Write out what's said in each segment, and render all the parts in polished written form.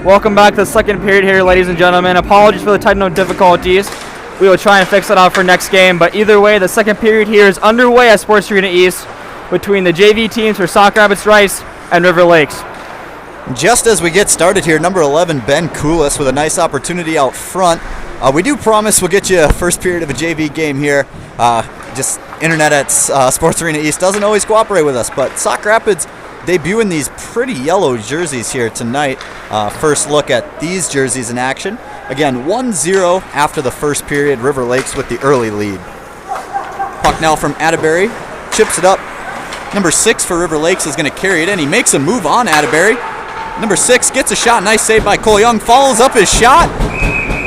Welcome back to the second period here, ladies and gentlemen. Apologies for the technical difficulties. We will try and fix it out for next game, but either way, the second period here is underway at Sports Arena East between the JV teams for Sauk Rapids Rice and River Lakes. Just as we get started here, number 11, Ben Koulis, with a nice opportunity out front. We do promise we'll get you a first period of a JV game here. Just internet at Sports Arena East doesn't always cooperate with us, but Sauk Rapids debuting these pretty yellow jerseys here tonight. First look at these jerseys in action. Again, 1-0 after the first period. River Lakes with the early lead. Puck now from Atterbury. Chips it up. Number 6 for River Lakes is going to carry it in. He makes a move on Atterbury. Number 6 gets a shot. Nice save by Cole Young. Follows up his shot.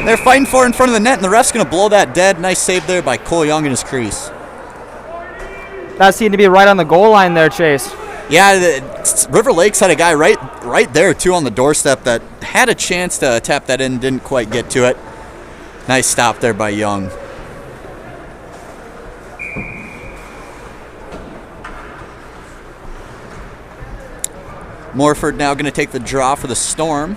They're fighting for it in front of the net, and the ref's going to blow that dead. Nice save there by Cole Young in his crease. That seemed to be right on the goal line there, Chase. Yeah, River Lakes had a guy right there, too, on the doorstep that had a chance to tap that in, didn't quite get to it. Nice stop there by Young. Morford now going to take the draw for the Storm.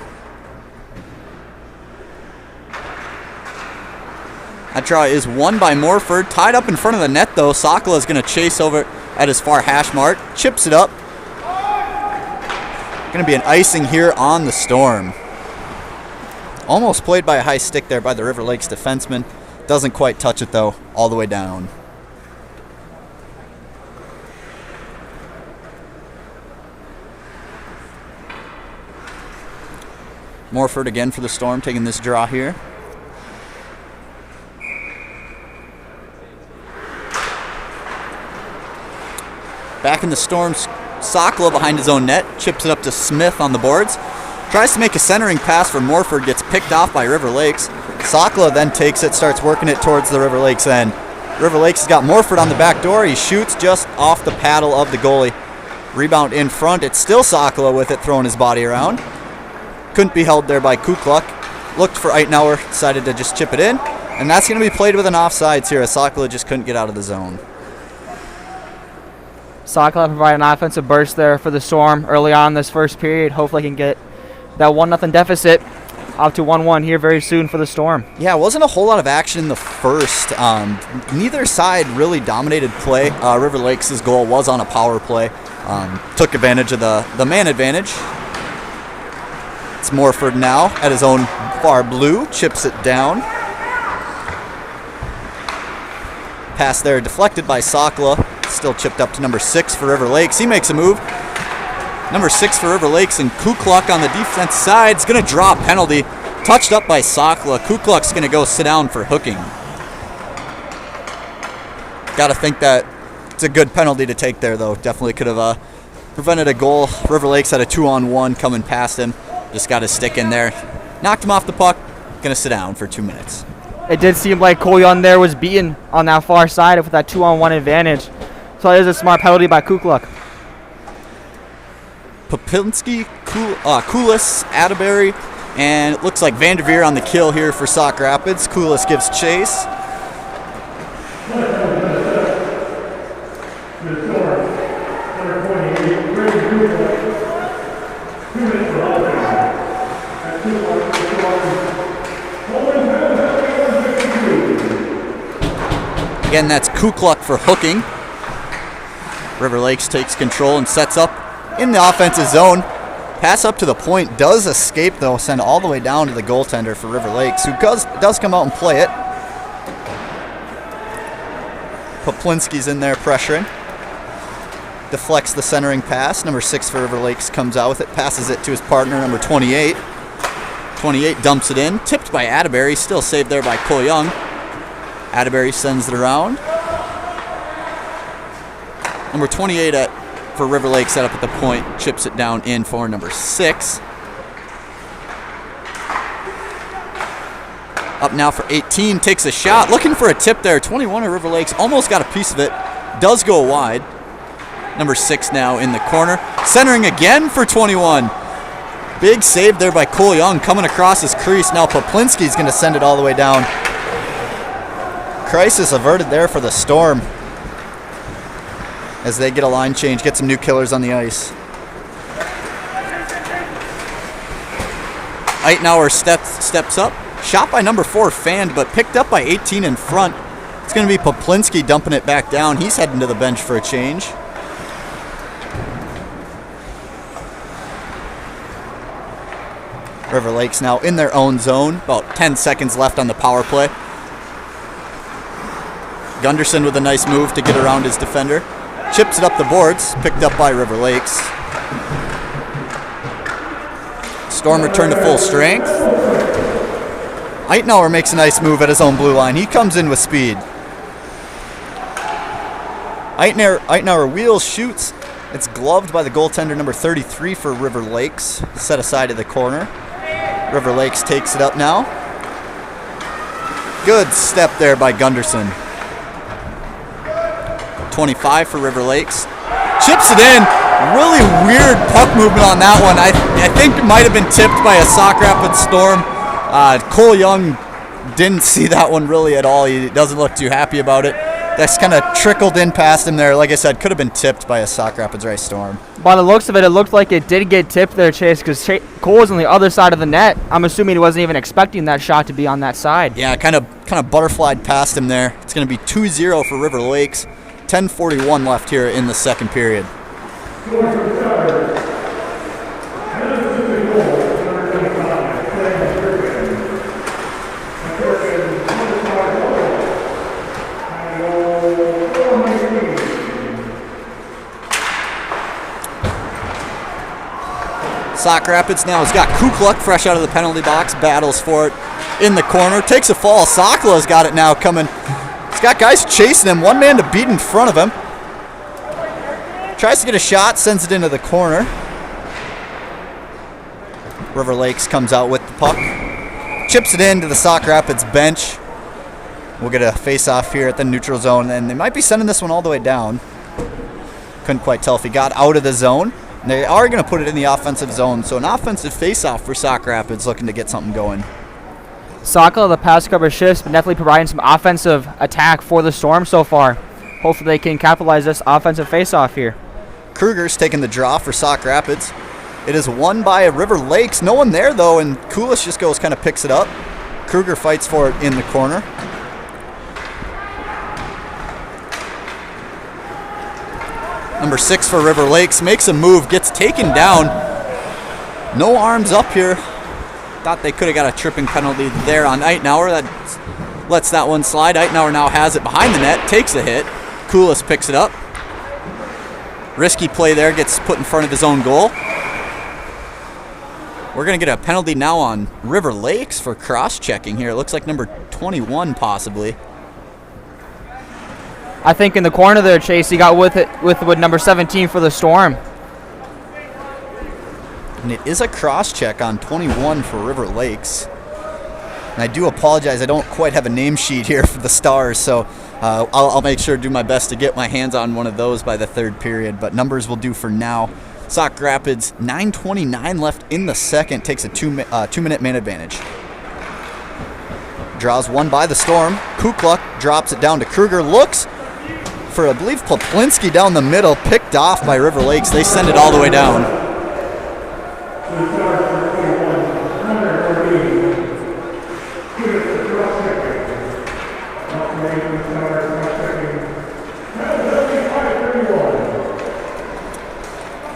That draw is won by Morford. Tied up in front of the net, though. Sakala is going to chase over at his far hash mark. Chips it up. Going to be an icing here on the Storm. Almost played by a high stick there by the River Lakes defenseman. Doesn't quite touch it, though, all the way down. Morford again for the Storm, taking this draw here. Back in the Storm's Sakala behind his own net. Chips it up to Smith on the boards. Tries to make a centering pass for Morford. Gets picked off by River Lakes. Sakala then takes it, starts working it towards the River Lakes end. River Lakes has got Morford on the back door. He shoots just off the paddle of the goalie. Rebound in front. It's still Sakala with it, throwing his body around. Couldn't be held there by Kukluk. Looked for Eitenauer. Decided to just chip it in. And that's going to be played with an offsides here, as Sakala just couldn't get out of the zone. Sakala provided an offensive burst there for the Storm early on this first period. Hopefully he can get that 1-0 deficit up to 1-1 here very soon for the Storm. Yeah, it wasn't a whole lot of action in the first. Neither side really dominated play. River Lakes' goal was on a power play. Took advantage of the man advantage. It's Morford now at his own far blue. Chips it down. Pass there deflected by Sakala. Still chipped up to number 6 for River Lakes. He makes a move. Number 6 for River Lakes, and Kukluk on the defense side is going to draw a penalty. Touched up by Sakala. Kukluk's going to go sit down for hooking. Got to think that it's a good penalty to take there, though. Definitely could have prevented a goal. River Lakes had a 2-on-1 coming past him. Just got his stick in there. Knocked him off the puck. Going to sit down for 2 minutes. It did seem like Cole Young there was beaten on that far side with that 2-on-1 advantage. So it is a smart penalty by Kukluk. Popinski, Koulis, Atterbury, and it looks like Vanderveer on the kill here for Sauk Rapids. Koulis gives chase. Again, that's Kukluk for hooking. River Lakes takes control and sets up in the offensive zone. Pass up to the point. Does escape, though. Send all the way down to the goaltender for River Lakes, who does come out and play it. Poplinski's in there pressuring. Deflects the centering pass. Number 6 for River Lakes comes out with it. Passes it to his partner, number 28. 28 dumps it in. Tipped by Atterbury. Still saved there by Cole Young. Atterbury sends it around. Number 28 for River Lake set up at the point. Chips it down in for number 6. Up now for 18. Takes a shot. Looking for a tip there. 21 of River Lakes almost got a piece of it. Does go wide. Number 6 now in the corner. Centering again for 21. Big save there by Cole Young coming across his crease. Now Poplinski's going to send it all the way down. Crisis averted there for the Storm as they get a line change, get some new killers on the ice. Eitenauer steps up. Shot by number 4, fanned, but picked up by 18 in front. It's going to be Poplinski dumping it back down. He's heading to the bench for a change. River Lakes now in their own zone. About 10 seconds left on the power play. Gunderson with a nice move to get around his defender. Chips it up the boards, picked up by River Lakes. Storm return to full strength. Eitenauer makes a nice move at his own blue line. He comes in with speed. Eitenauer wheels, shoots. It's gloved by the goaltender number 33 for River Lakes. Set aside to the corner. River Lakes takes it up now. Good step there by Gunderson. 25 for River Lakes. Chips it in. Really weird puck movement on that one. I think it might have been tipped by a Sauk Rapids Storm. Cole Young didn't see that one really at all. He doesn't look too happy about it. That's kind of trickled in past him there. Like I said, could have been tipped by a Sauk Rapids Rice Storm. By the looks of it, it looked like it did get tipped there, Chase, because Cole was on the other side of the net. I'm assuming he wasn't even expecting that shot to be on that side. Yeah, kind of butterflied past him there. It's going to be 2-0 for River Lakes. 10:41 left here in the second period. Sauk Rapids now has got Kukluk fresh out of the penalty box, battles for it in the corner, takes a fall. Sokolow's got it now coming. He's got guys chasing him, one man to beat in front of him. Tries to get a shot, sends it into the corner. River Lakes comes out with the puck. Chips it into the Sauk Rapids bench. We'll get a face-off here at the neutral zone, and they might be sending this one all the way down. Couldn't quite tell if he got out of the zone. They are going to put it in the offensive zone, so an offensive face-off for Sauk Rapids looking to get something going. Saukla, the past couple of shifts, but definitely providing some offensive attack for the Storm so far. Hopefully they can capitalize this offensive face-off here. Kruger's taking the draw for Sauk Rapids. It is won by River Lakes. No one there, though, and Kulis just goes, kind of picks it up. Kruger fights for it in the corner. Number 6 for River Lakes makes a move, gets taken down. No arms up here. Thought they could have got a tripping penalty there on Eitenauer. That lets that one slide. Eitenauer now has it behind the net, takes the hit. Kulis picks it up. Risky play there, gets put in front of his own goal. We're going to get a penalty now on River Lakes for cross-checking here. It looks like number 21 possibly. I think in the corner there, Chase, he got with number 17 for the Storm. And it is a cross-check on 21 for River Lakes. And I do apologize, I don't quite have a name sheet here for the Stars, so I'll make sure to do my best to get my hands on one of those by the third period, but numbers will do for now. Sauk Rapids, 9:29 left in the second, takes a two-minute man advantage. Draws one by the Storm. Kukluk drops it down to Kruger, looks for, I believe, Poplinski down the middle, picked off by River Lakes. They send it all the way down.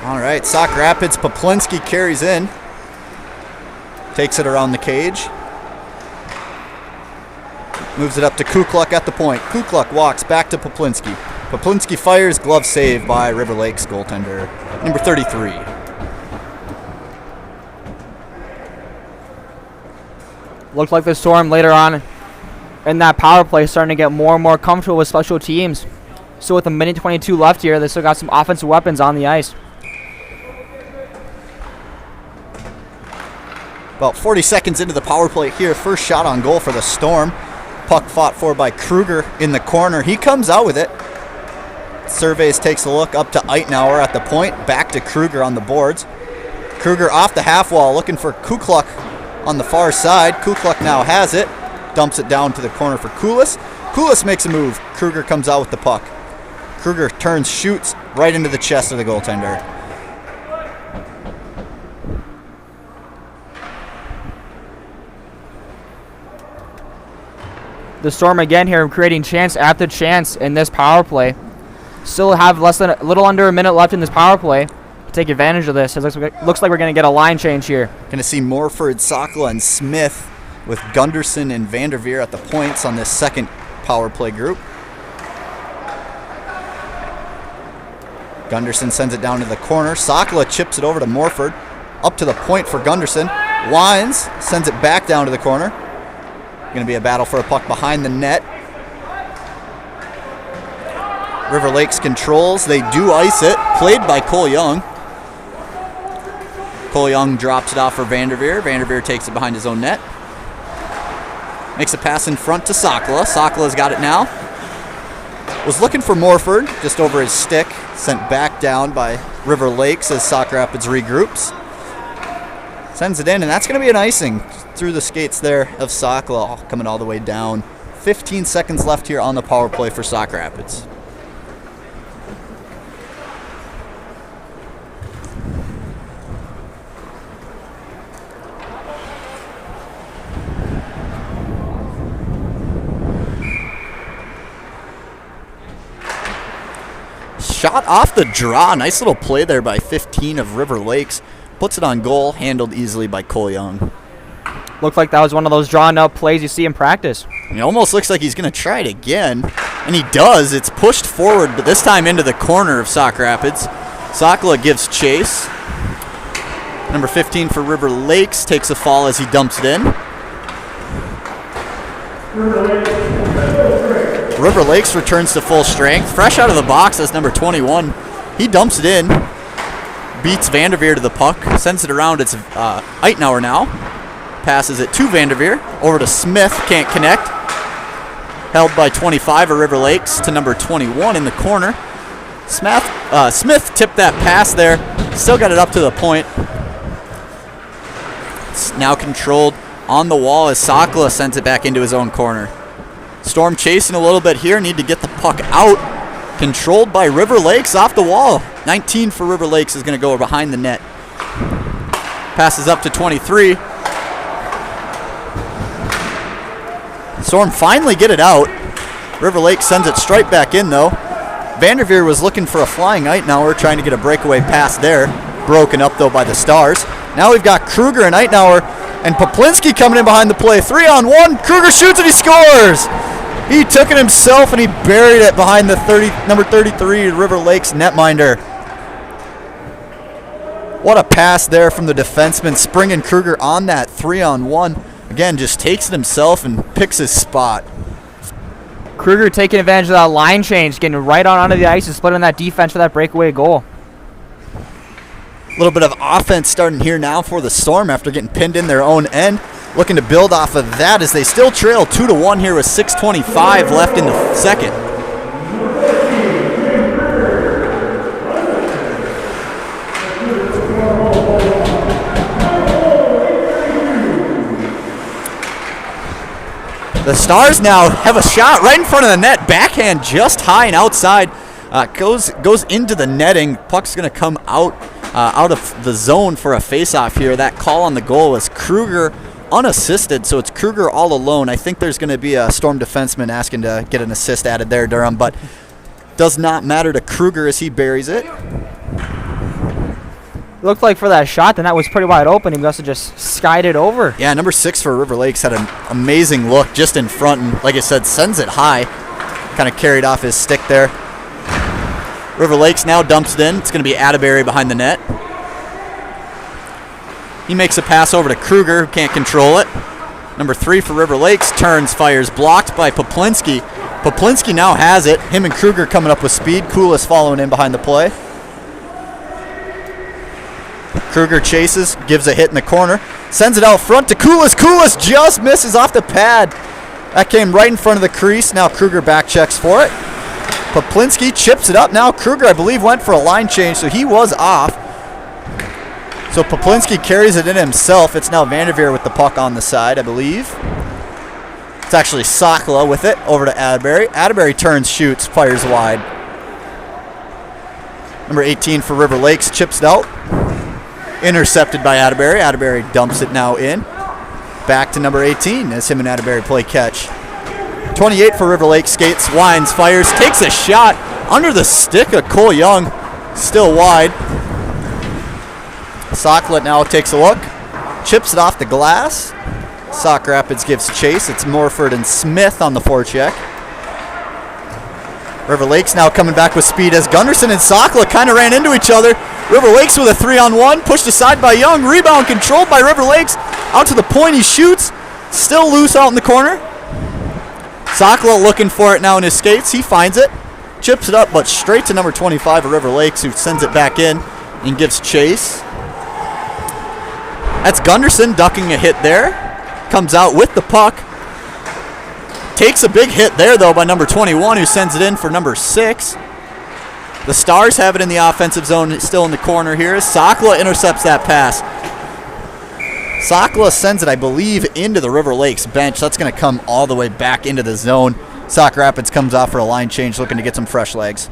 All right, Sauk Rapids, Poplinski carries in. Takes it around the cage. Moves it up to Kukluk at the point. Kukluk walks back to Poplinski. Poplinski fires, glove save by River Lakes goaltender, number 33. Looked like the Storm later on in that power play starting to get more and more comfortable with special teams. So with a minute 22 left here, they still got some offensive weapons on the ice. About 40 seconds into the power play here. First shot on goal for the Storm. Puck fought for by Kruger in the corner. He comes out with it. Surveys, takes a look up to Eitenauer at the point. Back to Kruger on the boards. Kruger off the half wall looking for Kukluk on the far side. Kukluk now has it. Dumps it down to the corner for Kulis. Kulis makes a move. Kruger comes out with the puck. Kruger turns, shoots right into the chest of the goaltender. The Storm again here creating chance after chance in this power play. Still have a little under a minute left in this power play. Take advantage of this. It looks like we're going to get a line change here. Going to see Morford, Saukla, and Smith with Gunderson and Vanderveer at the points on this second power play group. Gunderson sends it down to the corner. Saukla chips it over to Morford. Up to the point for Gunderson. Wines sends it back down to the corner. Going to be a battle for a puck behind the net. River Lakes controls. They do ice it. Played by Cole Young. Cole Young drops it off for Vanderveer. Vanderveer takes it behind his own net. Makes a pass in front to Saukla. Sakla's got it now. Was looking for Morford, just over his stick. Sent back down by River Lakes as Sauk Rapids regroups. Sends it in, and that's going to be an icing through the skates there of Saukla, coming all the way down. 15 seconds left here on the power play for Sauk Rapids. Shot off the draw. Nice little play there by 15 of River Lakes. Puts it on goal, handled easily by Cole Young. Looked like that was one of those drawn up plays you see in practice. It almost looks like he's going to try it again, and he does. It's pushed forward, but this time into the corner of Sauk Rapids. Saukla gives chase. Number 15 for River Lakes takes a fall as he dumps it in. River Lakes returns to full strength. Fresh out of the box, that's number 21. He dumps it in. Beats Vanderveer to the puck. Sends it around. It's Eitenauer now. Passes it to Vanderveer. Over to Smith. Can't connect. Held by 25 of River Lakes to number 21 in the corner. Smith tipped that pass there. Still got it up to the point. It's now controlled on the wall as Saukla sends it back into his own corner. Storm chasing a little bit here. Need to get the puck out. Controlled by River Lakes off the wall. 19 for River Lakes is going to go behind the net. Passes up to 23. Storm finally get it out. River Lakes sends it straight back in though. Vanderveer was looking for a flying Eitenauer, trying to get a breakaway pass there. Broken up though by the Stars. Now we've got Kruger and Eitenauer and Poplinski coming in behind the play. 3-on-1. Kruger shoots and he scores. He took it himself and he buried it behind the number 33 River Lakes netminder. What a pass there from the defenseman. Springing Kruger on that 3-on-1. Again, just takes it himself and picks his spot. Kruger taking advantage of that line change, getting right on onto the ice and splitting that defense for that breakaway goal. A little bit of offense starting here now for the Storm after getting pinned in their own end. Looking to build off of that as they still trail 2-1 here with 6:25 left in the second. The Stars now have a shot right in front of the net. Backhand just high and outside. Goes into the netting. Puck's going to come out of the zone for a face-off here. That call on the goal was Kruger unassisted, so it's Kruger all alone. I think there's going to be a Storm defenseman asking to get an assist added there, Durham, but does not matter to Kruger as he buries it. Looked like for that shot, then that was pretty wide open. He must have just skied it over. Yeah, number 6 for River Lakes had an amazing look just in front, and like I said, sends it high. Kind of carried off his stick there. River Lakes now dumps it in. It's going to be Atterbury behind the net. He makes a pass over to Kruger, who can't control it. Number 3 for River Lakes turns, fires, blocked by Poplinski. Poplinski now has it. Him and Kruger coming up with speed. Koulis following in behind the play. Kruger chases, gives a hit in the corner, sends it out front to Koulis. Koulis just misses off the pad. That came right in front of the crease. Now Kruger back checks for it. Poplinski chips it up. Now Kruger, I believe, went for a line change, so he was off. So Poplinski carries it in himself. It's now Vanderveer with the puck on the side, I believe. It's actually Saukla with it over to Atterbury. Atterbury turns, shoots, fires wide. Number 18 for River Lakes chips it out. Intercepted by Atterbury. Atterbury dumps it now in. Back to number 18 as him and Atterbury play catch. 28 for River Lake, skates, winds, fires, takes a shot under the stick of Cole Young, still wide. Sauk now takes a look, chips it off the glass. Sauk Rapids gives chase. It's Morford and Smith on the forecheck. River Lakes now coming back with speed as Gunderson and Saukla kind of ran into each other. River Lakes with a 3-on-1, pushed aside by Young. Rebound controlled by River Lakes. Out to the point, he shoots. Still loose out in the corner. Saukla looking for it now in his skates. He finds it. Chips it up, but straight to number 25 of River Lakes, who sends it back in and gives chase. That's Gunderson ducking a hit there. Comes out with the puck. Takes a big hit there, though, by number 21, who sends it in for number 6. The Stars have it in the offensive zone, still in the corner here. Saukla intercepts that pass. Saukla sends it, I believe, into the River Lakes bench. That's going to come all the way back into the zone. Sauk Rapids comes off for a line change, looking to get some fresh legs.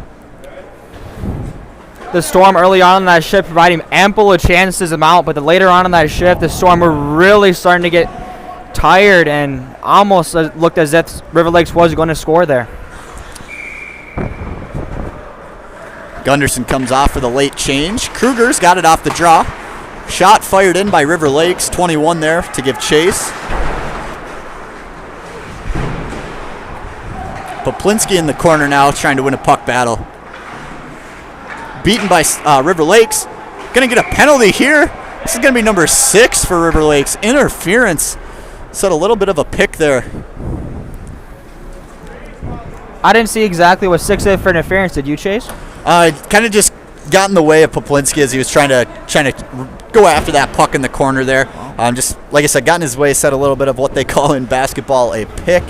The Storm early on in that shift providing ample chances them out, but later on in that shift, the Storm were really starting to get tired and almost looked as if River Lakes was going to score there. Gunderson comes off for the late change. Kruger's got it off the draw. Shot fired in by River Lakes, 21 there to give chase. Poplinski in the corner now, trying to win a puck battle. Beaten by River Lakes. Gonna get a penalty here. This is gonna be number 6 for River Lakes. Interference. Set a little bit of a pick there. I didn't see exactly what 6 did for interference. Did you, Chase? Kind of just got in the way of Poplinski as he was trying to go after that puck in the corner there. Just like I said, got in his way, set a little bit of what they call in basketball a pick.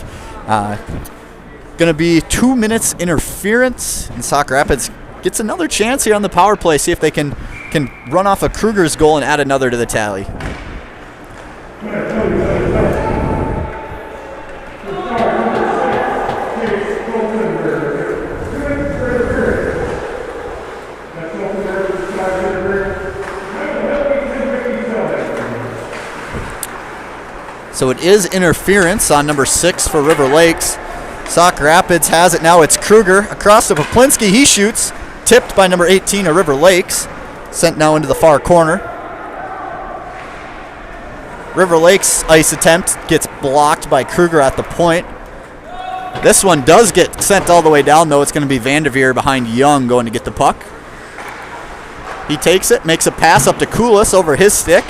Going to be 2 minutes interference, and Sauk Rapids gets another chance here on the power play. See if they can run off a Kruger's goal and add another to the tally. So it is interference on number 6 for River Lakes. Sauk Rapids has it now. It's Kruger across to Poplinski. He shoots. Tipped by number 18 of River Lakes. Sent now into the far corner. River Lakes' ice attempt gets blocked by Kruger at the point. This one does get sent all the way down, though. It's going to be Vanderveer behind Young going to get the puck. He takes it, makes a pass up to Koulis over his stick.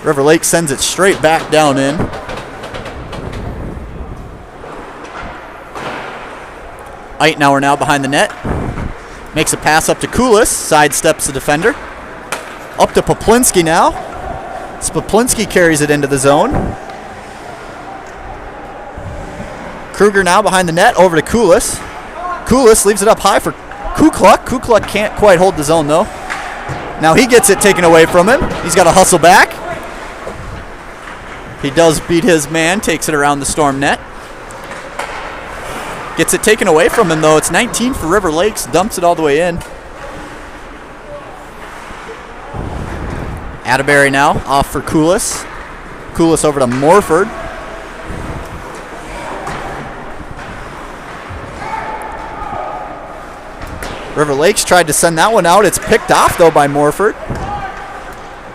River Lakes sends it straight back down in. Eitenauer now behind the net. Makes a pass up to Koulis. Sidesteps the defender. Up to Poplinski now. Poplinski carries it into the zone. Kruger now behind the net. Over to Koulis. Koulis leaves it up high for Kukluk. Kukluk can't quite hold the zone, though. Now he gets it taken away from him. He's got to hustle back. He does beat his man. Takes it around the Storm net. Gets it taken away from him, though. It's 19 for River Lakes. Dumps it all the way in. Atterbury now off for Koulis. Koulis over to Morford. River Lakes tried to send that one out. It's picked off, though, by Morford.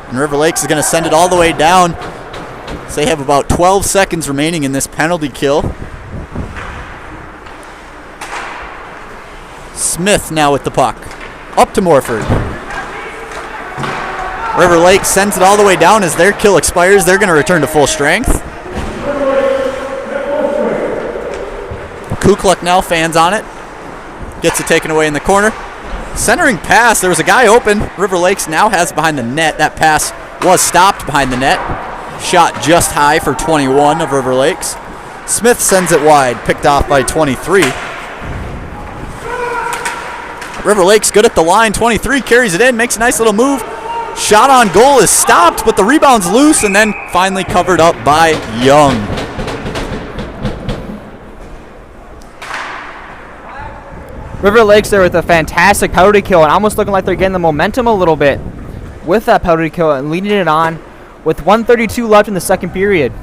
And River Lakes is going to send it all the way down. So they have about 12 seconds remaining in this penalty kill. Smith now with the puck. Up to Morford. River Lake sends it all the way down as their kill expires. They're going to return to full strength. Kukluk now fans on it. Gets it taken away in the corner. Centering pass. There was a guy open. River Lakes now has behind the net. That pass was stopped behind the net. Shot just high for 21 of River Lakes. Smith sends it wide. Picked off by 23. River Lakes good at the line. 23 carries it in. Makes a nice little move. Shot on goal is stopped, but the rebound's loose and then finally covered up by Young. River Lakes there with a fantastic penalty kill and almost looking like they're getting the momentum a little bit with that penalty kill and leading it on with 1:32 left in the second period.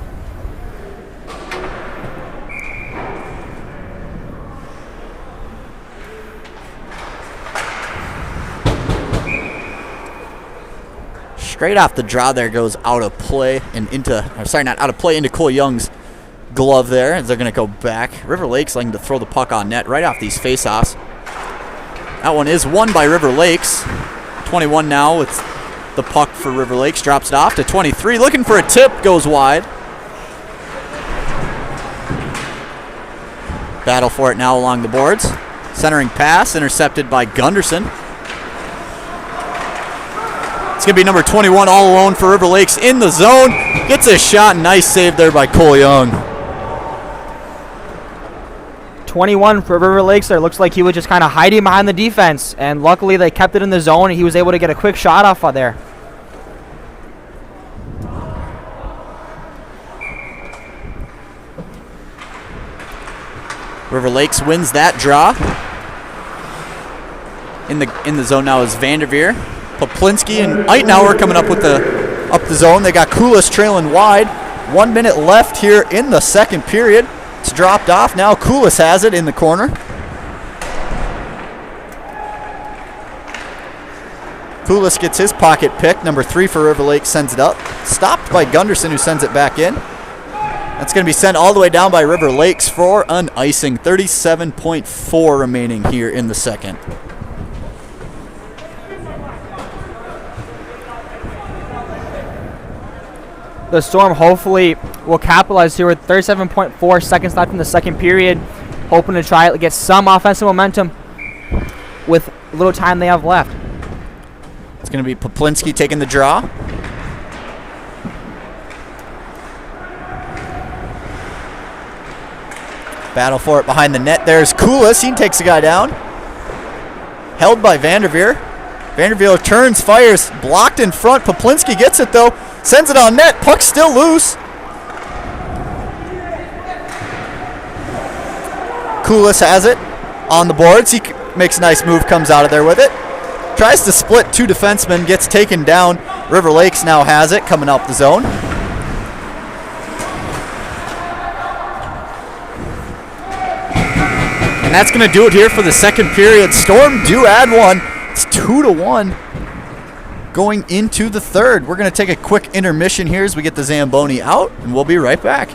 Straight off the draw there goes out of play and into, or sorry, not out of play, into Cole Young's glove there as they're going to go back. River Lakes liking to throw the puck on net right off these face-offs. That one is won by River Lakes. 21 now with the puck for River Lakes. Drops it off to 23. Looking for a tip. Goes wide. Battle for it now along the boards. Centering pass. Intercepted by Gunderson. It's going to be number 21 all alone for River Lakes in the zone. Gets a shot. Nice save there by Cole Young. 21 for River Lakes there. Looks like he was just kind of hiding behind the defense, and luckily they kept it in the zone, and he was able to get a quick shot off of there. River Lakes wins that draw. In the zone now is Vanderveer. Poplinski and Eitenauer coming up with up the zone. They got Kulis trailing wide. 1 minute left here in the second period. It's dropped off. Now Kulis has it in the corner. Kulis gets his pocket pick. Number 3 for River Lakes sends it up. Stopped by Gunderson, who sends it back in. That's going to be sent all the way down by River Lakes for an icing. 37.4 remaining here in the second. The Storm hopefully will capitalize here with 37.4 seconds left in the second period, hoping to try to get some offensive momentum with little time they have left. It's going to be Poplinski taking the draw. Battle for it behind the net. There's Kulis. He takes the guy down. Held by Vanderveer. Vanderveer turns, fires, blocked in front. Poplinski gets it though. Sends it on net. Puck's still loose. Kulis has it on the boards. He makes a nice move, comes out of there with it. Tries to split 2 defensemen, gets taken down. River Lakes now has it, coming up the zone. And that's going to do it here for the second period. Storm do add one. It's 2-1 going into the third. We're going to take a quick intermission here as we get the Zamboni out, and we'll be right back.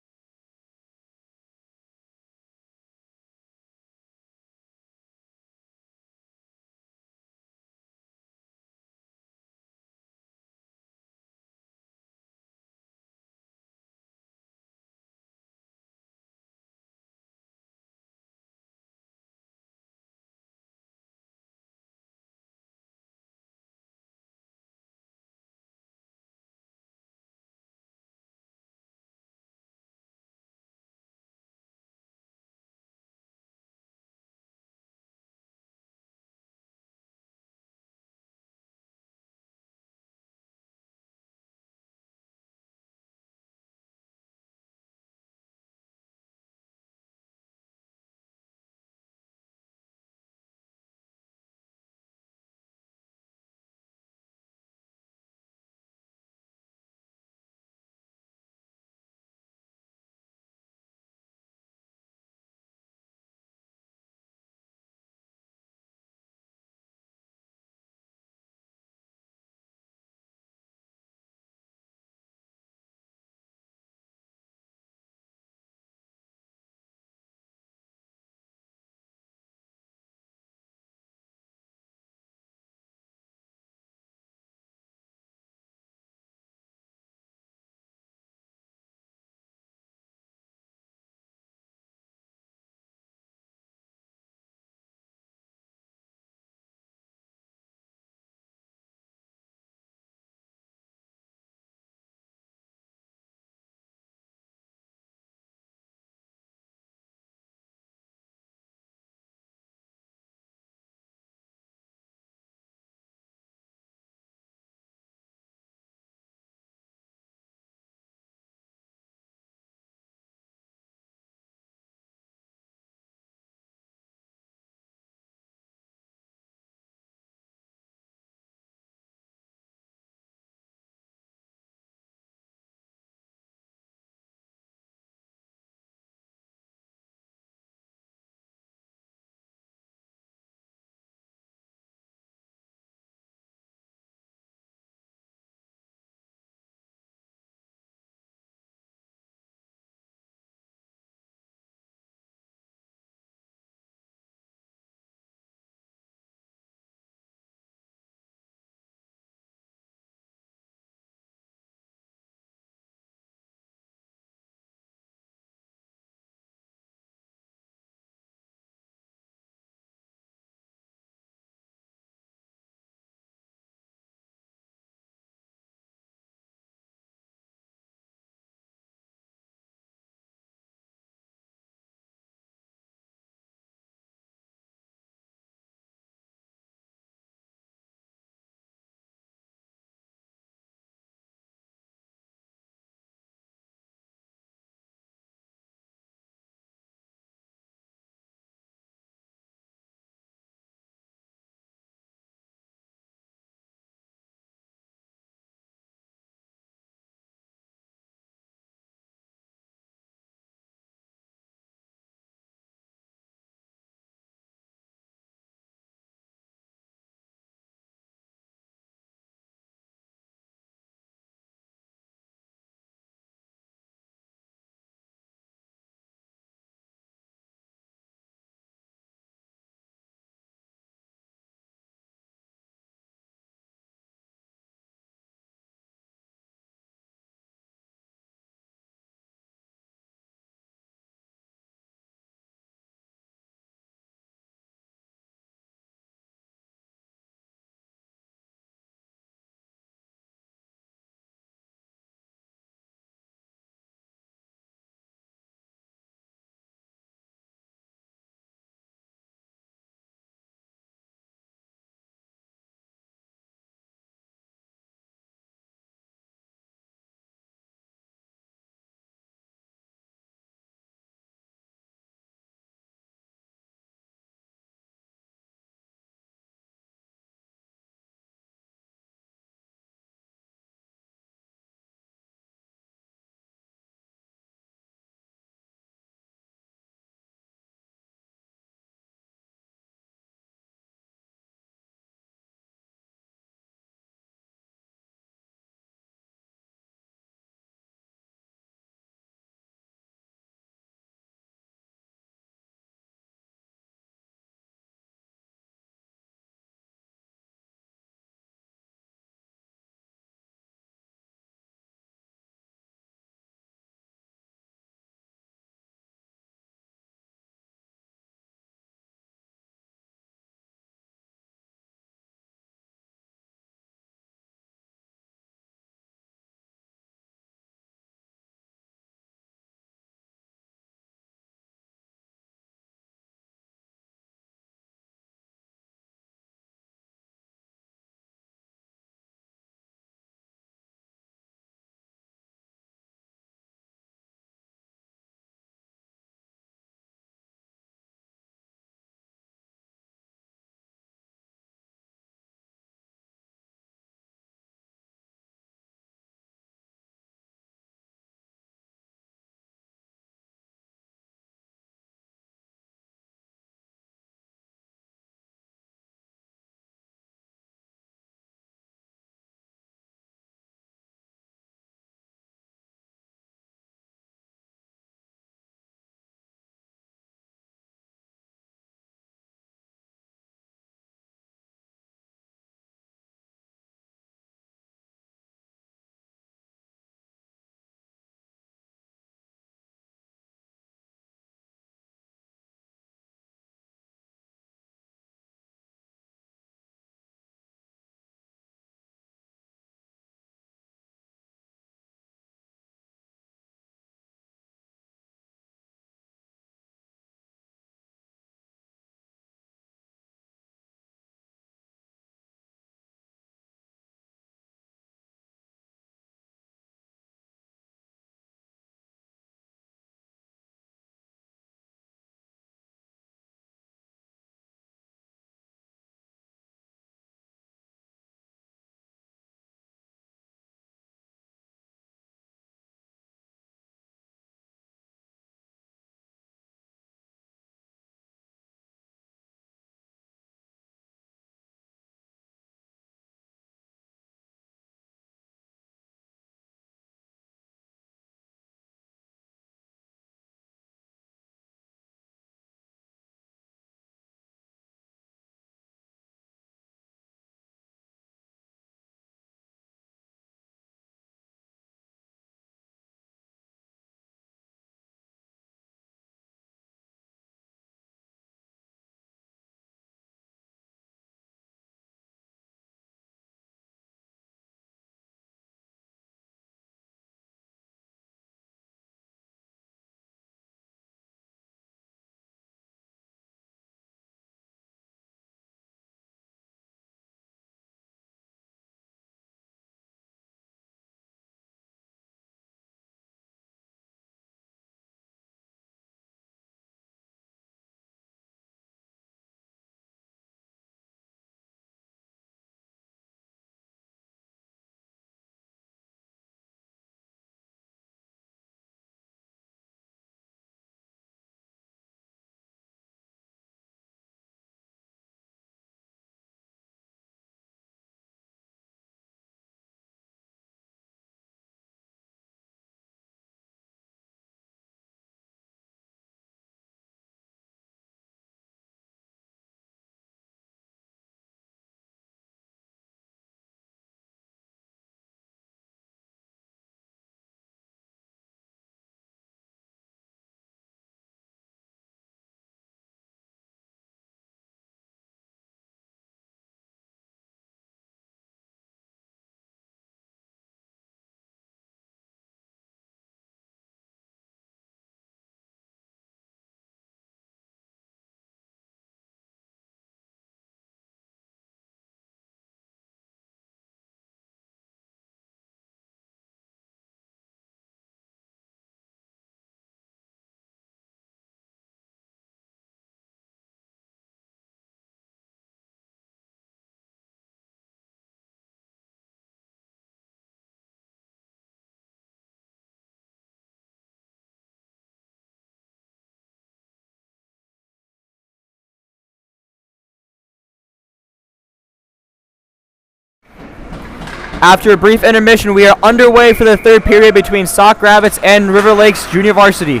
After a brief intermission, we are underway for the third period between Sauk Rabbits and River Lakes Junior Varsity.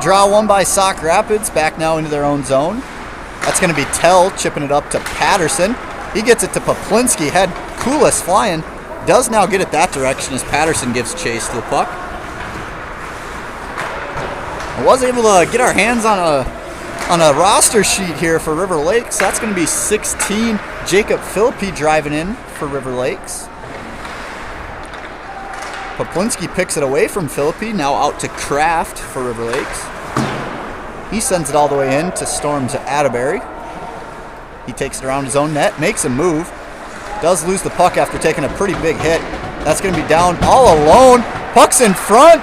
Draw one by Sauk Rapids, back now into their own zone. That's going to be Tell chipping it up to Patterson. He gets it to Poplinski. Had Kulis flying. Does now get it that direction as Patterson gives chase to the puck. I was able to get our hands on a roster sheet here for River Lakes. That's going to be 16. Jacob Philippi driving in for River Lakes. Poplinski picks it away from Philippi. Now out to Kraft for River Lakes. He sends it all the way in to Storms Atterbury. He takes it around his own net, makes a move. Does lose the puck after taking a pretty big hit. That's going to be down all alone. Puck's in front.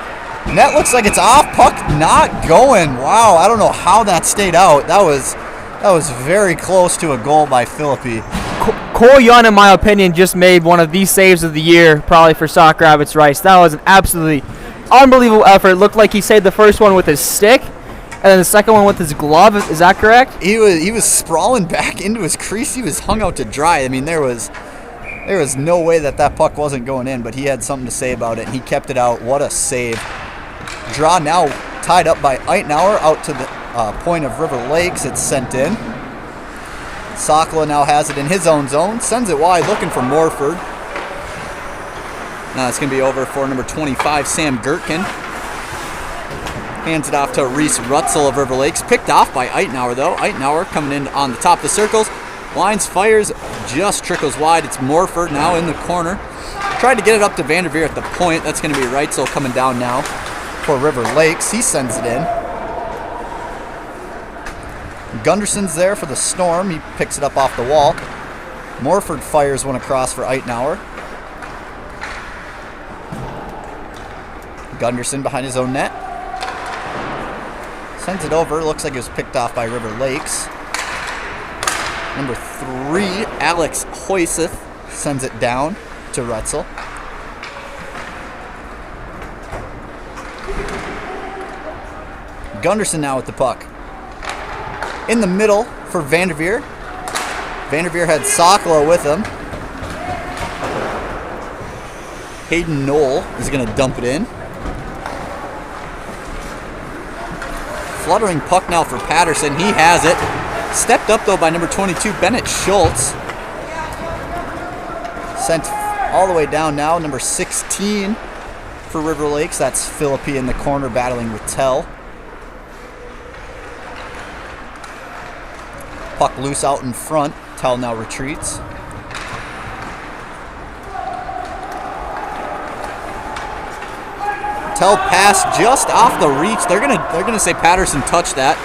Net looks like it's off. Puck not going. Wow, I don't know how that stayed out. That was very close to a goal by Philippi. Cole Young, in my opinion, just made one of the saves of the year, probably for Sauk Rabbits Rice. That was an absolutely unbelievable effort. It looked like he saved the first one with his stick, and then the second one with his glove. Is that correct? He was sprawling back into his crease. He was hung out to dry. I mean, there was no way that puck wasn't going in, but he had something to say about it, and he kept it out. What a save. Draw now tied up by Eitenauer out to the point of River Lakes. It's sent in. Sakala now has it in his own zone. Sends it wide, looking for Morford. Now it's going to be over for number 25, Sam Gertkin. Hands it off to Reese Rutzel of River Lakes. Picked off by Eitenauer, though. Eitenauer coming in on the top of the circles. Lines, fires, just trickles wide. It's Morford now in the corner. Tried to get it up to Vanderveer at the point. That's going to be Reitzel coming down now for River Lakes. He sends it in. Gunderson's there for the Storm. He picks it up off the wall. Morford fires one across for Eitenauer. Gunderson behind his own net. Sends it over. Looks like it was picked off by River Lakes. Number 3, Alex Hoyseth, sends it down to Rutzel. Gunderson now with the puck. In the middle for Vanderveer. Vanderveer had Sakala with him. Hayden Knoll is going to dump it in. Fluttering puck now for Patterson. He has it. Stepped up, though, by number 22, Bennett Schultz. Sent all the way down now, number 16 for River Lakes. That's Philippi in the corner battling with Tell. Puck loose out in front. Tell now retreats. Tell pass just off the reach. They're gonna say Patterson touched that.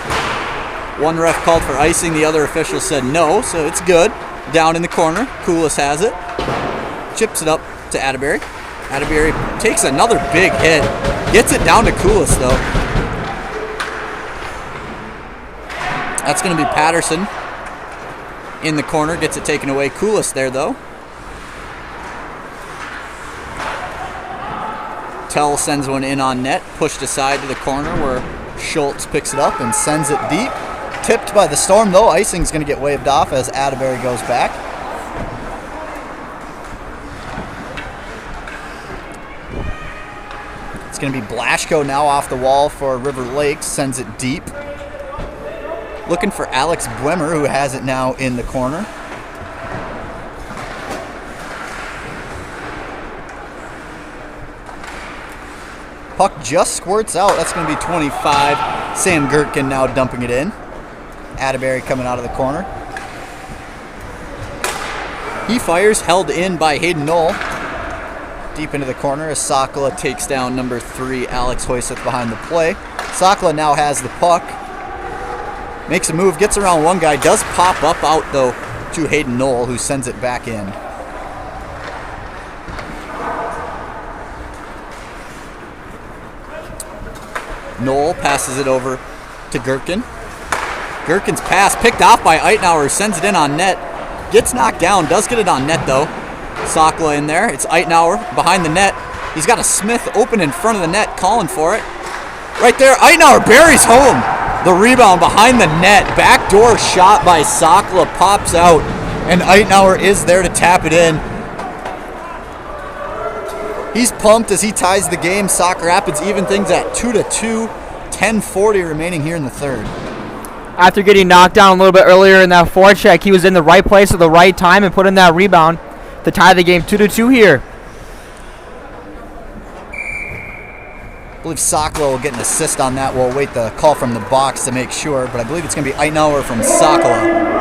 One ref called for icing, the other official said no, so it's good. Down in the corner, Kulis has it. Chips it up to Atterbury. Atterbury takes another big hit. Gets it down to Kulis, though. That's going to be Patterson in the corner. Gets it taken away. Kulis there, though. Tell sends one in on net. Pushed aside to the corner where Schultz picks it up and sends it deep. Tipped by the Storm, though. Icing's going to get waved off as Atterbury goes back. It's going to be Blashko now off the wall for River Lakes. Sends it deep. Looking for Alex Bwemmer, who has it now in the corner. Puck just squirts out. That's going to be 25. Sam Gertkin now dumping it in. Atterbury coming out of the corner. He fires, held in by Hayden Knoll. Deep into the corner as Sakala takes down number 3, Alex Hoyseth behind the play. Sakala now has the puck. Makes a move, gets around one guy, does pop up out though to Hayden Knoll, who sends it back in. Knoll passes it over to Gertkin. Gertkin's pass picked off by Eitenauer, sends it in on net. Gets knocked down, does get it on net though. Sakala in there. It's Eitenauer behind the net. He's got a Smith open in front of the net, calling for it. Right there, Eitenauer buries home. The rebound behind the net. Backdoor shot by Sakala pops out, and Eitenauer is there to tap it in. He's pumped as he ties the game. Sauk Rapids even things at 2-2. 10:40 remaining here in the third. After getting knocked down a little bit earlier in that forecheck, he was in the right place at the right time and put in that rebound to tie the game 2-2 here. I believe Saukla will get an assist on that. We'll wait the call from the box to make sure, but I believe it's going to be Eitenauer from Saukla.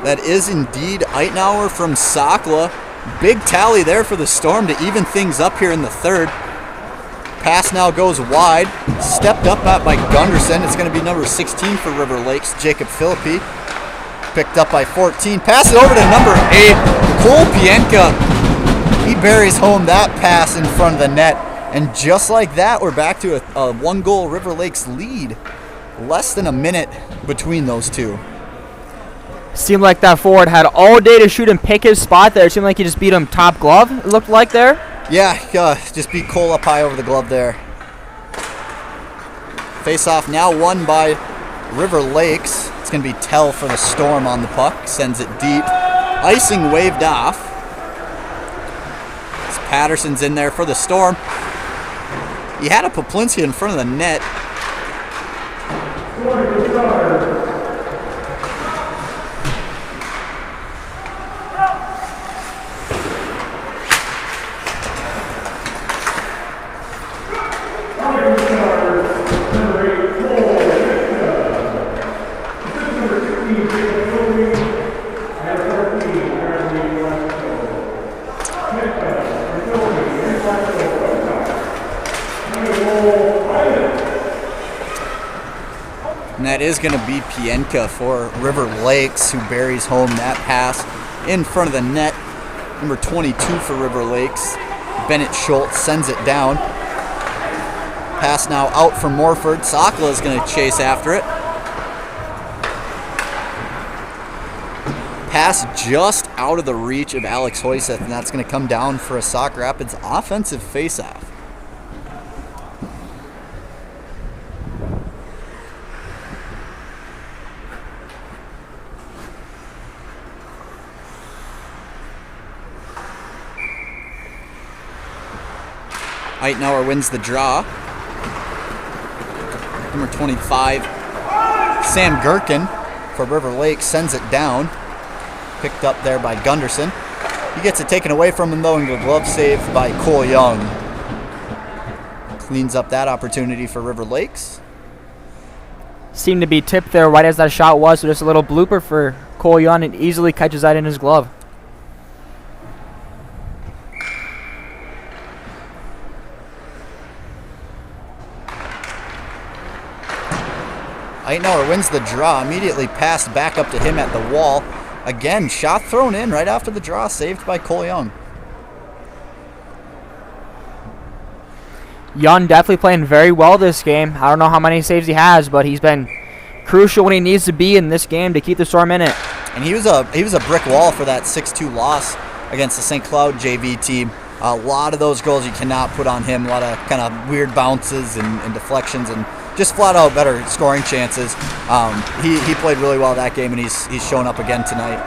That is indeed Eitenauer from Saukla. Big tally there for the Storm to even things up here in the third. Pass now goes wide. Stepped up at by Gunderson. It's going to be number 16 for River Lakes, Jacob Philippi. Picked up by 14. Pass it over to number 8, Cole Pienka. He buries home that pass in front of the net. And just like that, we're back to a one-goal River Lakes lead. Less than a minute between those two. Seemed like that forward had all day to shoot and pick his spot there. It seemed like he just beat him top glove, it looked like there. Yeah, just beat Cole up high over the glove there. Face-off now won by River Lakes. It's going to be Tell for the Storm on the puck. Sends it deep. Icing waved off. As Patterson's in there for the Storm. He had a Poplinski in front of the net. And that is going to be Pienka for River Lakes, who buries home that pass in front of the net. Number 22 for River Lakes, Bennett Schultz sends it down. Pass now out for Morford. Saukla is going to chase after it. Pass just out of the reach of Alex Hoyseth, and that's going to come down for a Sauk Rapids offensive faceoff. Eitenauer wins the draw. Number 25, Sam Gherkin for River Lakes sends it down. Picked up there by Gunderson. He gets it taken away from him though, and a glove save by Cole Young. Cleans up that opportunity for River Lakes. Seemed to be tipped there right as that shot was, so just a little blooper for Cole Young, and easily catches that in his glove. Eitenauer wins the draw, immediately passed back up to him at the wall. Again, shot thrown in right after the draw, saved by Cole Young. Young definitely playing very well this game. I don't know how many saves he has, but he's been crucial when he needs to be in this game to keep the Storm in it. And he was a brick wall for that 6-2 loss against the St. Cloud JV team. A lot of those goals you cannot put on him. A lot of kind of weird bounces and deflections and just flat out better scoring chances. He played really well that game, and he's shown up again tonight.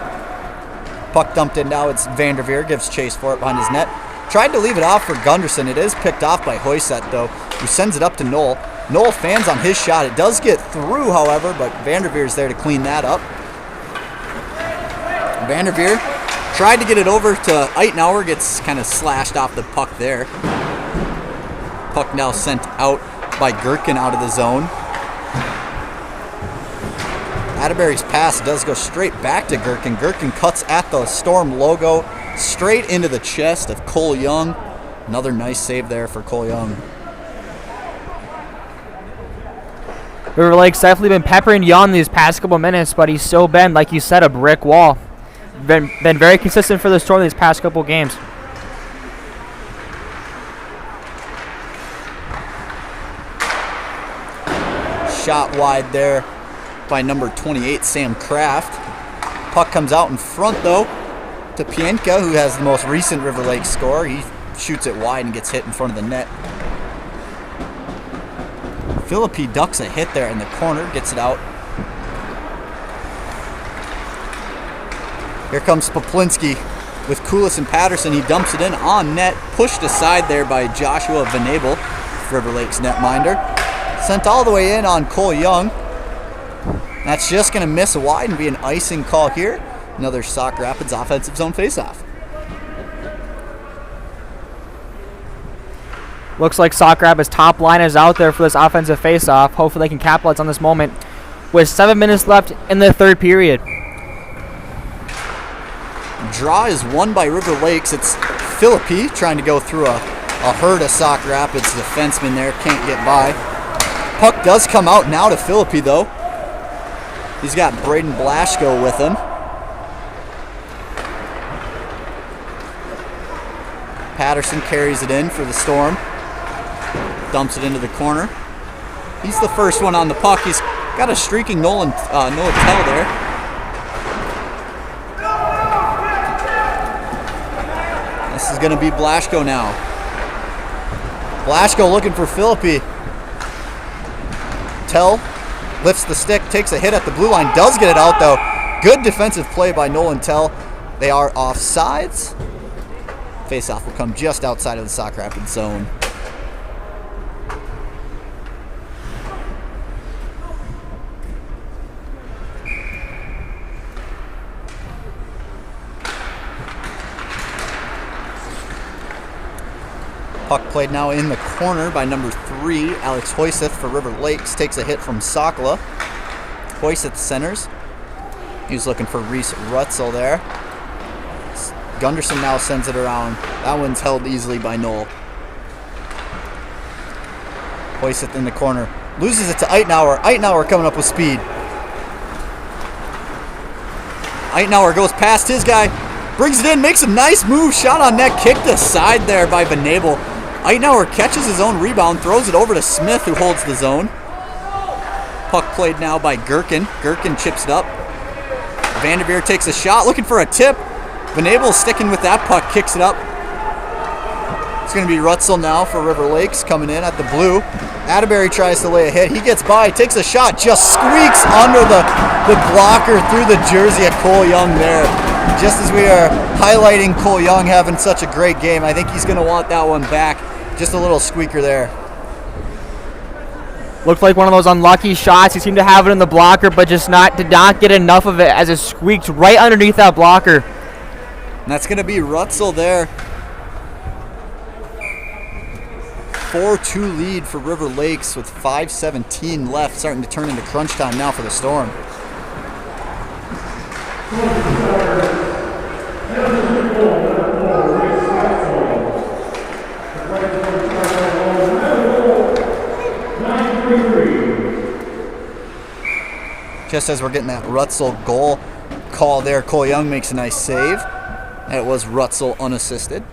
Puck dumped in now. It's Vanderveer, gives chase for it behind his net. Tried to leave it off for Gunderson. It is picked off by Hoyseth though, who sends it up to Knoll. Knoll fans on his shot. It does get through, however, but Vanderveer's there to clean that up. Vanderveer tried to get it over to Eitenauer, gets kind of slashed off the puck there. Puck now sent out by Gherkin out of the zone. Atterbury's pass does go straight back to Gherkin. Gherkin cuts at the Storm logo straight into the chest of Cole Young. Another nice save there for Cole Young. River Lake's definitely been peppering Young these past couple minutes, but he's still been, like you said, a brick wall. Been very consistent for the Storm these past couple games. Shot wide there by number 28, Sam Kraft. Puck comes out in front though. to Pienka, who has the most recent River Lakes score. He shoots it wide and gets hit in front of the net. Philippi ducks a hit there in the corner, gets it out. Here comes Poplinski with Kulis and Patterson. He dumps it in on net, pushed aside there by Joshua Venable, River Lakes netminder. Sent all the way in on Cole Young. That's just going to miss wide and be an icing call here. Another Sauk Rapids offensive zone faceoff. Looks like Sauk Rapids' top line is out there for this offensive faceoff. Hopefully they can capitalize on this moment with 7 minutes left in the third period. Draw is won by River Lakes. It's Philippi trying to go through a herd of Sauk Rapids defenseman there. Can't get by. Puck does come out now to Philippi, though. He's got Braden Blaschko with him. Patterson carries it in for the Storm. Dumps it into the corner. He's the first one on the puck. He's got a streaking Noah Tell there. This is going to be Blaschko now. Blaschko looking for Philippi. Tell lifts the stick, takes a hit at the blue line, does get it out though. Good defensive play by Nolan Tell. They are offsides. Faceoff will come just outside of the Sauk Rapids zone. Puck played now in the corner by number 3, Alex Hoyseth for River Lakes. Takes a hit from Sakala. Hoyseth centers. He's looking for Reese Rutzel there. Gunderson now sends it around. That one's held easily by Knoll. Hoyseth in the corner. Loses it to Eitenauer. Eitenauer coming up with speed. Eitenauer goes past his guy. Brings it in, makes a nice move. Shot on net, kicked aside there by Venable. Eitenauer catches his own rebound, throws it over to Smith, who holds the zone. Puck played now by Gherkin. Gherkin chips it up. Vanderveer takes a shot, looking for a tip. Venable sticking with that puck, kicks it up. It's going to be Rutzel now for River Lakes, coming in at the blue. Atterbury tries to lay a hit. He gets by, takes a shot, just squeaks under the blocker through the jersey of Cole Young there. Just as we are highlighting Cole Young having such a great game, I think he's going to want that one back. Just a little squeaker there. Looked like one of those unlucky shots. He seemed to have it in the blocker, but just did not get enough of it as it squeaked right underneath that blocker. And that's going to be Rutzel there. 4-2 lead for River Lakes with 5:17 left, starting to turn into crunch time now for the Storm. Just as we're getting that Rutzel goal call there, Cole Young makes a nice save. It was Rutzel unassisted.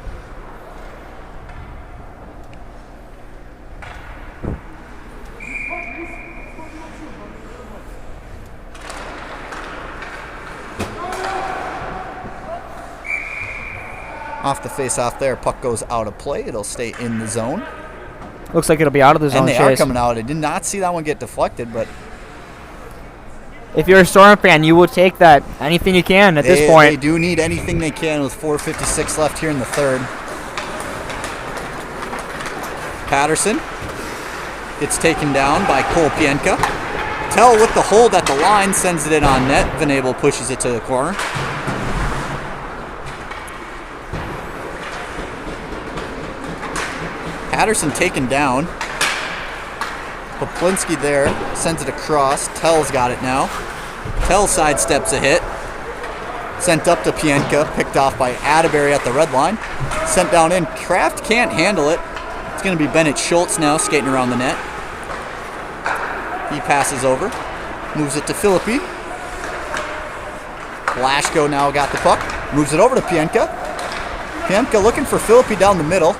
Off the face-off there, puck goes out of play. It'll stay in the zone. Looks like it'll be out of the zone, and they Chase. are coming out. I did not see that one get deflected, but if you're a Storm fan, you will take that. Anything you can at this point. They do need anything they can with 4:56 left here in the third. Patterson gets taken down by Cole Pienka. Tell with the hold at the line, sends it in on net. Venable pushes it to the corner. Patterson taken down. Poplinski there, sends it across. Tell's got it now. Tell sidesteps a hit. Sent up to Pienka, picked off by Atterbury at the red line. Sent down in. Kraft can't handle it. It's going to be Bennett Schultz now skating around the net. He passes over. Moves it to Philippi. Blaschko now got the puck. Moves it over to Pienka. Pienka looking for Philippi down the middle.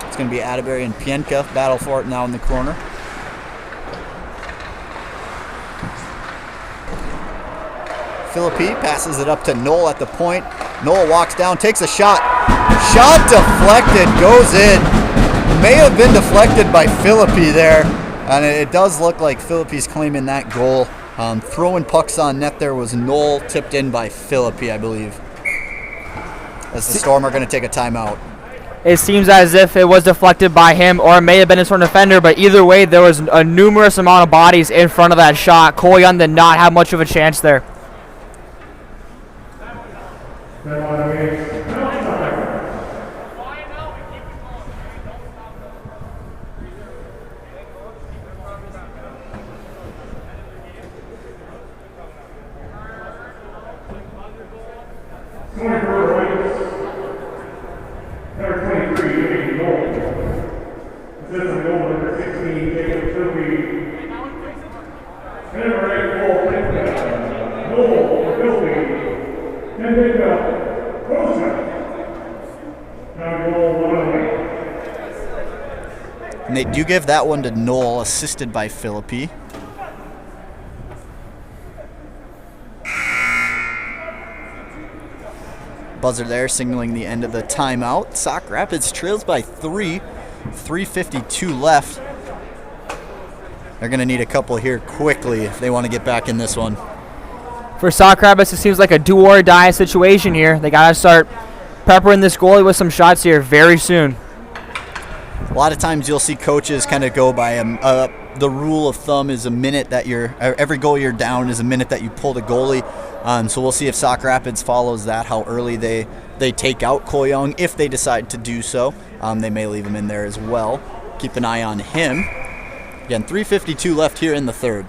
It's going to be Atterbury and Pienka battle for it now in the corner. Philippi passes it up to Noel at the point. Noel walks down, takes a shot. Shot deflected, goes in. May have been deflected by Philippi there. And it does look like Philippi's claiming that goal. Throwing pucks on net there was Noel, tipped in by Philippi, I believe. As the Storm are going to take a timeout. It seems as if it was deflected by him, or it may have been his own defender, but either way, there was a numerous amount of bodies in front of that shot. Cole Young did not have much of a chance there. And they do give that one to Noel, assisted by Philippi. Buzzer there signaling the end of the timeout. Sauk Rapids trails by 3. 3:52 left. They're going to need a couple here quickly if they want to get back in this one. For Sauk Rapids, it seems like a do-or-die situation here. They got to start peppering this goalie with some shots here very soon. A lot of times you'll see coaches kind of go by the rule of thumb is a minute that every goal you're down is a minute that you pull the goalie. So we'll see if Sauk Rapids follows that, how early they take out Cole Young. If they decide to do so, they may leave him in there as well. Keep an eye on him. Again, 3:52 left here in the third.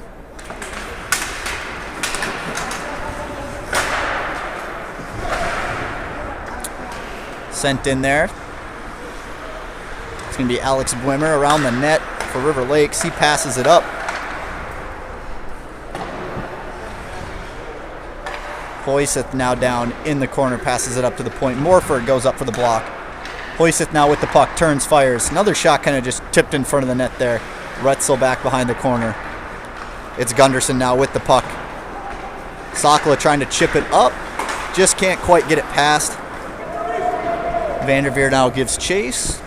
Sent in there. It's going to be Alex Bwimmer around the net for River Lakes. He passes it up. Hoyseth now down in the corner, passes it up to the point. Morford goes up for the block. Hoyseth now with the puck, turns, fires. Another shot kind of just tipped in front of the net there. Retzel back behind the corner. It's Gunderson now with the puck. Sakala trying to chip it up. Just can't quite get it past. Vanderveer now gives chase.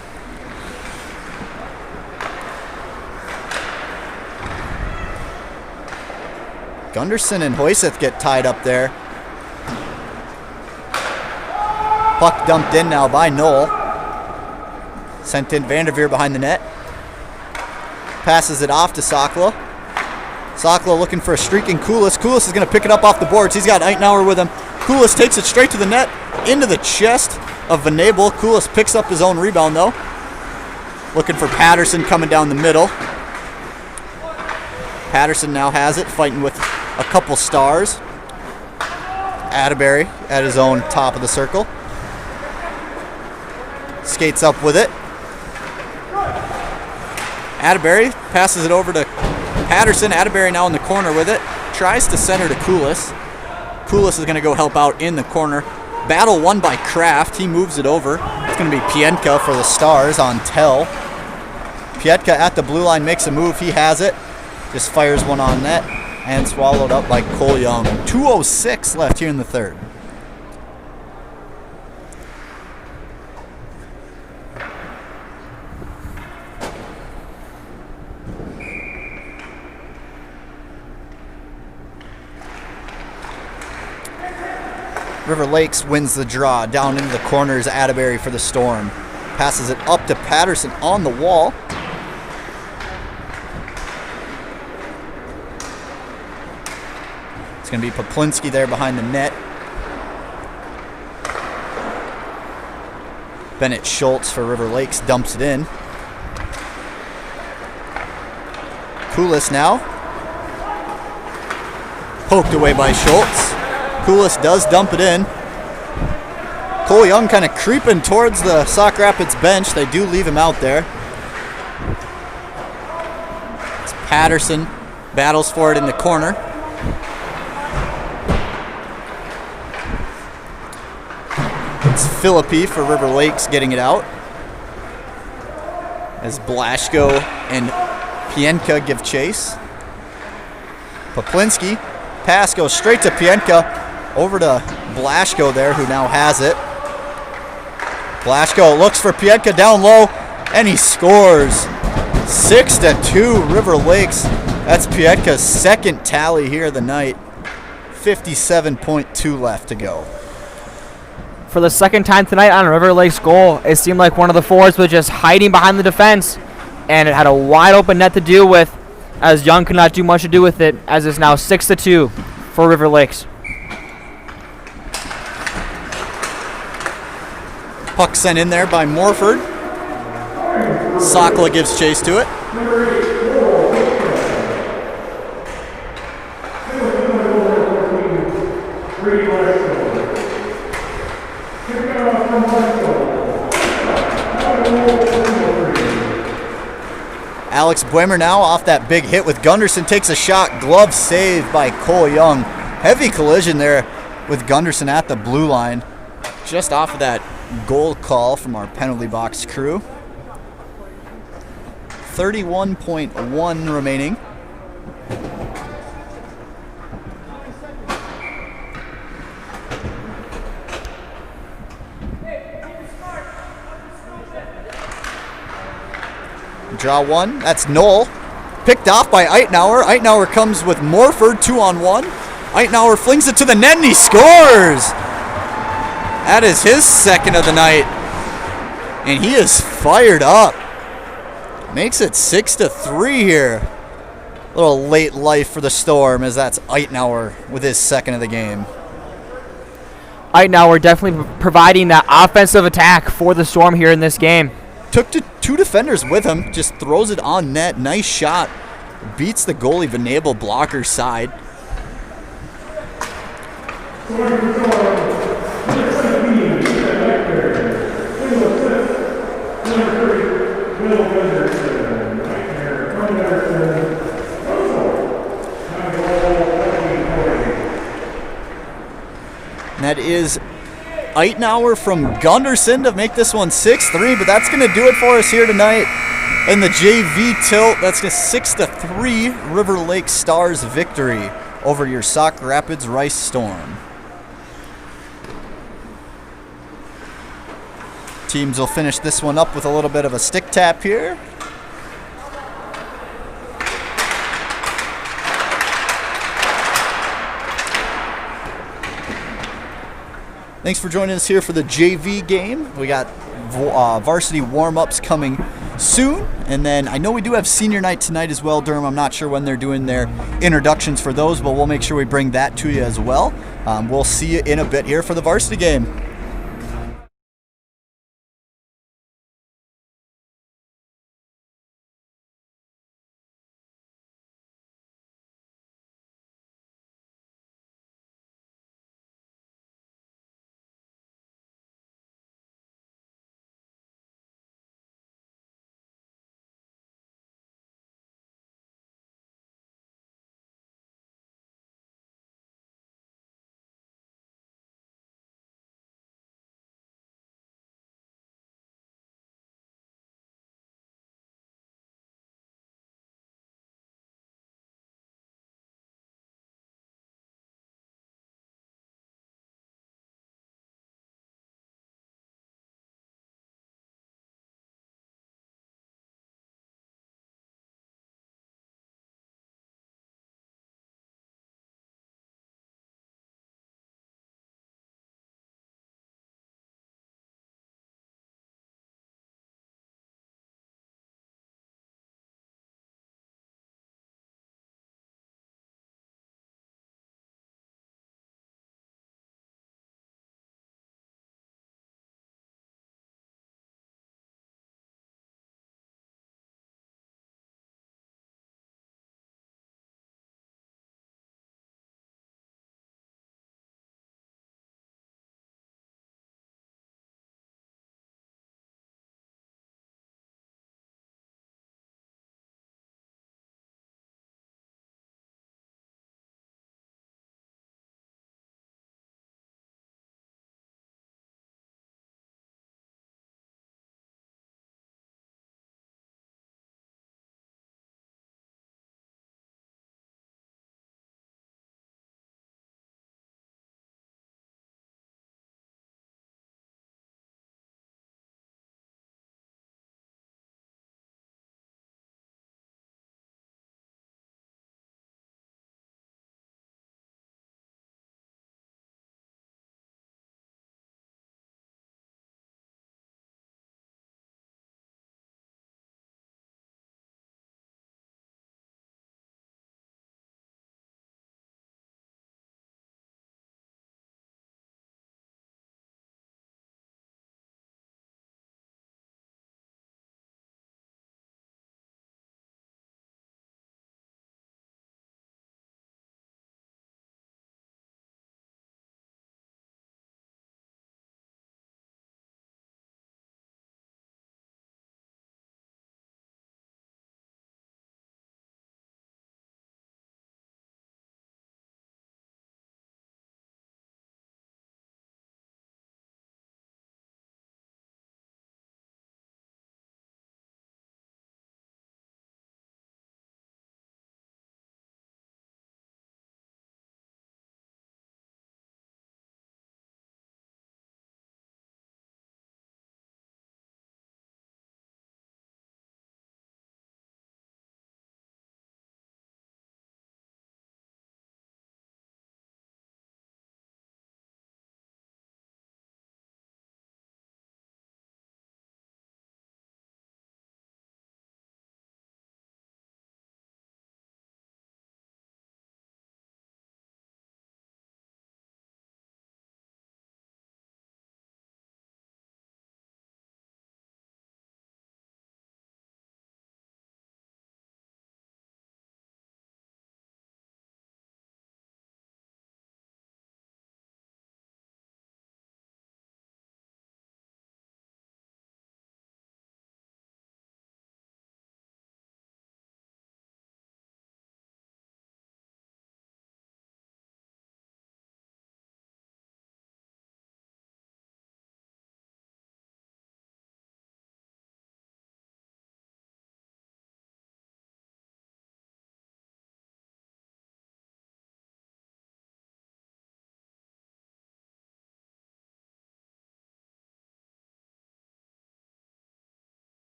Gunderson and Hoyseth get tied up there. Puck dumped in now by Noel. Sent in Vanderveer behind the net. Passes it off to Sakala. Sakala looking for a streaking Kulis. Kulis is going to pick it up off the boards. He's got Eitenauer with him. Kulis takes it straight to the net, into the chest of Venable. Kulis picks up his own rebound though. Looking for Patterson coming down the middle. Patterson now has it, fighting with a couple stars. Atterbury at his own top of the circle. Skates up with it. Atterbury passes it over to Patterson. Atterbury now in the corner with it. Tries to center to Kulis. Kulis is going to go help out in the corner. Battle won by Kraft. He moves it over. It's going to be Pienka for the Stars on Tell. Pienka at the blue line makes a move. He has it. Just fires one on net and swallowed up by Cole Young. 2:06 left here in the third. River Lakes wins the draw. Down into the corners, Atterbury for the Storm. Passes it up to Patterson on the wall. It's going to be Poplinski there behind the net. Bennett Schultz for River Lakes dumps it in. Kulis now. Poked away by Schultz. Kulis does dump it in. Cole Young kind of creeping towards the Sauk Rapids bench. They do leave him out there. It's Patterson. Battles for it in the corner. It's Philippi for River Lakes getting it out. As Blashko and Pienka give chase. Poplinski. Pass goes straight to Pienka. Over to Blaschko there, who now has it. Blaschko looks for Pietka down low, and he scores. 6-2 River Lakes. That's Pietka's second tally here of the night. 57.2 left to go. For the second time tonight on River Lake's goal, it seemed like one of the forwards was just hiding behind the defense, and it had a wide open net to deal with, as Young could not do much to do with it, as it's now 6-2 for River Lakes. Puck sent in there by Morford. Sauk gives chase to it. Alex Boehmer now off that big hit with Gunderson, takes a shot, glove saved by Cole Young. Heavy collision there with Gunderson at the blue line. Just off of that goal call from our penalty box crew. 31.1 remaining. Draw one. That's Knoll. Picked off by Eitenauer. Eitenauer comes with Morford, 2-on-1. Eitenauer flings it to the net and he scores! That is his second of the night. And he is fired up. Makes it 6-3 here. A little late life for the Storm, as that's Eitenauer with his second of the game. Eitenauer definitely providing that offensive attack for the Storm here in this game. Took to two defenders with him, just throws it on net. Nice shot. Beats the goalie Venable blocker's side. And that is Eitenauer from Gunderson to make this one 6-3, but that's going to do it for us here tonight in the JV tilt. That's a 6-3 River Lake Stars victory over your Sauk Rapids Rice Storm. Teams will finish this one up with a little bit of a stick tap here. Thanks for joining us here for the JV game. We got varsity warm-ups coming soon, and then I know we do have senior night tonight as well, Durham. I'm not sure when they're doing their introductions for those, but we'll make sure we bring that to you as well. We'll see you in a bit here for the varsity game.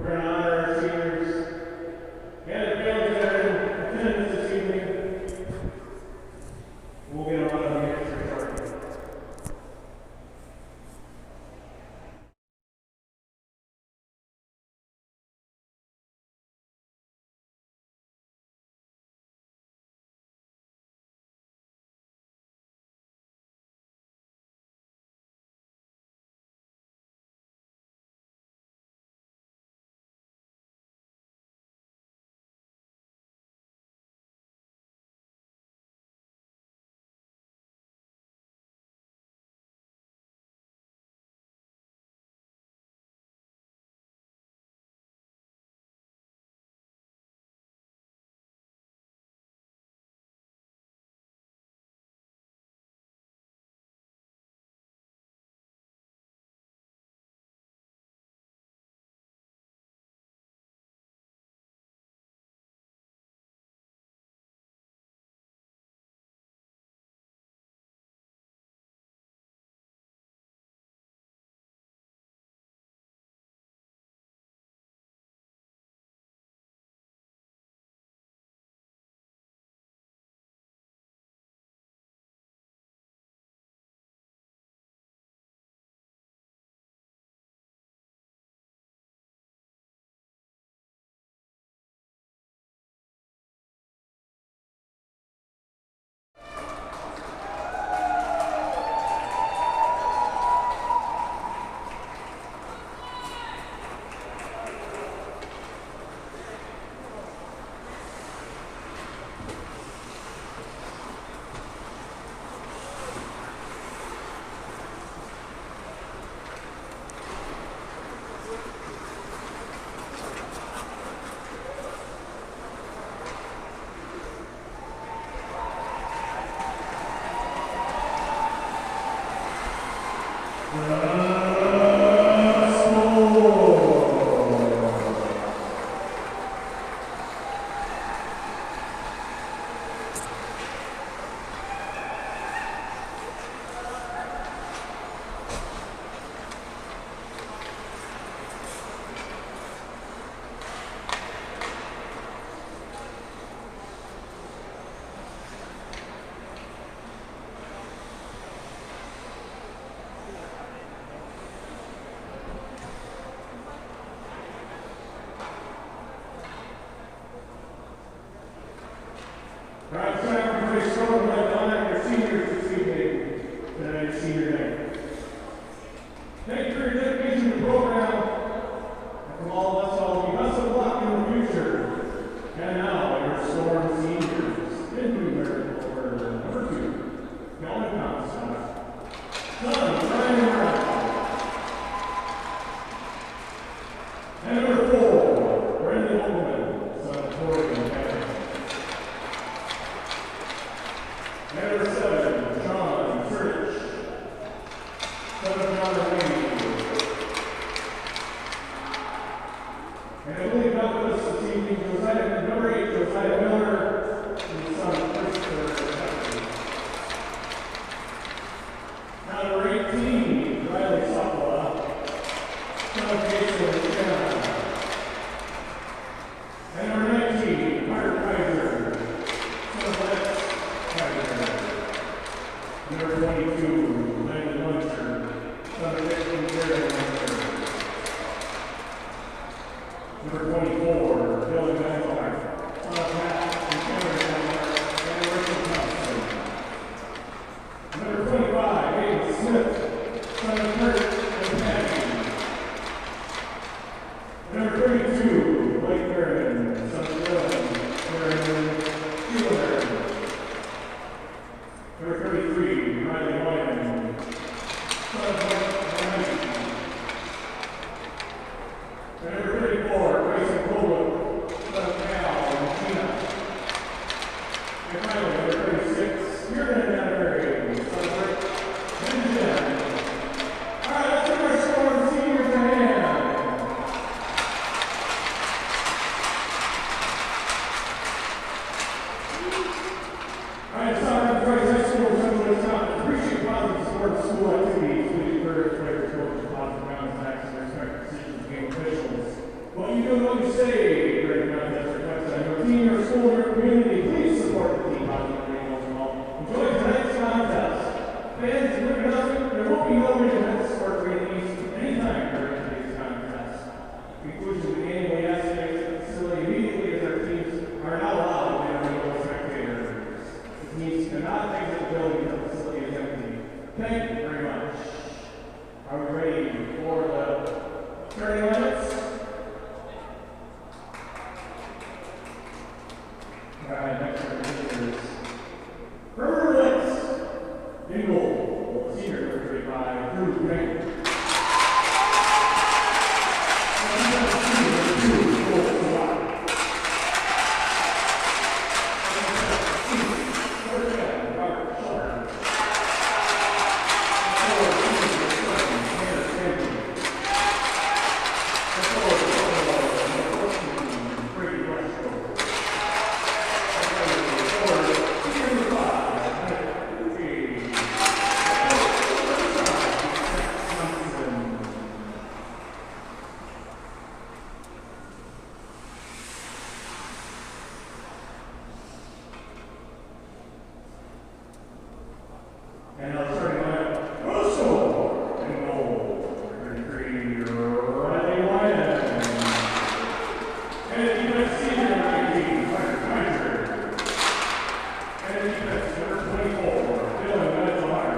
We're going to honor our seniors and the families that are in attendance this evening. We'll get a lot of the answers shortly. Right, so everybody showing like honor your seniors this evening. Tonight's senior night. Thank you for your dedication to the program. And from all of us, all be best of luck in the future. And now, your storm seniors. In numerical order, number 2, Kelvin Comstock. Son, Brian Brown. And number 4, Brandon Oberman, son of Corey and Kevin. Number 7, John Church, son of John Wayne. And I believe not with us this evening, number 8, Josiah Miller, and son of Christopher Hudson. Now number 18, Riley Sokola, son of Jason and Shannon. And number 19, Carter Kaiser, son of Lex Kaiser. Number 22, Landon Munster, son of Dick and Jared Munster. Number 24, Dylan Vanguard, son of Matt and Cameron Vanguard, and Rachel Thompson. Number 25, Aiden Smith, son of Kurt and Patty. Number 32, Blake Barron, son of Dylan, Barron, Sheila. Number 33, Riley Wyman, son of Mike Ryan. And number 34, Grayson Colwood, son of Cal and Tina. And finally, number 36, Spearman Atterbury, son of Rick and Jen. All right, let's give our storm seniors a hand. doing what you say during the contest requests on your team, your school, your community, please support the team on the animals and all. Enjoy tonight's contest. Fans, look it up. There won't be no reasons for release anytime during today's contest. Conclusion of the game will activate the facility immediately as our teams are not allowed to enter the spectators. This means cannot exit the building until the facility is empty. Thank you very much. Are we ready for the starting limits? Alright, next one is Herberts in goal. Senior number 35, Drew Grant. And now starting lineup, Russell in goal. 33, Riley Wyden. And defense senior, 19, Hunter Kaiser. And defense number 24, Dylan Metzler.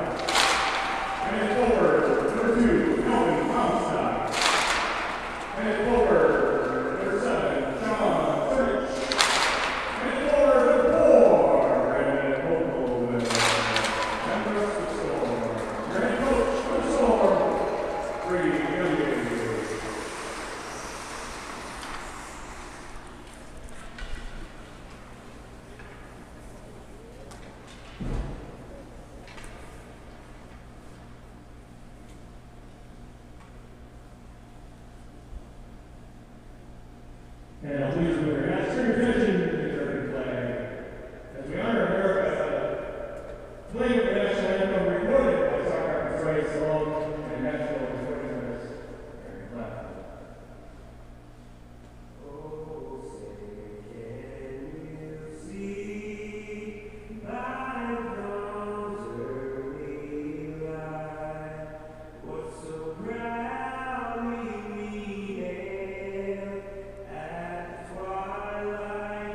And forward, number 2, Calvin Comstock. And forward, number 7, John Church. And forward, number 4, Brandon Hochul. And now please remember, turn your attention to the American flag. As we honor America, playing the national anthem recorded by Sauk Race along and national recording artist Aaron Black. Oh, say, can you see my dawn's early light? What's so proudly we hailed at twilight?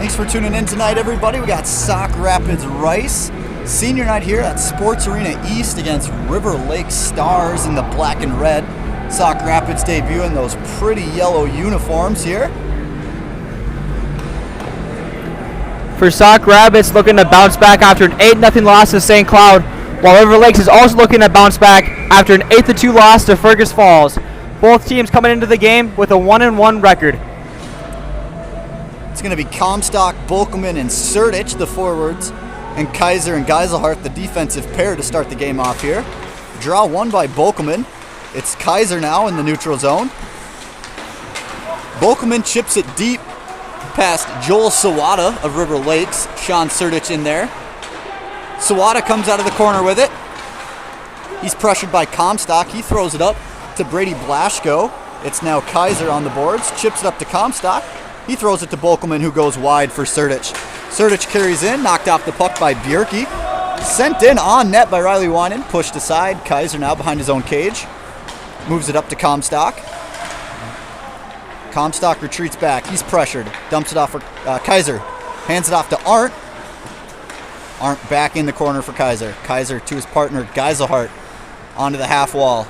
Thanks for tuning in tonight, everybody. We got Sauk Rapids Rice. Senior night here at Sports Arena East against River Lake Stars in the black and red. Sauk Rapids debuting those pretty yellow uniforms here. For Sauk Rapids, looking to bounce back after an 8-0 loss to St. Cloud, while River Lakes is also looking to bounce back after an 8-2 loss to Fergus Falls. Both teams coming into the game with a 1-1 record. It's going to be Comstock, Bolkelman, and Sertich, the forwards, and Kaiser and Geiselhardt, the defensive pair, to start the game off here. Draw one by Bolkelman. It's Kaiser now in the neutral zone. Bolkelman chips it deep past Joel Sawada of River Lakes. Sean Sertich in there. Sawada comes out of the corner with it. He's pressured by Comstock. He throws it up to Brady Blaschko. It's now Kaiser on the boards. Chips it up to Comstock. He throws it to Bolkelman, who goes wide for Sertich. Sertich carries in, knocked off the puck by Bjerke. Sent in on net by Riley Winan. Pushed aside. Kaiser now behind his own cage. Moves it up to Comstock. Comstock retreats back. He's pressured. Dumps it off for Kaiser. Hands it off to Arndt. Arndt back in the corner for Kaiser. Kaiser to his partner, Geiselhardt, onto the half wall.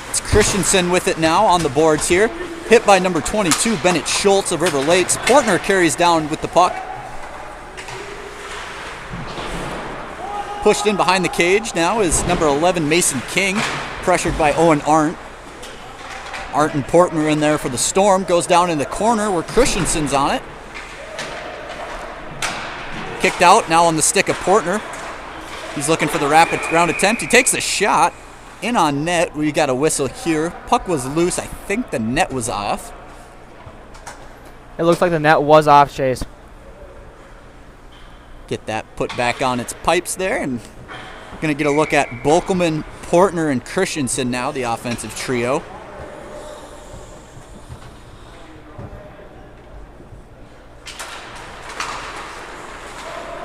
It's Christensen with it now on the boards here. Hit by number 22, Bennett Schultz of River Lakes. Portner carries down with the puck. Pushed in behind the cage now is number 11, Mason King, pressured by Owen Arndt. Arndt and Portner in there for the Storm. Goes down in the corner where Christensen's on it. Kicked out, now on the stick of Portner. He's looking for the rapid round attempt. He takes a shot. In on net. We got a whistle here. Puck was loose. I think the net was off. It looks like the net was off, Chase. Get that put back on its pipes there, and going to get a look at Bolkelman, Portner, and Christensen now, the offensive trio.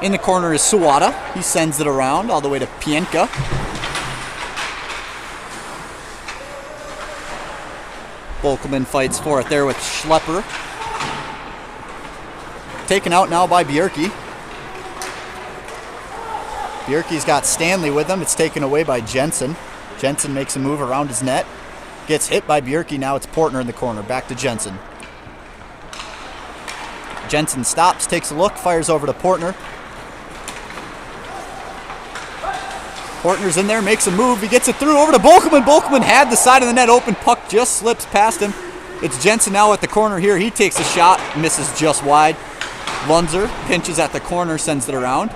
In the corner is Sawada. He sends it around all the way to Pienka. Bolkelman fights for it there with Schlepper. Taken out now by Bjerke. Bjerke's got Stanley with him. It's taken away by Jensen. Jensen makes a move around his net. Gets hit by Bjerke. Now it's Portner in the corner. Back to Jensen. Jensen stops, takes a look, fires over to Portner. Portner's in there, makes a move. He gets it through over to Bolkelman. Bolkelman had the side of the net open. Puck just slips past him. It's Jensen now at the corner here. He takes a shot, misses just wide. Lunzer pinches at the corner, sends it around.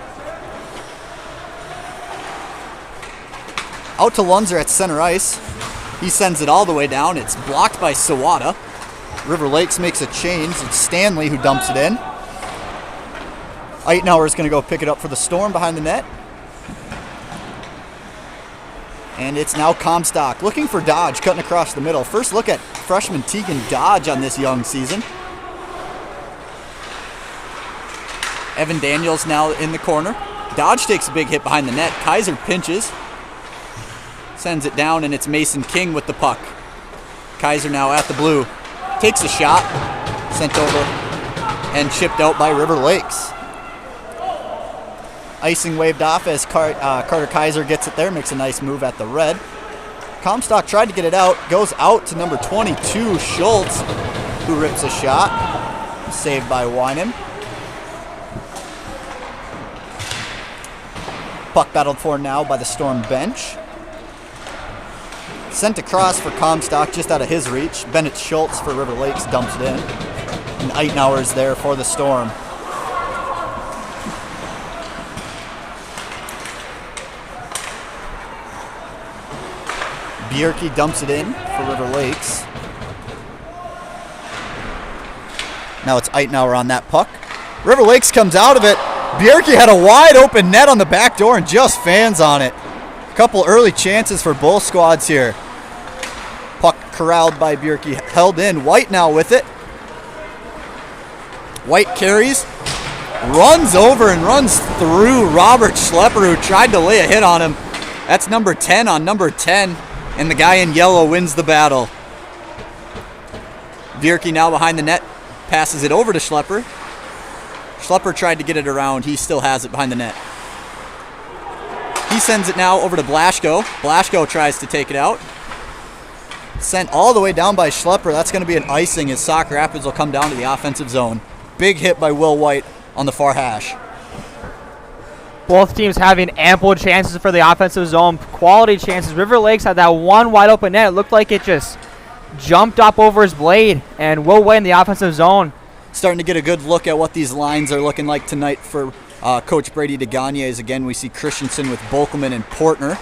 Out to Lunzer at center ice. He sends it all the way down. It's blocked by Sawada. River Lakes makes a change. It's Stanley who dumps it in. Eitenauer is going to go pick it up for the Storm behind the net. And it's now Comstock looking for Dodge, cutting across the middle. First look at freshman Tegan Dodge on this young season. Evan Daniels now in the corner. Dodge takes a big hit behind the net. Kaiser pinches. Sends it down, and it's Mason King with the puck. Kaiser now at the blue. Takes a shot. Sent over and chipped out by River Lakes. Icing waved off as Carter Kaiser gets it there. Makes a nice move at the red. Comstock tried to get it out. Goes out to number 22, Schultz, who rips a shot. Saved by Winan. Puck battled for now by the Storm bench. Sent across for Comstock, just out of his reach. Bennett Schultz for River Lakes dumps it in. And Eitenauer's there for the Storm. Bjerke dumps it in for River Lakes. Now it's Eitenauer on that puck. River Lakes comes out of it. Bjerke had a wide open net on the back door and just fans on it. A couple early chances for both squads here. Puck corralled by Bjerke, held in. White now with it. White carries, runs over and runs through Robert Schlepper, who tried to lay a hit on him. That's number 10 on number 10, and the guy in yellow wins the battle. Vierke now behind the net, passes it over to Schlepper. Schlepper tried to get it around. He still has it behind the net. He sends it now over to Blaschko. Blaschko tries to take it out. Sent all the way down by Schlepper. That's going to be an icing as Sauk Rapids will come down to the offensive zone. Big hit by Will White on the far hash. Both teams having ample chances for the offensive zone, quality chances. River Lakes had that one wide open net. It looked like it just jumped up over his blade, and Will White in the offensive zone. Starting to get a good look at what these lines are looking like tonight for Coach Brady DeGagnes. Again, we see Christensen with Bolkelman and Portner.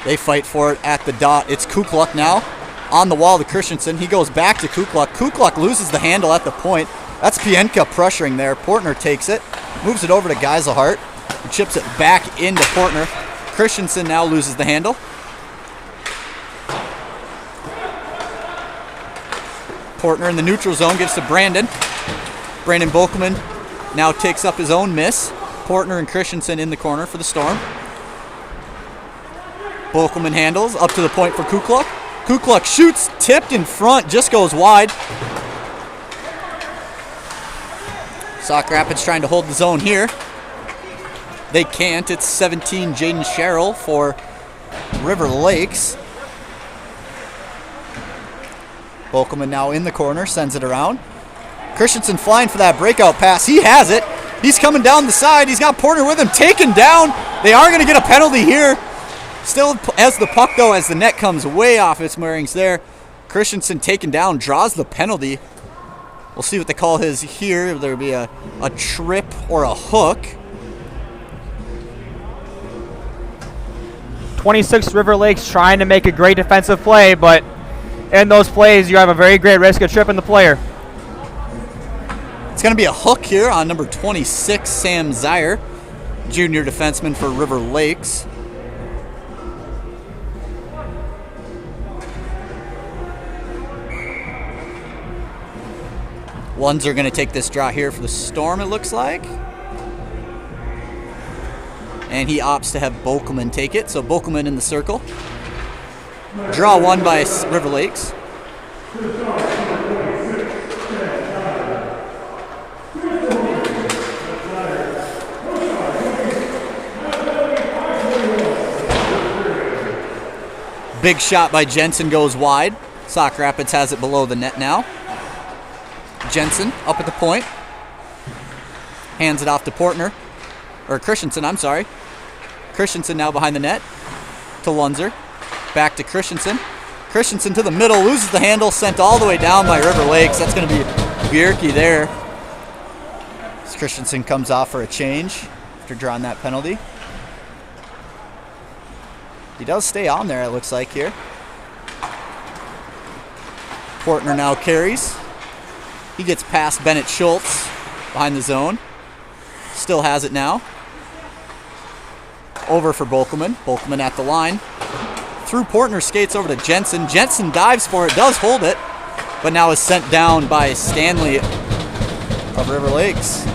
They fight for it at the dot. It's Kukluk now on the wall to Christensen. He goes back to Kukluk. Kukluk loses the handle at the point. That's Pienka pressuring there. Portner takes it, moves it over to Geiselhart, who chips it back into Portner. Christensen now loses the handle. Portner in the neutral zone gives to Brandon. Brandon Bolkelman now takes up his own miss. Portner and Christensen in the corner for the Storm. Bolkelman handles up to the point for Kukluk. Kukluk shoots, tipped in front, just goes wide. Sauk Rapids trying to hold the zone here. They can't. It's 17 Jaden Sherrill for River Lakes. Bolkelman now in the corner, sends it around. Christensen flying for that breakout pass. He has it. He's coming down the side. He's got Portner with him, taken down. They are going to get a penalty here. Still as the puck, though, as the net comes way off its moorings there. Christensen taken down, draws the penalty. We'll see what they call his here. There'll be a trip or a hook. 26 River Lakes trying to make a great defensive play, but in those plays, you have a very great risk of tripping the player. It's going to be a hook here on number 26, Sam Zier, junior defenseman for River Lakes. Ones are going to take this draw here for the Storm, it looks like. And he opts to have Bolkelman take it. So Bolkelman in the circle. Draw one by River Lakes. Big shot by Jensen goes wide. Sauk Rapids has it below the net now. Jensen up at the point. Hands it off to Portner. Or Christensen, I'm sorry. Christensen now behind the net. To Lunzer. Back to Christensen. Christensen to the middle. Loses the handle. Sent all the way down by River Lakes. That's going to be Vierke there. As Christensen comes off for a change after drawing that penalty. He does stay on there, it looks like here. Portner now carries. He gets past Bennett Schultz behind the zone. Still has it now. Over for Bolkelman. Bolkelman at the line. Through Portner, skates over to Jensen. Jensen dives for it, does hold it, but now is sent down by Stanley of River Lakes.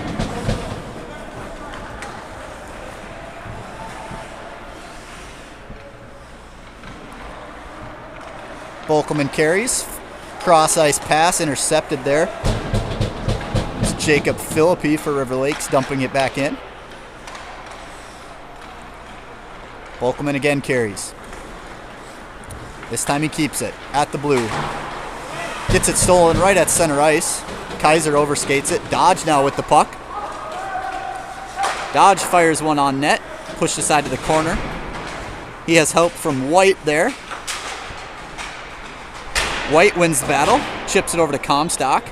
Bolkelman carries. Cross ice pass intercepted there. It's Jacob Philippi for River Lakes dumping it back in. Bolkelman again carries. This time he keeps it at the blue. Gets it stolen right at center ice. Kaiser overskates it. Dodge now with the puck. Dodge fires one on net. Pushed aside to the corner. He has help from White there. White wins the battle, chips it over to Comstock.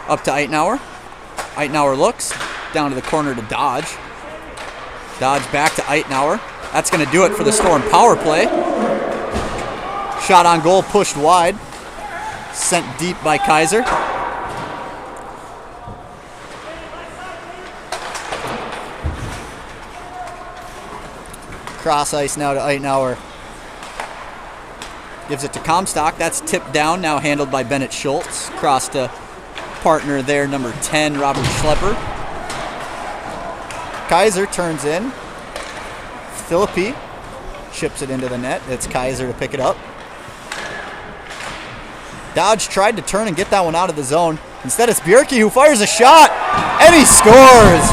Up to Eitenauer. Eitenauer looks, down to the corner to Dodge. Dodge back to Eitenauer. That's going to do it for the Storm power play. Shot on goal, pushed wide. Sent deep by Kaiser. Cross ice now to Eitenauer. Gives it to Comstock. That's tipped down, now handled by Bennett Schultz. Cross to partner there, number 10, Robert Schlepper. Kaiser turns in. Philippi chips it into the net. It's Kaiser to pick it up. Dodge tried to turn and get that one out of the zone. Instead, it's Bjerke who fires a shot, and he scores!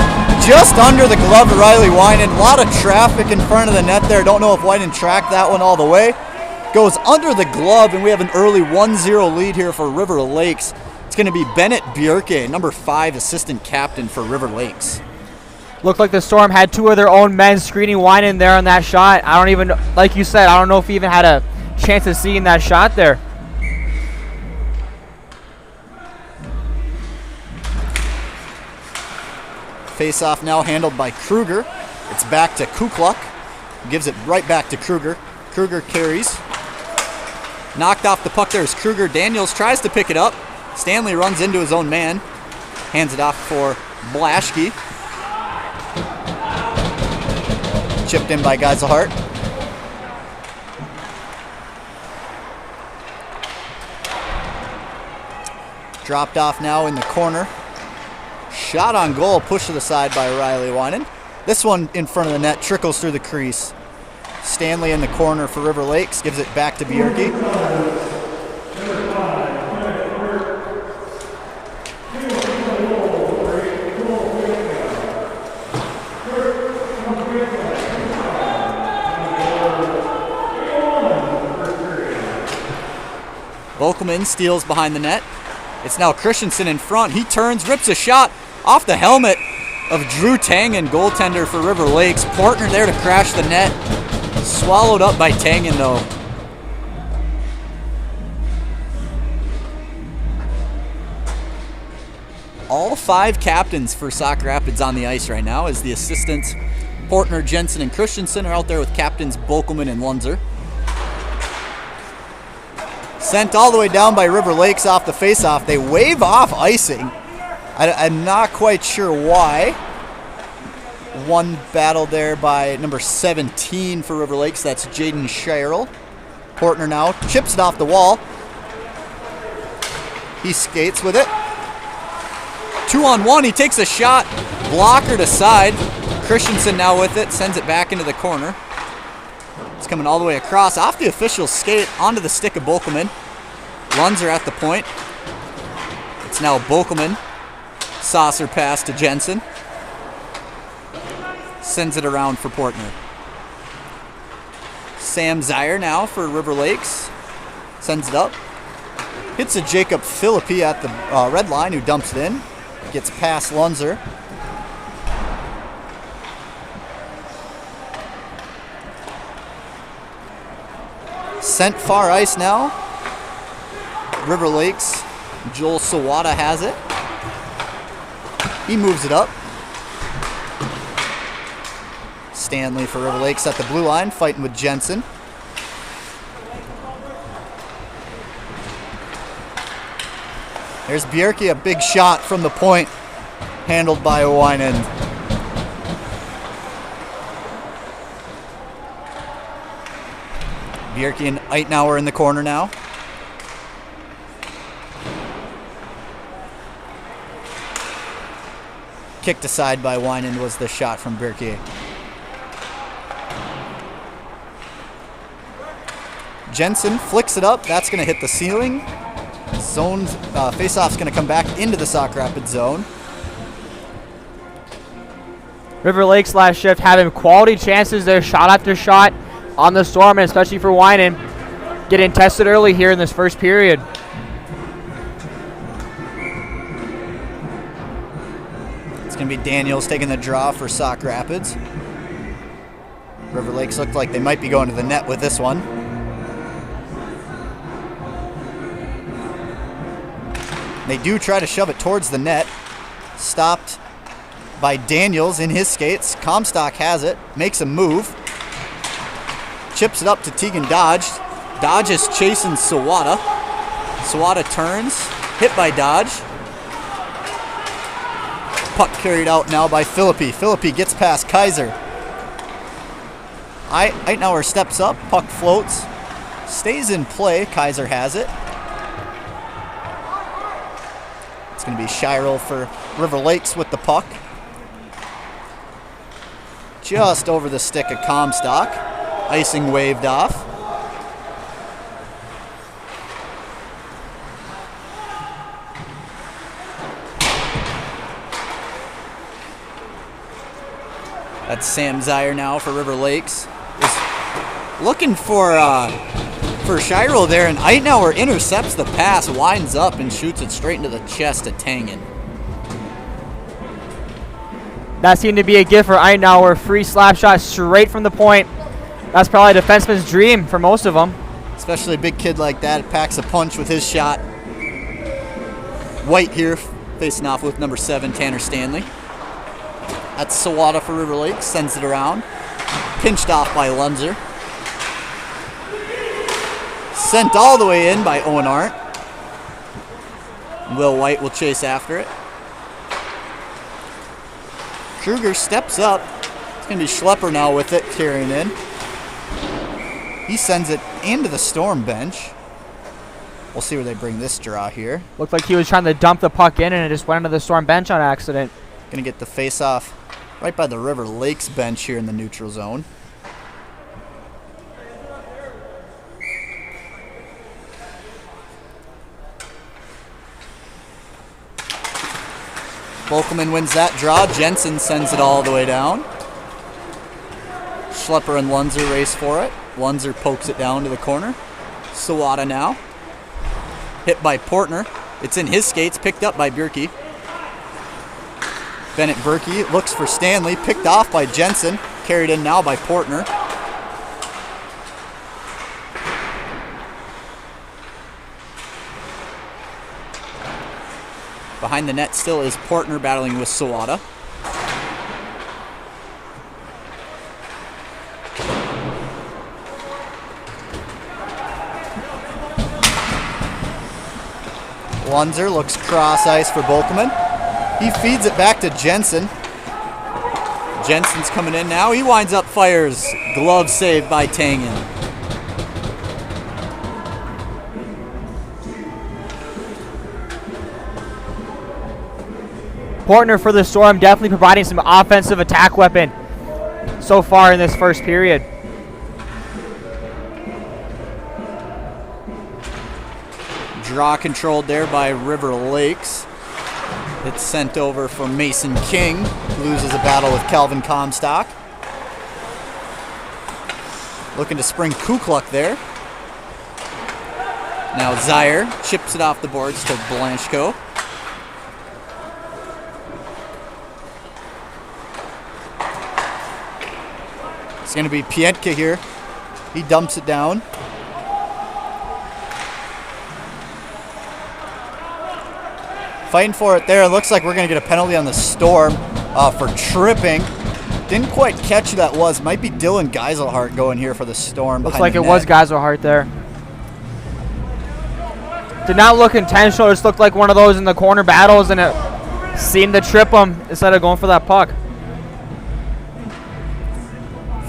Just under the glove of Riley Winan. A lot of traffic in front of the net there. Don't know if Winan tracked that one all the way. Goes under the glove, and we have an early 1-0 lead here for River Lakes. It's going to be Bennett Bjerke, number 5 assistant captain for River Lakes. Looked like the Storm had 2 of their own men screening Winan there on that shot. I don't even, like you said, I don't know if he even had a chance of seeing that shot there. Face-off now handled by Kruger. It's back to Kukluk. Gives it right back to Kruger. Kruger carries. Knocked off the puck there is Kruger. Daniels tries to pick it up. Stanley runs into his own man. Hands it off for Blaschke. Chipped in by Geiselhart. Dropped off now in the corner. Shot on goal, pushed to the side by Riley Winan. This one in front of the net, trickles through the crease. Stanley in the corner for River Lakes, gives it back to Bjerke. Bokelman steals behind the net. It's now Christensen in front. He turns, rips a shot off the helmet of Drew Tangen, goaltender for River Lakes. Portner there to crash the net. Swallowed up by Tangen, though. All 5 captains for Sauk Rapids on the ice right now, as the assistants Portner, Jensen, and Christensen are out there with captains Bokelman and Lunzer. Sent all the way down by River Lakes off the faceoff. They wave off icing. I'm not quite sure why. One battle there by number 17 for River Lakes. That's Jaden Shirel. Portner now chips it off the wall. He skates with it. 2-on-1. He takes a shot. Blocker to side. Christensen now with it. Sends it back into the corner. It's coming all the way across off the official's skate onto the stick of Bokelman. Lunzer at the point. It's now Bokelman. Saucer pass to Jensen. Sends it around for Portner. Sam Zier now for River Lakes. Sends it up. Hits a Jacob Philippi at the red line, who dumps it in. Gets past Lunzer. Sent far ice now. River Lakes. Joel Sawada has it. He moves it up. Stanley for River Lakes at the blue line, fighting with Jensen. There's Bjerke, a big shot from the point, handled by Winan. Bjerke and Eitenauer in the corner now. Kicked aside by Winan was the shot from Bjerke. Jensen flicks it up. That's going to hit the ceiling. Zone's face-off's going to come back into the Sauk Rapids zone. River Lakes last shift having quality chances there, shot after shot on the Storm, and especially for Winan, getting tested early here in this first period. It's going to be Daniels taking the draw for Sauk Rapids. River Lakes looked like they might be going to the net with this one. They do try to shove it towards the net. Stopped by Daniels in his skates. Comstock has it, makes a move. Chips it up to Tegan Dodge. Dodge is chasing Sawada. Sawada turns, hit by Dodge. Puck carried out now by Philippi. Philippi gets past Kaiser. Eitenauer steps up, puck floats, stays in play. Kaiser has it. It's going to be Shirel for River Lakes with the puck. Just over the stick of Comstock. Icing waved off. That's Sam Zier now for River Lakes. Is looking for Shiro there, and Eitenauer intercepts the pass, winds up, and shoots it straight into the chest of Tangen. That seemed to be a gift for Eitenauer. Free slap shot straight from the point. That's probably a defenseman's dream for most of them. Especially a big kid like that, packs a punch with his shot. White here, facing off with number 7, Tanner Stanley. That's Sawada for River Lakes, sends it around. Pinched off by Lunzer. Sent all the way in by Owen Arndt. Will White will chase after it. Kruger steps up. It's going to be Schlepper now with it, carrying in. He sends it into the Storm bench. We'll see where they bring this draw here. Looked like he was trying to dump the puck in, and it just went into the Storm bench on accident. Going to get the face-off right by the River Lakes bench here in the neutral zone. Volkman wins that draw. Jensen sends it all the way down. Schlepper and Lunzer race for it. Lunzer pokes it down to the corner. Sawada now. Hit by Portner. It's in his skates, picked up by Bjerke. Bennett Berkey looks for Stanley, picked off by Jensen, carried in now by Portner. Behind the net still is Portner battling with Sawada. Lunzer looks cross ice for Volkman. He feeds it back to Jensen. Jensen's coming in now. He winds up, fires. Glove saved by Tangen. Portner for the Storm definitely providing some offensive attack weapon so far in this first period. Draw controlled there by River Lakes. It's sent over from Mason King. Loses a battle with Calvin Comstock. Looking to spring Kukluk there. Now Zier chips it off the boards to Blanchko. It's going to be Pietka here. He dumps it down. Fighting for it there. It looks like we're going to get a penalty on the Storm for tripping. Didn't quite catch who that was. Might be Dylan Geiselhart going here for the Storm. Looks like it was Geiselhart there. Did not look intentional. It just looked like one of those in the corner battles, and it seemed to trip him instead of going for that puck.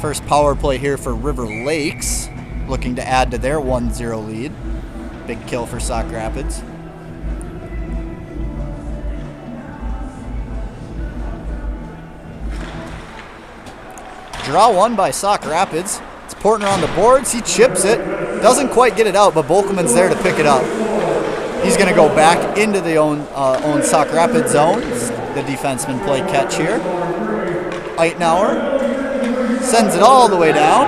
First power play here for River Lakes. Looking to add to their 1-0 lead. Big kill for Sauk Rapids. Draw one by Sauk Rapids. It's Portner on the boards. He chips it. Doesn't quite get it out, but Volkman's there to pick it up. He's going to go back into the own Sauk Rapids zone. The defenseman play catch here. Eitenauer sends it all the way down.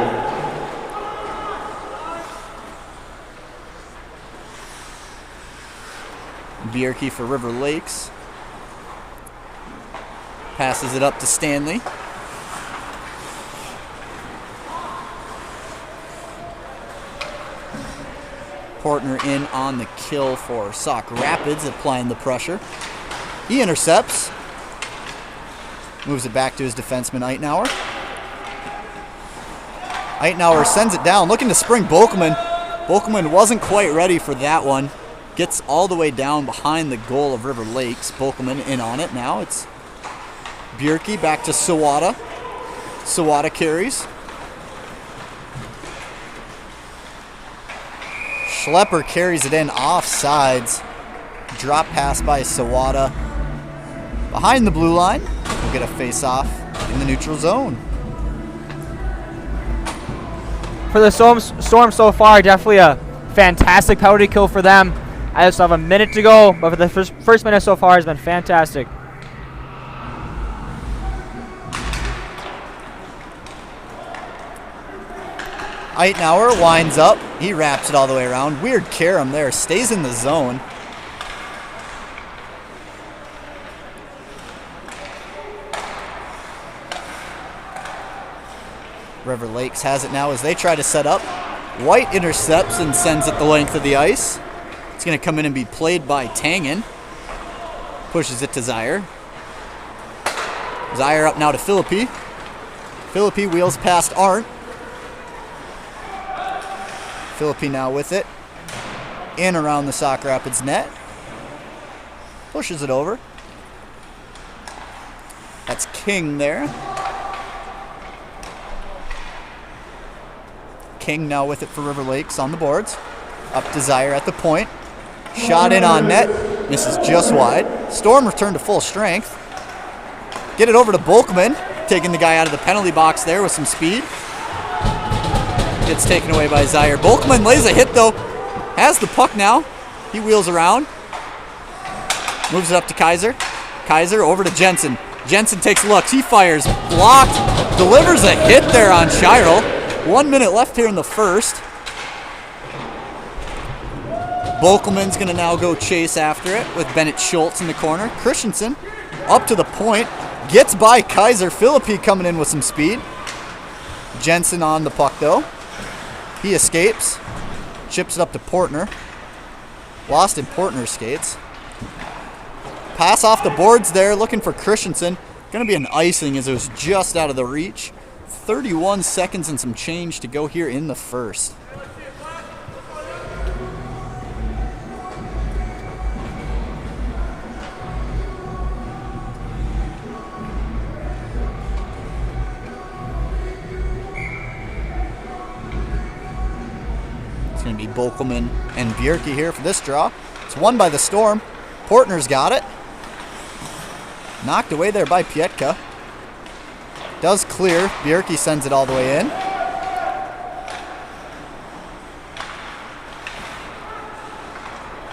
Bjerke for River Lakes. Passes it up to Stanley. Portner in on the kill for Sauk Rapids, applying the pressure. He intercepts. Moves it back to his defenseman, Eitenauer. Eitenauer sends it down, looking to spring Volkman. Volkman wasn't quite ready for that one. Gets all the way down behind the goal of River Lakes. Volkman in on it now. It's Bjerke back to Sawada. Sawada carries. Schlepper carries it in off sides. Drop pass by Sawada. Behind the blue line. We'll get a face-off in the neutral zone. For the Storm so far, definitely a fantastic penalty kill for them. I just have a minute to go, but for the first minute so far has been fantastic. Eitenauer winds up. He wraps it all the way around. Weird carom there. Stays in the zone. River Lakes has it now as they try to set up. White intercepts and sends it the length of the ice. It's going to come in and be played by Tangen. Pushes it to Zaire. Zaire up now to Philippi. Philippi wheels past Arndt. Philippi now with it. In around the Sauk Rapids net. Pushes it over. That's King there. King now with it for River Lakes on the boards. Up to Zaire at the point. Shot in on net. Misses just wide. Storm returned to full strength. Get it over to Bolkman. Taking the guy out of the penalty box there with some speed. Gets taken away by Zaire. Bolkman lays a hit though. Has the puck now. He wheels around. Moves it up to Kaiser. Kaiser over to Jensen. Jensen takes looks. He fires. Blocked. Delivers a hit there on Shirel. 1 minute left here in the first. Bolkelman's going to now go chase after it with Bennett Schultz in the corner. Christensen up to the point. Gets by Kaiser. Philippi coming in with some speed. Jensen on the puck though. He escapes. Chips it up to Portner. Lost in Portner's skates. Pass off the boards there. Looking for Christensen. Going to be an icing as it was just out of the reach. 31 seconds and some change to go here in the first. It's going to be Bolkelman and Bjerke here for this draw. It's won by the Storm. Portner's got it. Knocked away there by Pietka. Does clear. Bjerke sends it all the way in.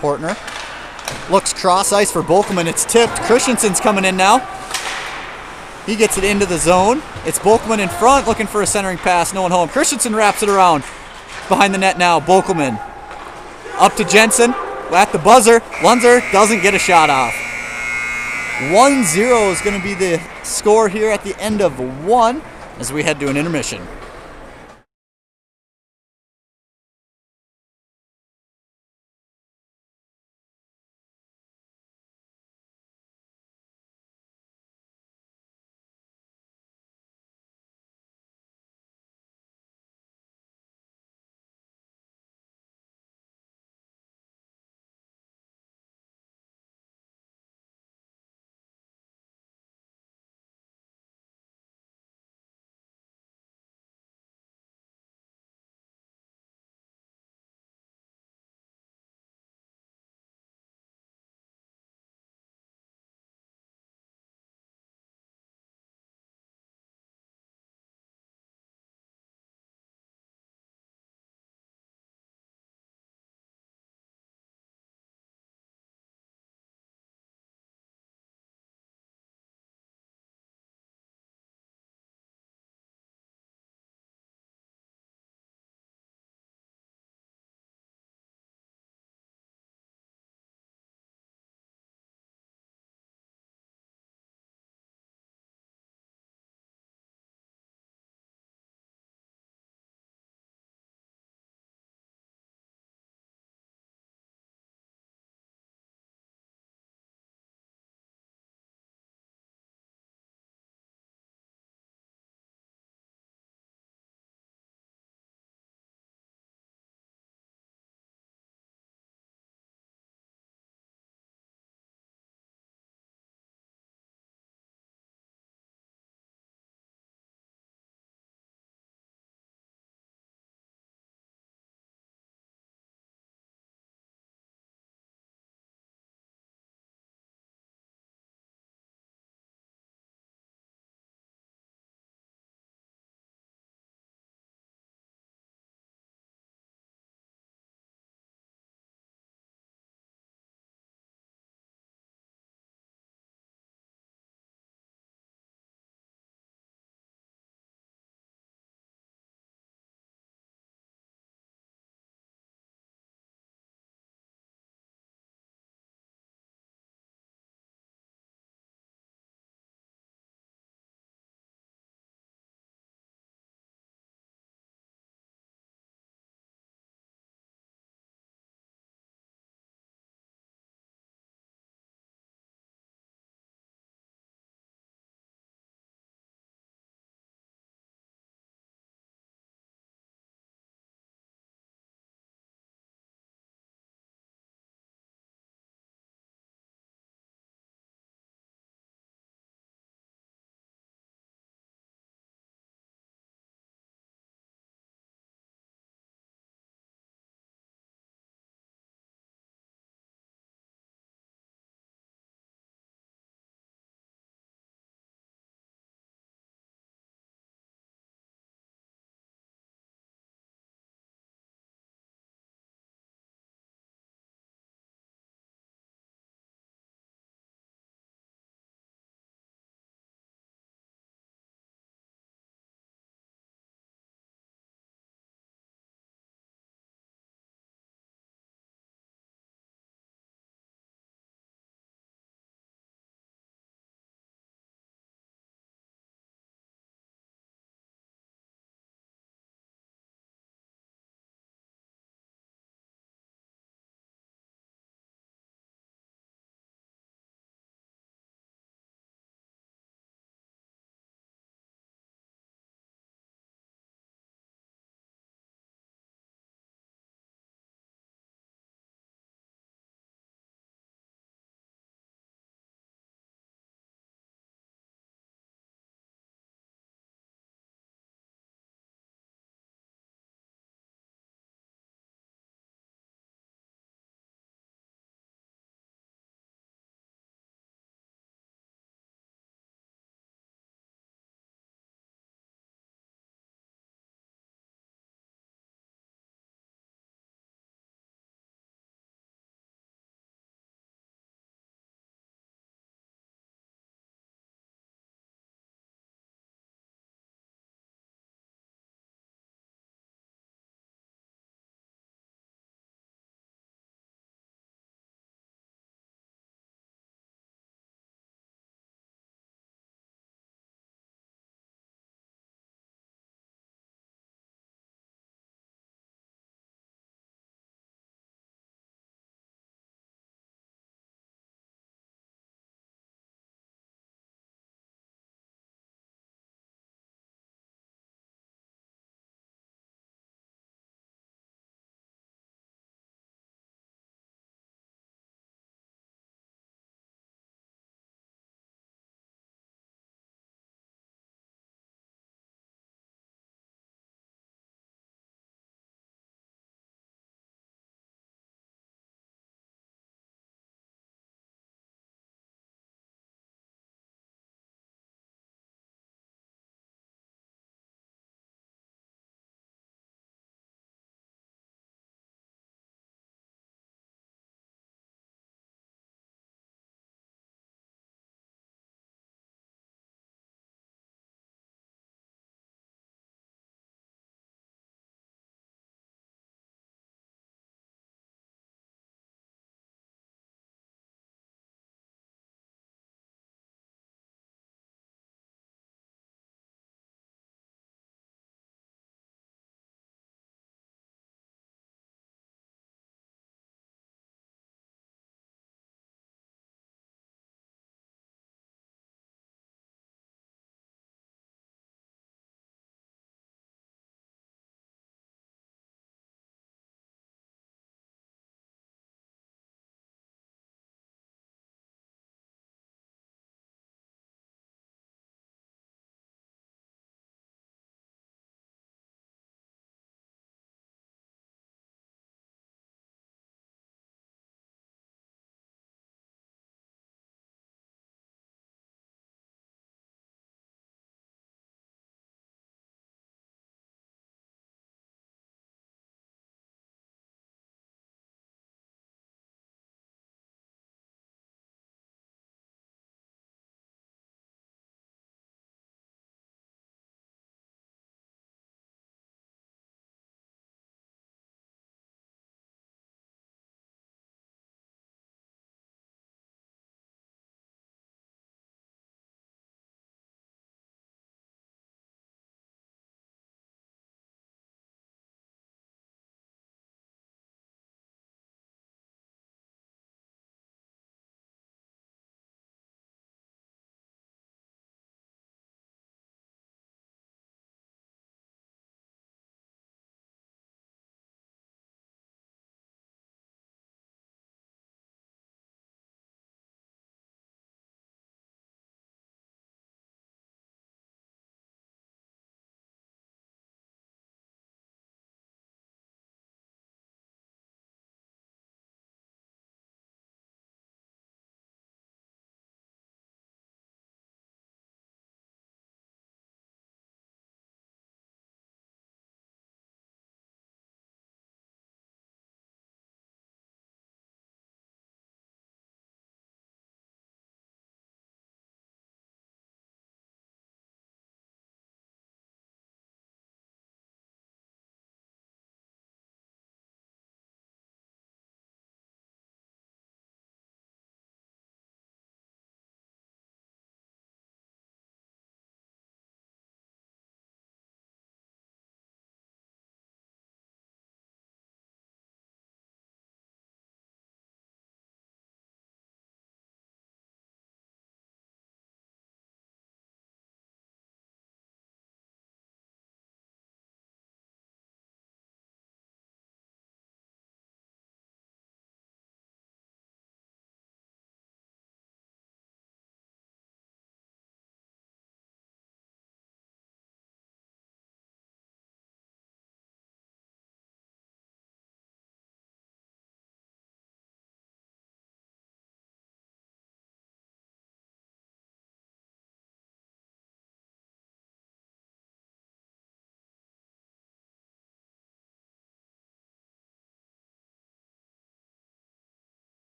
Portner looks cross ice for Bolkelman. It's tipped. Christensen's coming in now. He gets it into the zone. It's Bolkelman in front looking for a centering pass. No one home. Christensen wraps it around. Behind the net now. Bolkelman up to Jensen at the buzzer. Lunzer doesn't get a shot off. 1-0 is going to be the score here at the end of one as we head to an intermission.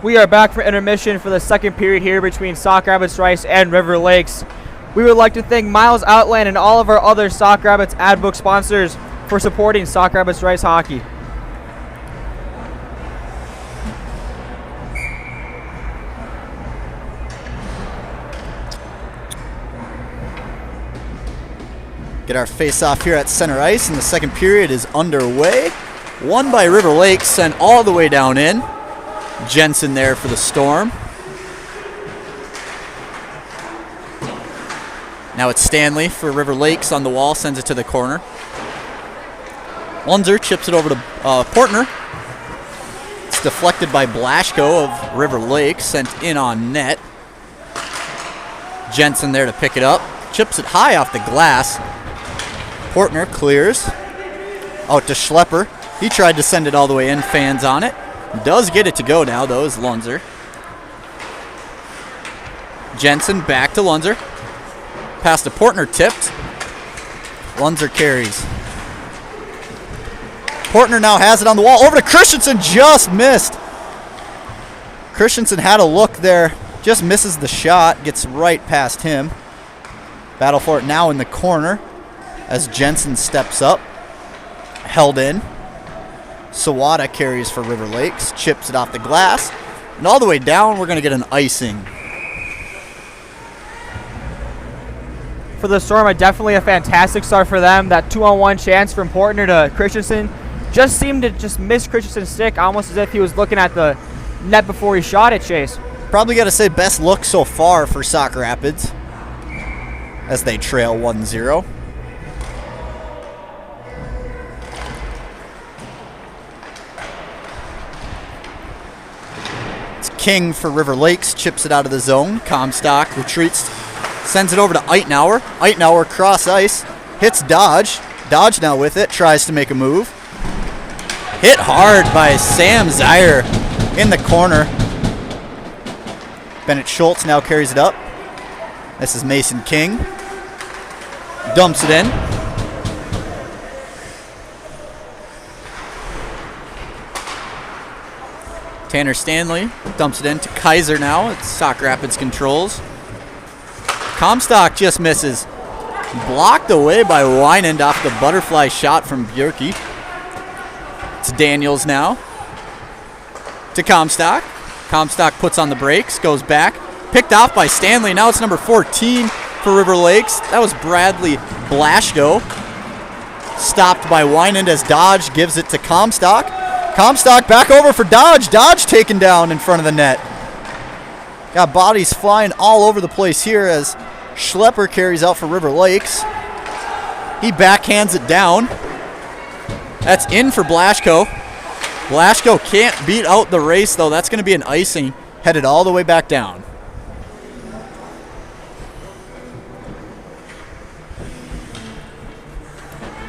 We are back for intermission for the second period here between Sauk Rapids Rice and River Lakes. We would like to thank Miles Outland and all of our other Sauk Rapids ad book sponsors for supporting Sauk Rapids Rice hockey. Get our face-off here at center ice, and the second period is underway. Won by River Lakes, sent all the way down in. Jensen there for the Storm. Now it's Stanley for River Lakes on the wall, sends it to the corner. Lunzer chips it over to Portner. It's deflected by Blashko of River Lakes, sent in on net. Jensen there to pick it up. Chips it high off the glass. Portner clears. Out to Schlepper. He tried to send it all the way in. Fans on it. Does get it to go now, though, is Lunzer. Jensen back to Lunzer. Pass to Portner, tipped. Lunzer carries. Portner now has it on the wall. Over to Christensen, just missed. Christensen had a look there. Just misses the shot. Gets right past him. Battle for it now in the corner as Jensen steps up. Held in. Sawada carries for River Lakes. Chips it off the glass. And all the way down, we're going to get an icing. For the Storm, definitely a fantastic start for them. That 2-on-1 chance from Portner to Christensen just seemed to just miss Christensen's stick, almost as if he was looking at the net before he shot it, Chase. Probably got to say best look so far for Sauk Rapids as they trail 1-0. It's King for River Lakes, chips it out of the zone. Comstock retreats, sends it over to Eitenauer. Eitenauer cross ice, hits Dodge. Dodge now with it, tries to make a move. Hit hard by Sam Zier in the corner. Bennett Schultz now carries it up. This is Mason King. Dumps it in. Tanner Stanley dumps it in to Kaiser now. It's Sauk Rapids controls. Comstock just misses. Blocked away by Wynand off the butterfly shot from Bjorky. It's Daniels now to Comstock. Comstock puts on the brakes, goes back. Picked off by Stanley. Now it's number 14 for River Lakes. That was Bradley Blashko. Stopped by Wynand as Dodge gives it to Comstock. Comstock back over for Dodge. Dodge taken down in front of the net. Got bodies flying all over the place here as Schlepper carries out for River Lakes. He backhands it down. That's in for Blashko. Blashko can't beat out the race, though. That's going to be an icing headed all the way back down.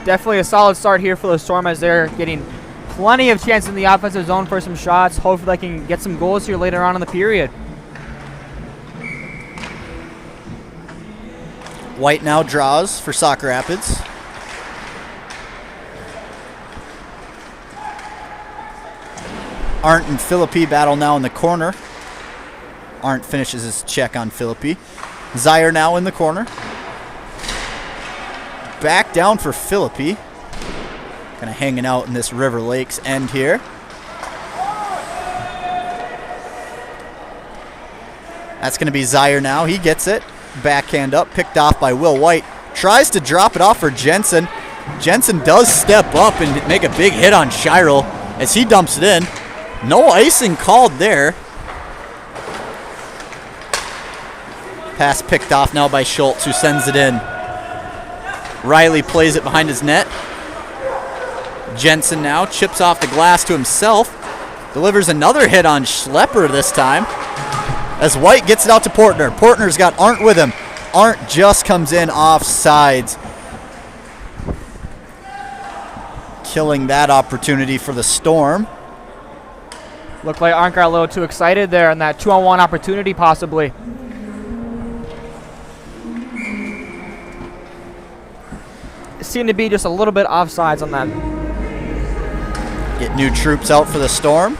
Definitely a solid start here for the Storm as they're getting plenty of chances in the offensive zone for some shots. Hopefully they can get some goals here later on in the period. White now draws for Sauk Rapids. Arndt and Philippi battle now in the corner. Arndt finishes his check on Philippi. Zier now in the corner. Back down for Philippi. Kind of hanging out in this River Lakes end here. That's going to be Zier now. He gets it. Backhand up. Picked off by Will White. Tries to drop it off for Jensen. Jensen does step up and make a big hit on Shirel as he dumps it in. No icing called there. Pass picked off now by Schultz, who sends it in. Riley plays it behind his net. Jensen now chips off the glass to himself. Delivers another hit on Schlepper this time. As White gets it out to Portner. Portner's got Arndt with him. Arndt just comes in off sides. Killing that opportunity for the Storm. Looked like Arndt got a little too excited there on that 2-on-1 opportunity possibly. It seemed to be just a little bit offsides on that. Get new troops out for the Storm.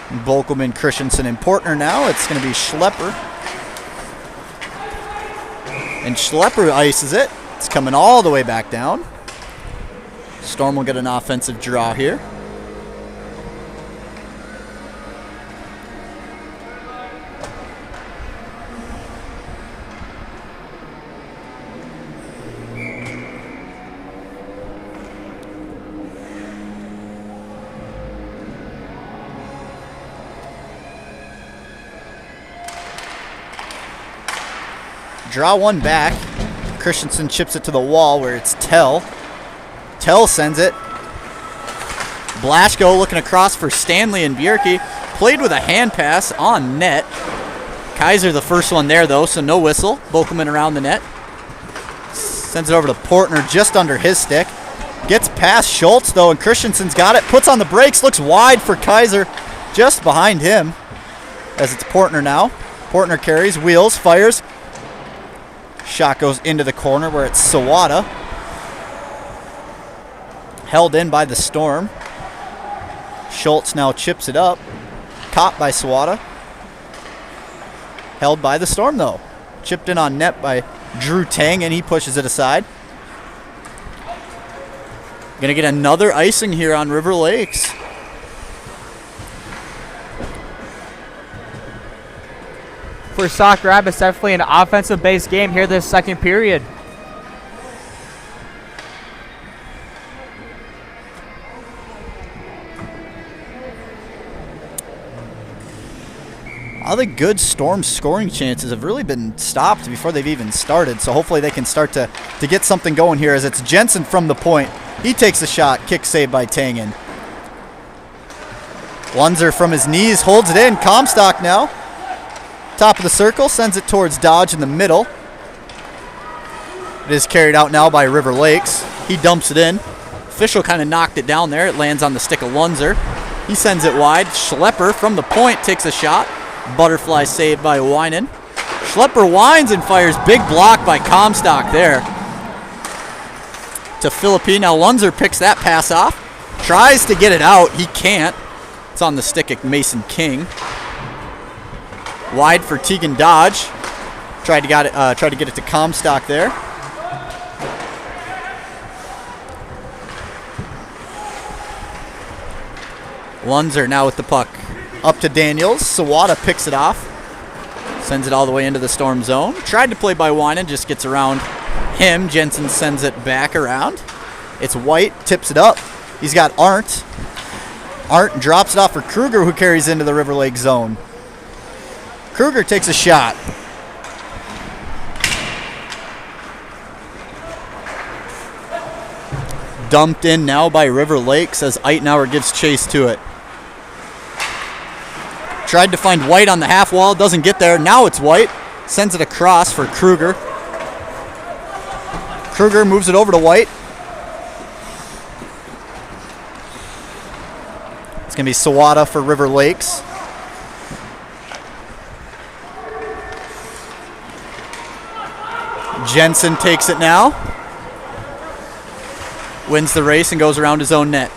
Bokelman, Christensen, and Portner now. It's going to be Schlepper. And Schlepper ices it. It's coming all the way back down. Storm will get an offensive draw here. Draw one back. Christensen chips it to the wall where it's Tell. Tell sends it. Blaschko looking across for Stanley and Bjerke. Played with a hand pass on net. Kaiser the first one there though, so no whistle. Bokelman around the net. Sends it over to Portner just under his stick. Gets past Schultz though, and Christensen's got it. Puts on the brakes, looks wide for Kaiser. Just behind him as it's Portner now. Portner carries, wheels, fires. Shot goes into the corner where it's Sawada. Held in by the Storm. Schultz now chips it up. Caught by Sawada. Held by the Storm though. Chipped in on net by Drew Tang, and he pushes it aside. Gonna get another icing here on River Lakes. For Sauk Rapids, definitely an offensive-based game here this second period. All the good Storm scoring chances have really been stopped before they've even started, so hopefully they can start to get something going here as it's Jensen from the point. He takes a shot, kick saved by Tangen. Lunzer from his knees holds it in. Comstock now. Top of the circle, sends it towards Dodge in the middle. It is carried out now by River Lakes. He dumps it in. Official kind of knocked it down there. It lands on the stick of Lunzer. He sends it wide. Schlepper from the point takes a shot. Butterfly saved by Winan. Schlepper winds and fires. Big block by Comstock there. To Philippine. Now Lunzer picks that pass off. Tries to get it out. He can't. It's on the stick of Mason King. Wide for Tegan Dodge. Tried to get it to Comstock there. Lunzer now with the puck. Up to Daniels. Sawada picks it off. Sends it all the way into the Storm zone. Tried to play by Winan, just gets around him. Jensen sends it back around. It's White, tips it up. He's got Arndt. Arndt drops it off for Kruger, who carries into the River Lake zone. Kruger takes a shot. Dumped in now by River Lakes as Eitenauer gives chase to it. Tried to find White on the half wall, doesn't get there. Now it's White. Sends it across for Kruger. Kruger moves it over to White. It's going to be Sawada for River Lakes. Jensen takes it now. Wins the race and goes around his own net.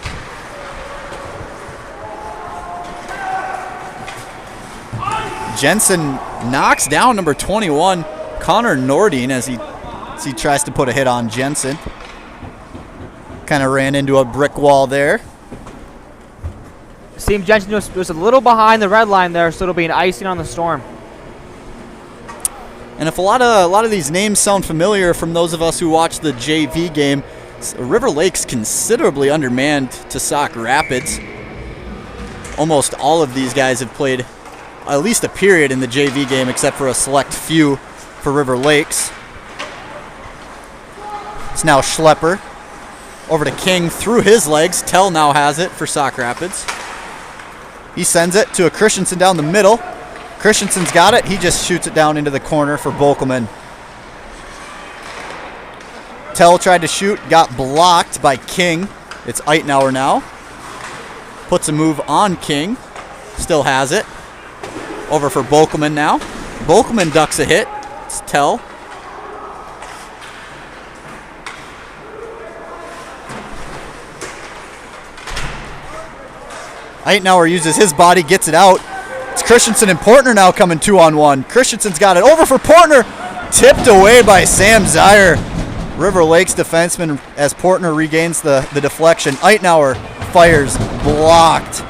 Jensen knocks down number 21, Connor Nordine, as he tries to put a hit on Jensen. Kind of ran into a brick wall there. Seemed Jensen was a little behind the red line there, so it'll be an icing on the Storm. And if a lot of these names sound familiar from those of us who watched the JV game, River Lake's considerably undermanned to Sauk Rapids. Almost all of these guys have played at least a period in the JV game, except for a select few for River Lakes. It's now Schlepper. Over to King through his legs. Tell now has it for Sauk Rapids. He sends it to a Christensen down the middle. Christensen's got it. He just shoots it down into the corner for Bokelman. Tell tried to shoot, got blocked by King. It's Eitenauer now. Puts a move on King. Still has it. Over for Bokelman now. Bokelman ducks a hit. It's Tell. Eitenauer uses his body, gets it out. It's Christensen and Portner now coming 2-on-1. Christensen's got it over for Portner. Tipped away by Sam Zier. River Lakes defenseman as Portner regains the deflection. Eitenauer fires, blocked.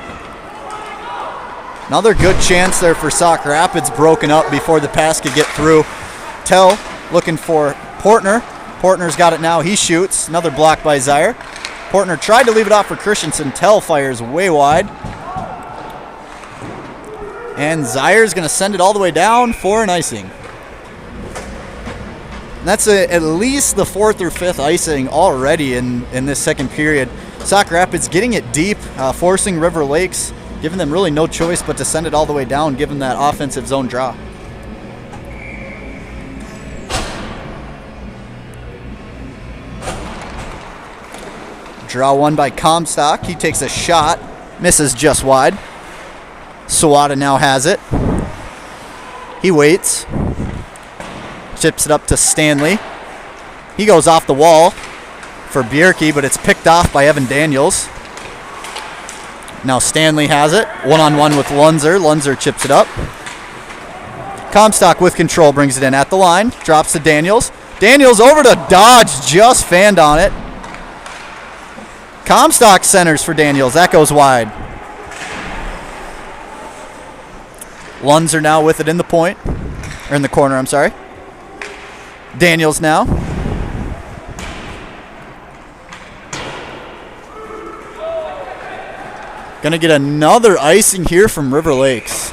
Another good chance there for Sauk Rapids, broken up before the pass could get through. Tell looking for Portner. Portner's got it now. He shoots. Another block by Zier. Portner tried to leave it off for Christensen. Tell fires way wide. And Zier's going to send it all the way down for an icing. And that's at least the 4th or 5th icing already in this second period. Sauk Rapids getting it deep, forcing River Lakes, giving them really no choice but to send it all the way down, given that offensive zone draw. Draw one by Comstock. He takes a shot, misses just wide. Sawada now has it. He waits. Chips it up to Stanley. He goes off the wall for Bjerke, but it's picked off by Evan Daniels. Now Stanley has it. One-on-one with Lunzer. Lunzer chips it up. Comstock with control brings it in at the line. Drops to Daniels. Daniels over to Dodge. Just fanned on it. Comstock centers for Daniels. That goes wide. Lunzer now with it in the point. Or in the corner, I'm sorry. Daniels now. Gonna get another icing here from River Lakes.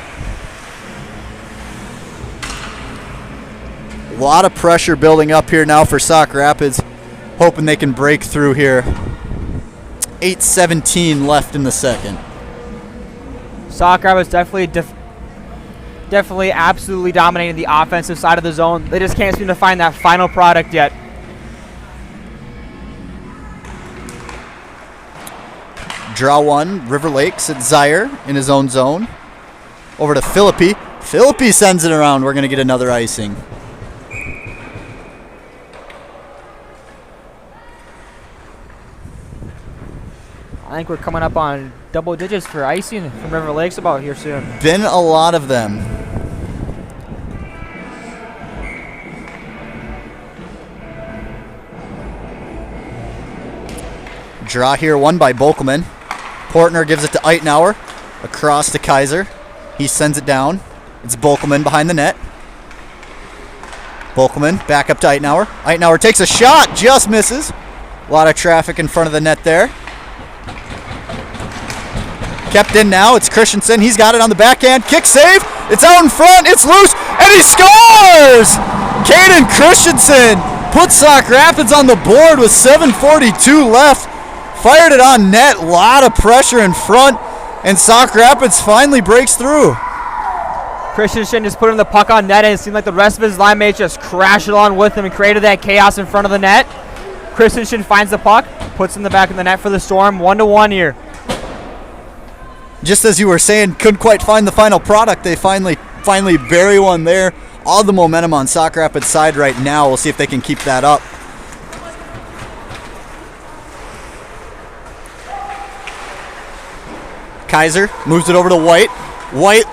A lot of pressure building up here now for Sauk Rapids. Hoping they can break through here. 8:17 left in the second. Sauk Rapids definitely absolutely dominating the offensive side of the zone. They just can't seem to find that final product yet. Draw one, River Lakes at Zier in his own zone. Over to Philippi. Philippi sends it around. We're going to get another icing. I think we're coming up on double digits for icing from River Lakes about here soon. Been a lot of them. Draw here, one by Bokelman. Portner gives it to Eitenauer. Across to Kaiser. He sends it down. It's Bokelman behind the net. Bokelman back up to Eitenauer. Eitenauer takes a shot, just misses. A lot of traffic in front of the net there. Kept in now, it's Christensen. He's got it on the backhand. Kick save. It's out in front. It's loose. And he scores! Caden Christensen puts Sauk Rapids on the board with 7:42 left. Fired it on net. A lot of pressure in front. And Sauk Rapids finally breaks through. Christensen just put in the puck on net, and it seemed like the rest of his line mates just crashed along with him and created that chaos in front of the net. Christensen finds the puck, puts in the back of the net for the Storm. 1-1 here. Just as you were saying, couldn't quite find the final product. They finally bury one there. All the momentum on Sauk Rapids' side right now. We'll see if they can keep that up. Kaiser moves it over to White. White.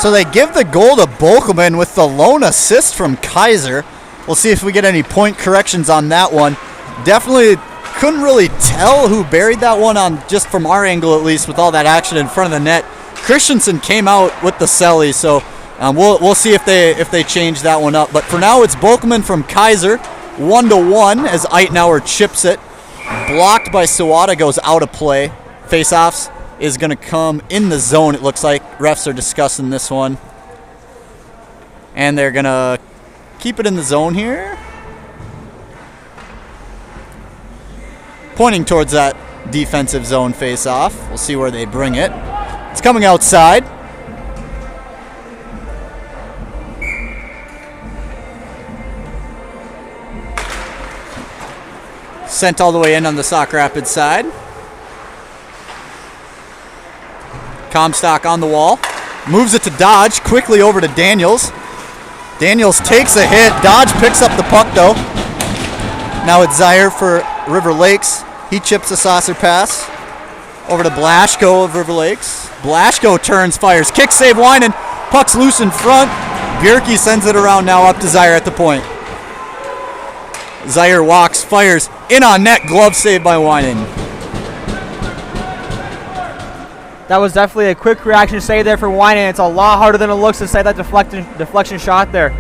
So they give the goal to Bokelman with the lone assist from Kaiser. We'll see if we get any point corrections on that one. Definitely couldn't really tell who buried that one on, just from our angle at least, with all that action in front of the net. Christensen came out with the celly, so we'll see if they change that one up. But for now, it's Bokelman from Kaiser, 1-1 as Eitenauer chips it. Blocked by Sawada, goes out of play. Face-offs is going to come in the zone, it looks like. Refs are discussing this one. And they're going to keep it in the zone here. Pointing towards that defensive zone face-off. We'll see where they bring it. It's coming outside. Sent all the way in on the Sauk Rapids side. Comstock on the wall. Moves it to Dodge. Quickly over to Daniels. Daniels takes a hit. Dodge picks up the puck though. Now it's Zaire for River Lakes. He chips a saucer pass. Over to Blashko of River Lakes. Blashko turns, fires. Kick save Winan. Puck's loose in front. Bjerke sends it around now up to Zaire at the point. Zaire walks, fires. In on net, glove save by Winan. That was definitely a quick reaction save there for Winan. It's a lot harder than it looks to save that deflection shot there.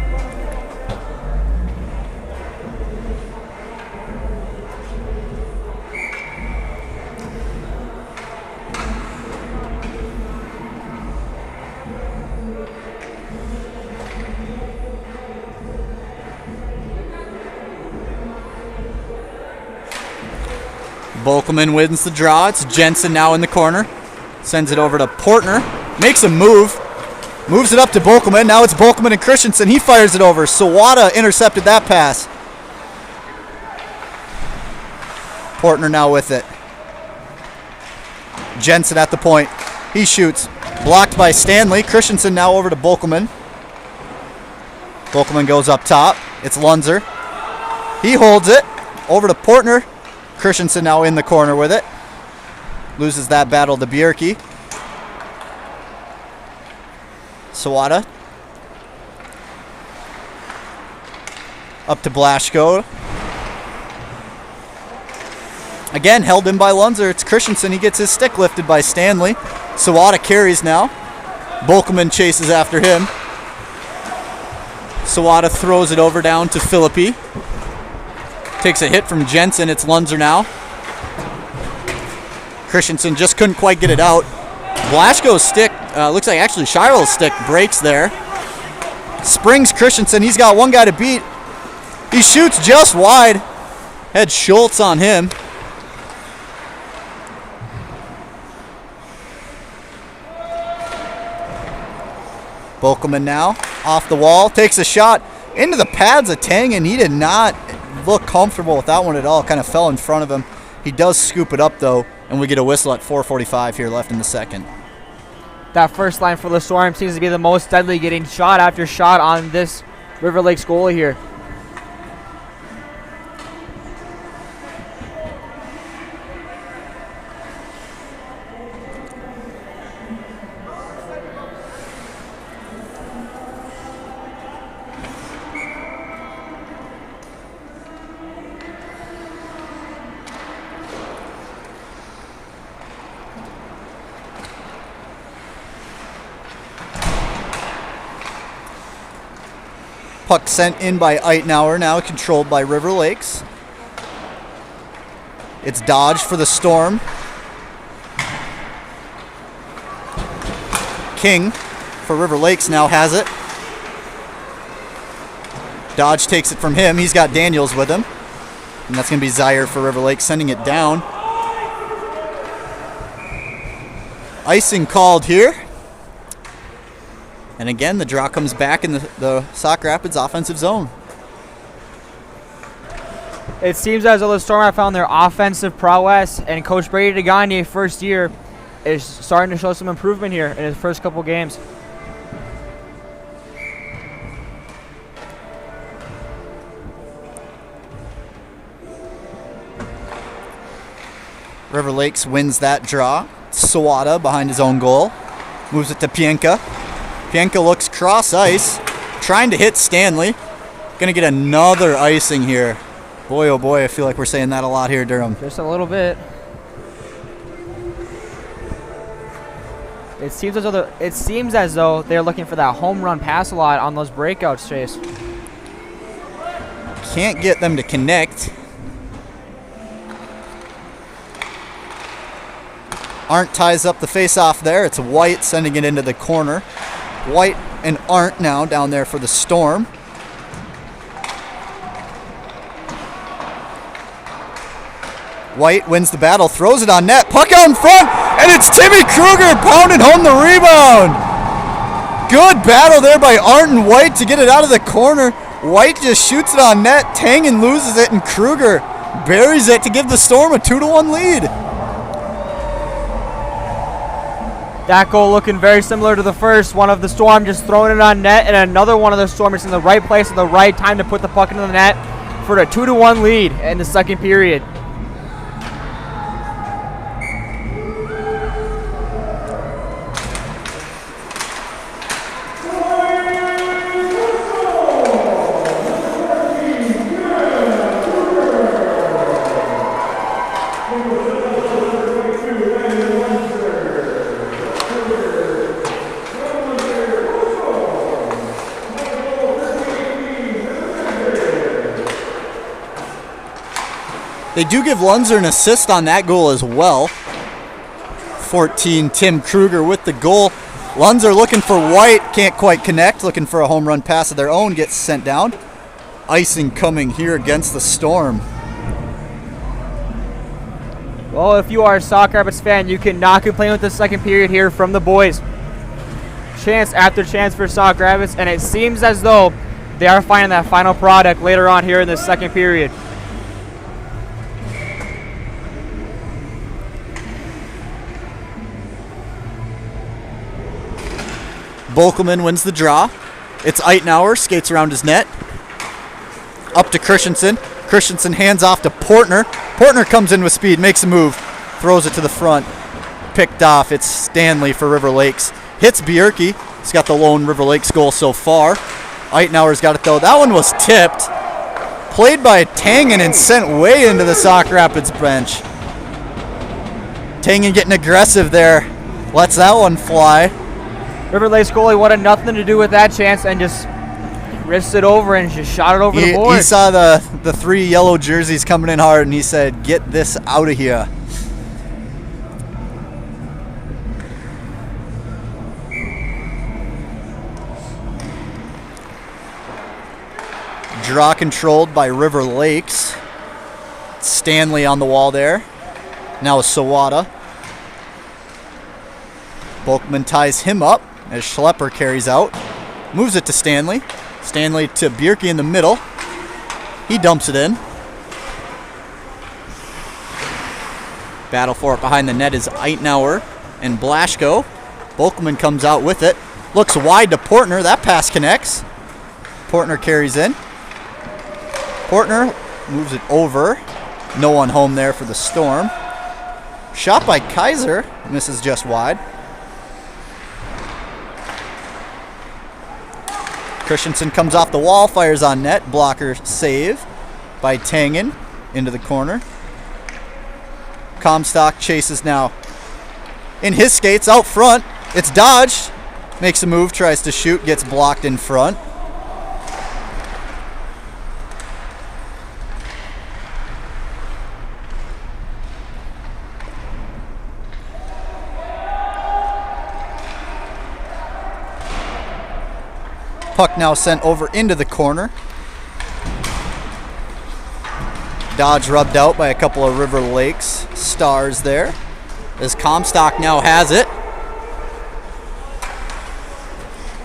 Bolkelman wins the draw. It's Jensen now in the corner. Sends it over to Portner. Makes a move. Moves it up to Bolkelman. Now it's Bolkelman and Christensen. He fires it over. Sawada intercepted that pass. Portner now with it. Jensen at the point. He shoots. Blocked by Stanley. Christensen now over to Bolkelman. Bolkelman goes up top. It's Lunzer. He holds it. Over to Portner. Christensen now in the corner with it. Loses that battle to Bjerke. Sawada. Up to Blashko. Again, held in by Lunzer. It's Christensen. He gets his stick lifted by Stanley. Sawada carries now. Bolkelman chases after him. Sawada throws it over down to Philippi. Takes a hit from Jensen. It's Lunzer now. Christensen just couldn't quite get it out. Blashko's stick, looks like actually Shiro's stick breaks there. Springs Christensen. He's got one guy to beat. He shoots just wide. Had Schultz on him. Bolkelman now off the wall. Takes a shot into the pads of Tang, and he did not look comfortable with that one at all. Kind of fell in front of him. He does scoop it up though, and we get a whistle at 4:45 here left in the second. That first line for the Storm seems to be the most deadly, getting shot after shot on this River Lakes goalie here. Puck sent in by Eitenauer, now controlled by River Lakes. It's Dodge for the Storm. King for River Lakes now has it. Dodge takes it from him. He's got Daniels with him. And that's going to be Zaire for River Lakes, sending it down. Icing called here. And again, the draw comes back in the Sauk Rapids offensive zone. It seems as though the Storm have found their offensive prowess, and Coach Brady DeGagne, first year, is starting to show some improvement here in his first couple games. River Lakes wins that draw. Sawada behind his own goal. Moves it to Pienka. Pienka looks cross ice, trying to hit Stanley. Gonna get another icing here. Boy, oh boy, I feel like we're saying that a lot here, Durham. Just a little bit. It seems as though they're looking for that home run pass a lot on those breakouts, Chase. Can't get them to connect. Arndt ties up the face-off there. It's White sending it into the corner. White and Arndt now down there for the Storm. White wins the battle, throws it on net, puck out in front, and it's Timmy Kruger pounding home the rebound. Good battle there by Arndt and White to get it out of the corner. White just shoots it on net, Tangen loses it, and Kruger buries it to give the Storm a 2-1 lead. That goal looking very similar to the first. One of the Storm just throwing it on net, and another one of the Storm is in the right place at the right time to put the puck into the net for a 2-1 lead in the second period. They do give Lunzer an assist on that goal as well. 14, Tim Kruger with the goal. Lunzer looking for White, can't quite connect, looking for a home run pass of their own, gets sent down. Icing coming here against the Storm. Well, if you are a Sauk Rapids fan, you cannot complain with the second period here from the boys. Chance after chance for Sauk Rapids, and it seems as though they are finding that final product later on here in the second period. Bokelman wins the draw. It's Eitenauer, skates around his net. Up to Christensen. Christensen hands off to Portner. Portner comes in with speed, makes a move, throws it to the front. Picked off. It's Stanley for River Lakes. Hits Bierke. He's got the lone River Lakes goal so far. Eitenauer's got it though. That one was tipped. Played by Tangen and sent way into the Sauk Rapids bench. Tangen getting aggressive there. Lets that one fly. River Lakes goalie wanted nothing to do with that chance and just risked it over and just shot it over the board. He saw the 3 yellow jerseys coming in hard, and he said, "Get this out of here." Draw controlled by River Lakes. Stanley on the wall there. Now Sawada. Bokelman ties him up as Schlepper carries out. Moves it to Stanley. Stanley to Bierke in the middle. He dumps it in. Battle for it behind the net is Eitenauer and Blaschko. Bokelman comes out with it. Looks wide to Portner. That pass connects. Portner carries in. Portner moves it over. No one home there for the Storm. Shot by Kaiser. Misses just wide. Christensen comes off the wall, fires on net. Blocker save by Tangen into the corner. Comstock chases now. In his skates out front. It's dodged. Makes a move, tries to shoot, gets blocked in front. Puck now sent over into the corner. Dodge rubbed out by a couple of River Lakes stars there. As Comstock now has it.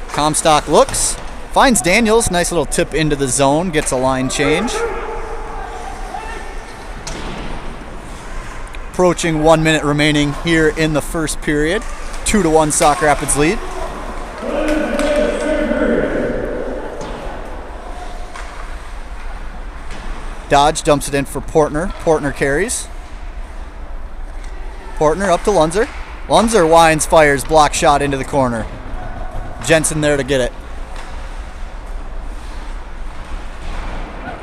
Comstock looks, finds Daniels. Nice little tip into the zone, gets a line change. Approaching 1 minute remaining here in the first period. 2-1 Sauk Rapids lead. Dodge dumps it in for Portner. Portner carries. Portner up to Lunzer. Lunzer winds, fires, block shot into the corner. Jensen there to get it.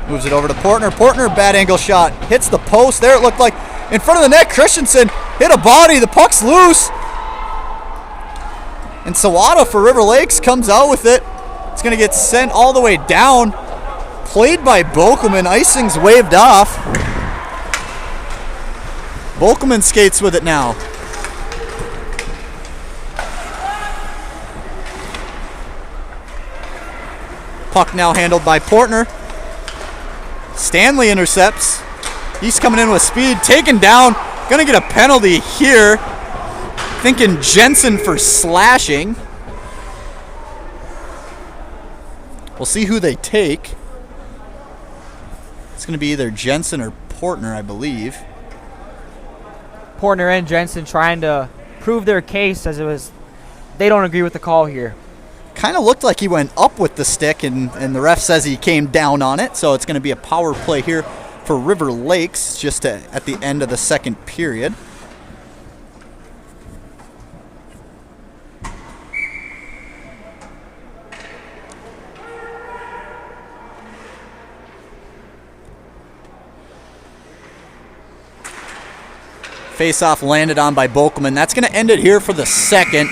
Moves it over to Portner. Portner, bad angle shot. Hits the post. There it looked like in front of the net. Christensen hit a body. The puck's loose. And Sawada for River Lakes comes out with it. It's going to get sent all the way down. Played by Bokelman. Icing's waved off. Bokelman skates with it now. Puck now handled by Portner. Stanley intercepts. He's coming in with speed. Taken down. Gonna get a penalty here. Thinking Jensen for slashing. We'll see who they take. It's going to be either Jensen or Portner, I believe. Portner and Jensen trying to prove their case as they don't agree with the call here. Kind of looked like he went up with the stick, and the ref says he came down on it, so it's going to be a power play here for River Lakes just at the end of the second period. Face-off landed on by Bokelman. That's going to end it here for the second.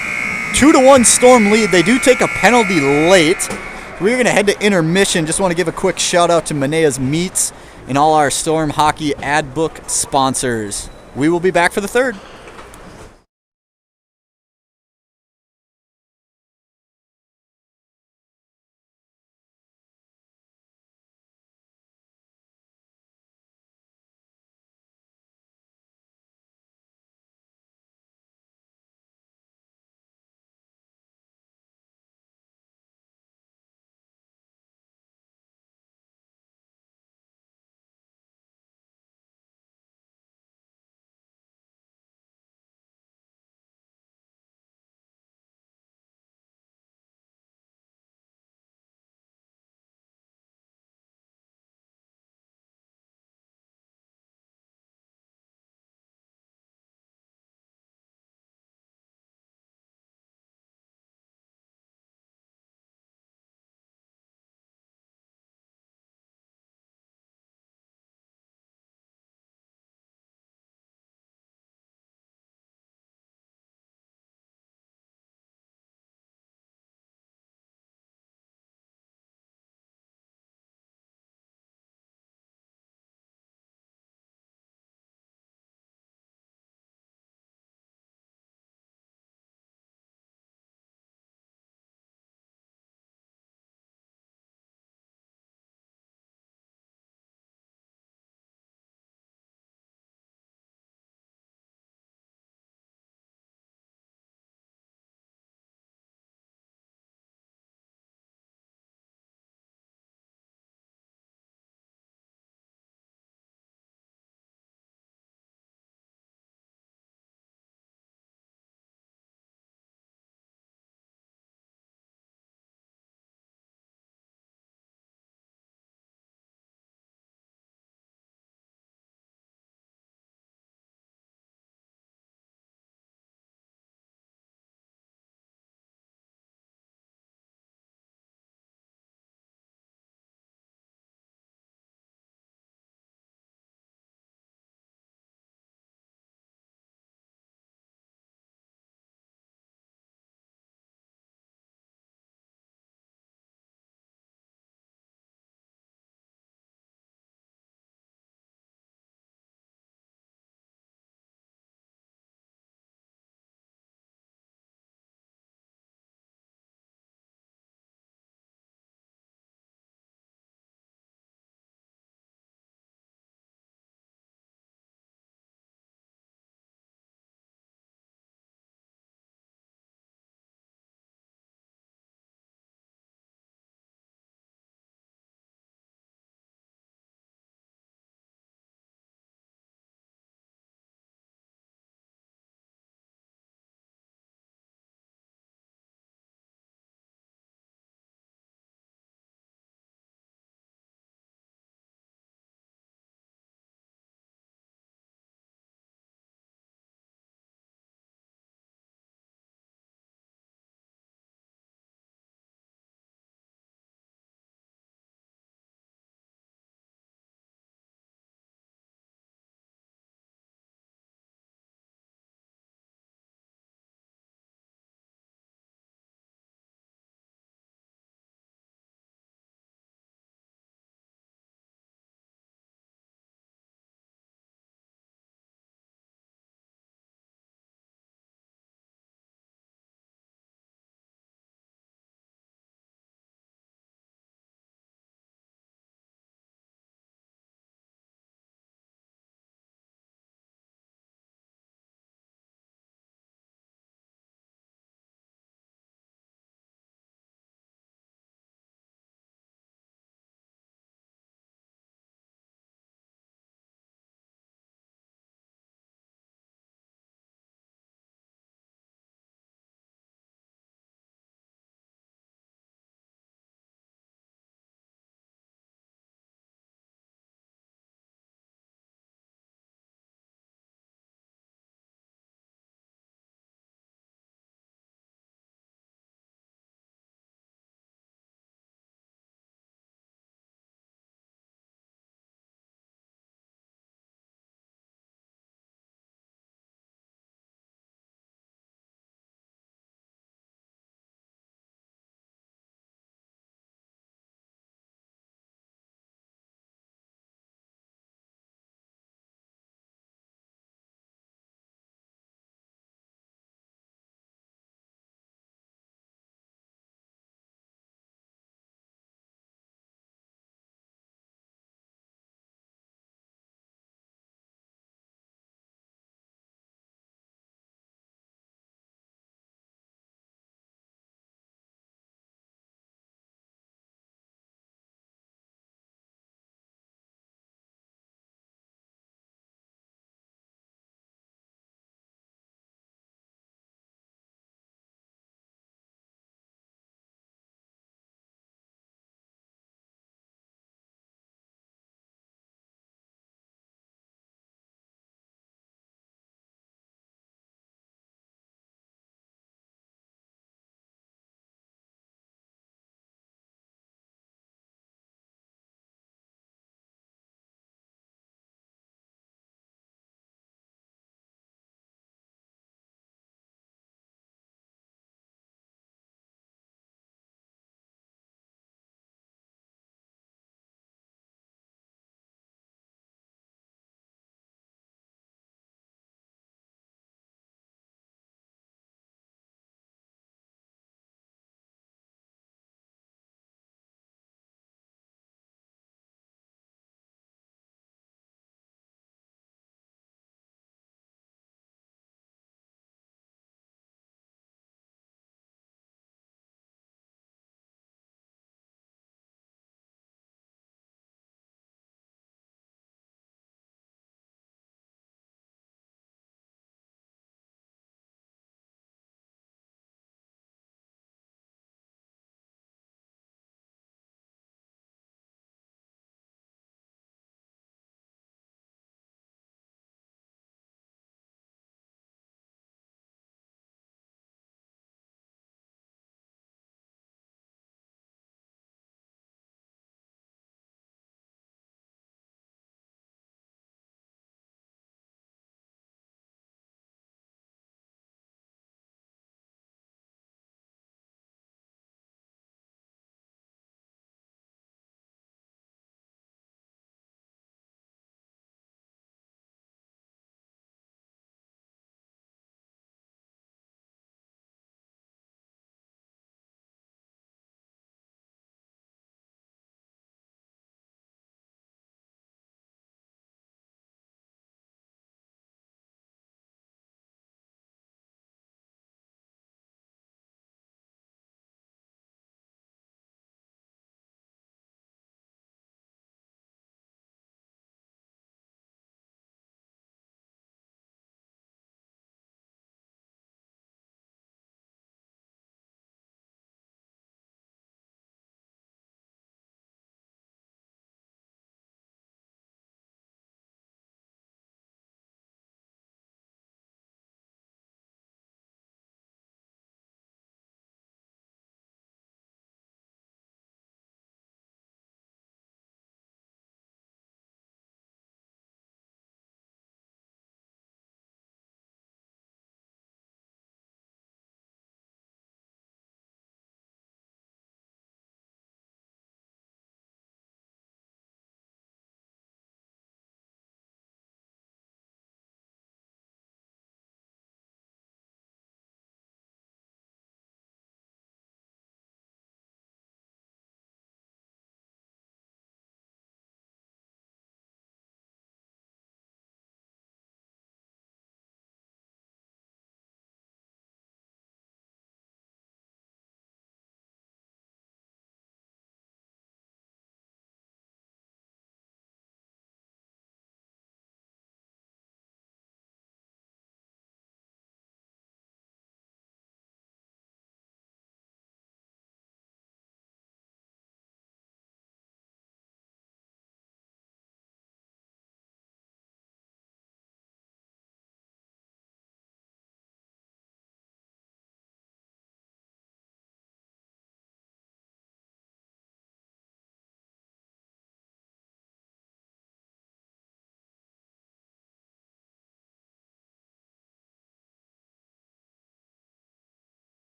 2-1 Storm lead. They do take a penalty late. We're going to head to intermission. Just want to give a quick shout out to Manea's Meats and all our Storm Hockey ad book sponsors. We will be back for the third.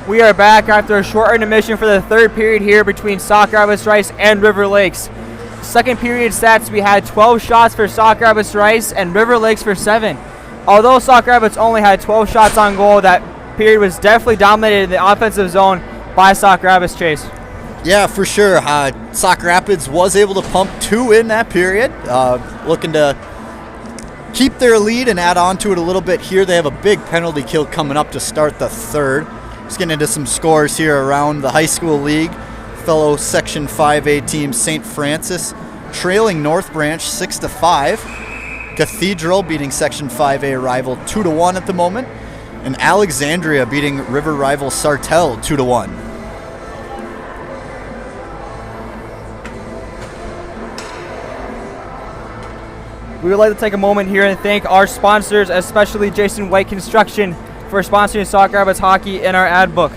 We are back after a short intermission for the third period here between Sauk Rapids Rice and River Lakes. Second period stats, we had 12 shots for Sauk Rapids Rice and River Lakes for 7. Although Sauk Rapids only had 12 shots on goal, that period was definitely dominated in the offensive zone by Sauk Rapids, Chase. Yeah, for sure. Sauk Rapids was able to pump 2 in that period, looking to keep their lead and add on to it a little bit here. They have a big penalty kill coming up to start the third. Just getting into some scores here around the high school league. Fellow Section 5A team St. Francis trailing North Branch 6-5. Cathedral beating Section 5A rival 2-1 at the moment. And Alexandria beating river rival Sartell 2-1. We would like to take a moment here and thank our sponsors, especially Jason White Construction, for sponsoring Sauk Rapids hockey in our ad book.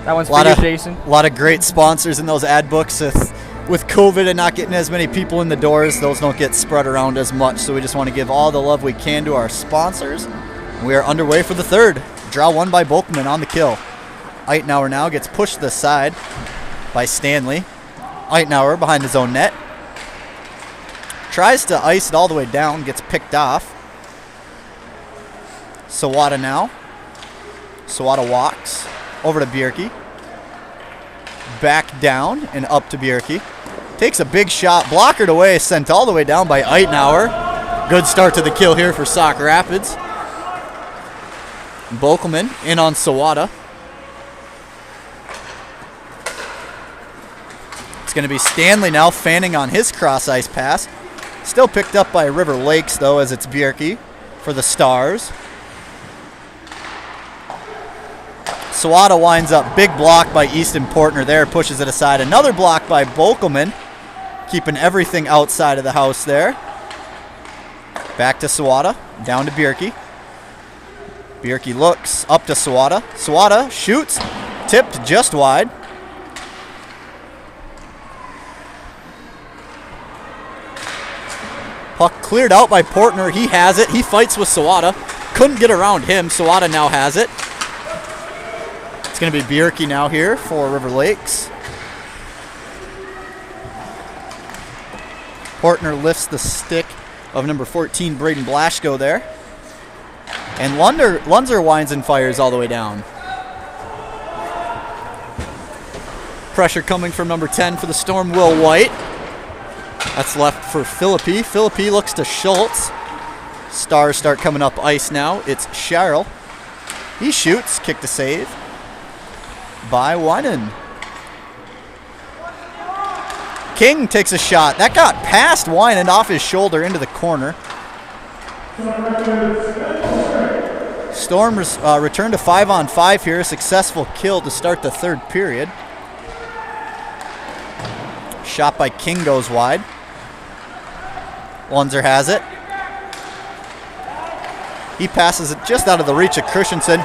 That one's for you, Jason. A lot of great sponsors in those ad books. With COVID and not getting as many people in the doors, those don't get spread around as much. So we just want to give all the love we can to our sponsors. We are underway for the third. Draw one by Volkman on the kill. Eitenauer now gets pushed to the side by Stanley. Eitenauer behind his own net. Tries to ice it all the way down, gets picked off. Sawada now. Sawada walks over to Bierke. Back down and up to Bierke. Takes a big shot, blockered away, sent all the way down by Eitenauer. Good start to the kill here for Sauk Rapids. Bokelman in on Sawada. It's going to be Stanley now fanning on his cross ice pass. Still picked up by River Lakes though, as it's Bierke for the Stars. Sawada winds up, big block by Easton Portner there, pushes it aside. Another block by Bokelman, keeping everything outside of the house there. Back to Sawada, down to Bierke. Bierke looks up to Sawada. Sawada shoots, tipped just wide. Puck cleared out by Portner. He has it. He fights with Sawada. Couldn't get around him. Sawada now has it. It's going to be Bierke now here for River Lakes. Portner lifts the stick of number 14, Braden Blaschko there. And Lunzer winds and fires all the way down. Pressure coming from number 10 for the Storm, Will White. That's left for Philippi. Philippi looks to Schultz. Stars start coming up ice now. It's Sherrill. He shoots, kick to save by Winan. King takes a shot. That got past Winan off his shoulder into the corner. Storm return to 5-on-5 here. A successful kill to start the third period. Shot by King goes wide. Lunzer has it. He passes it just out of the reach of Christensen.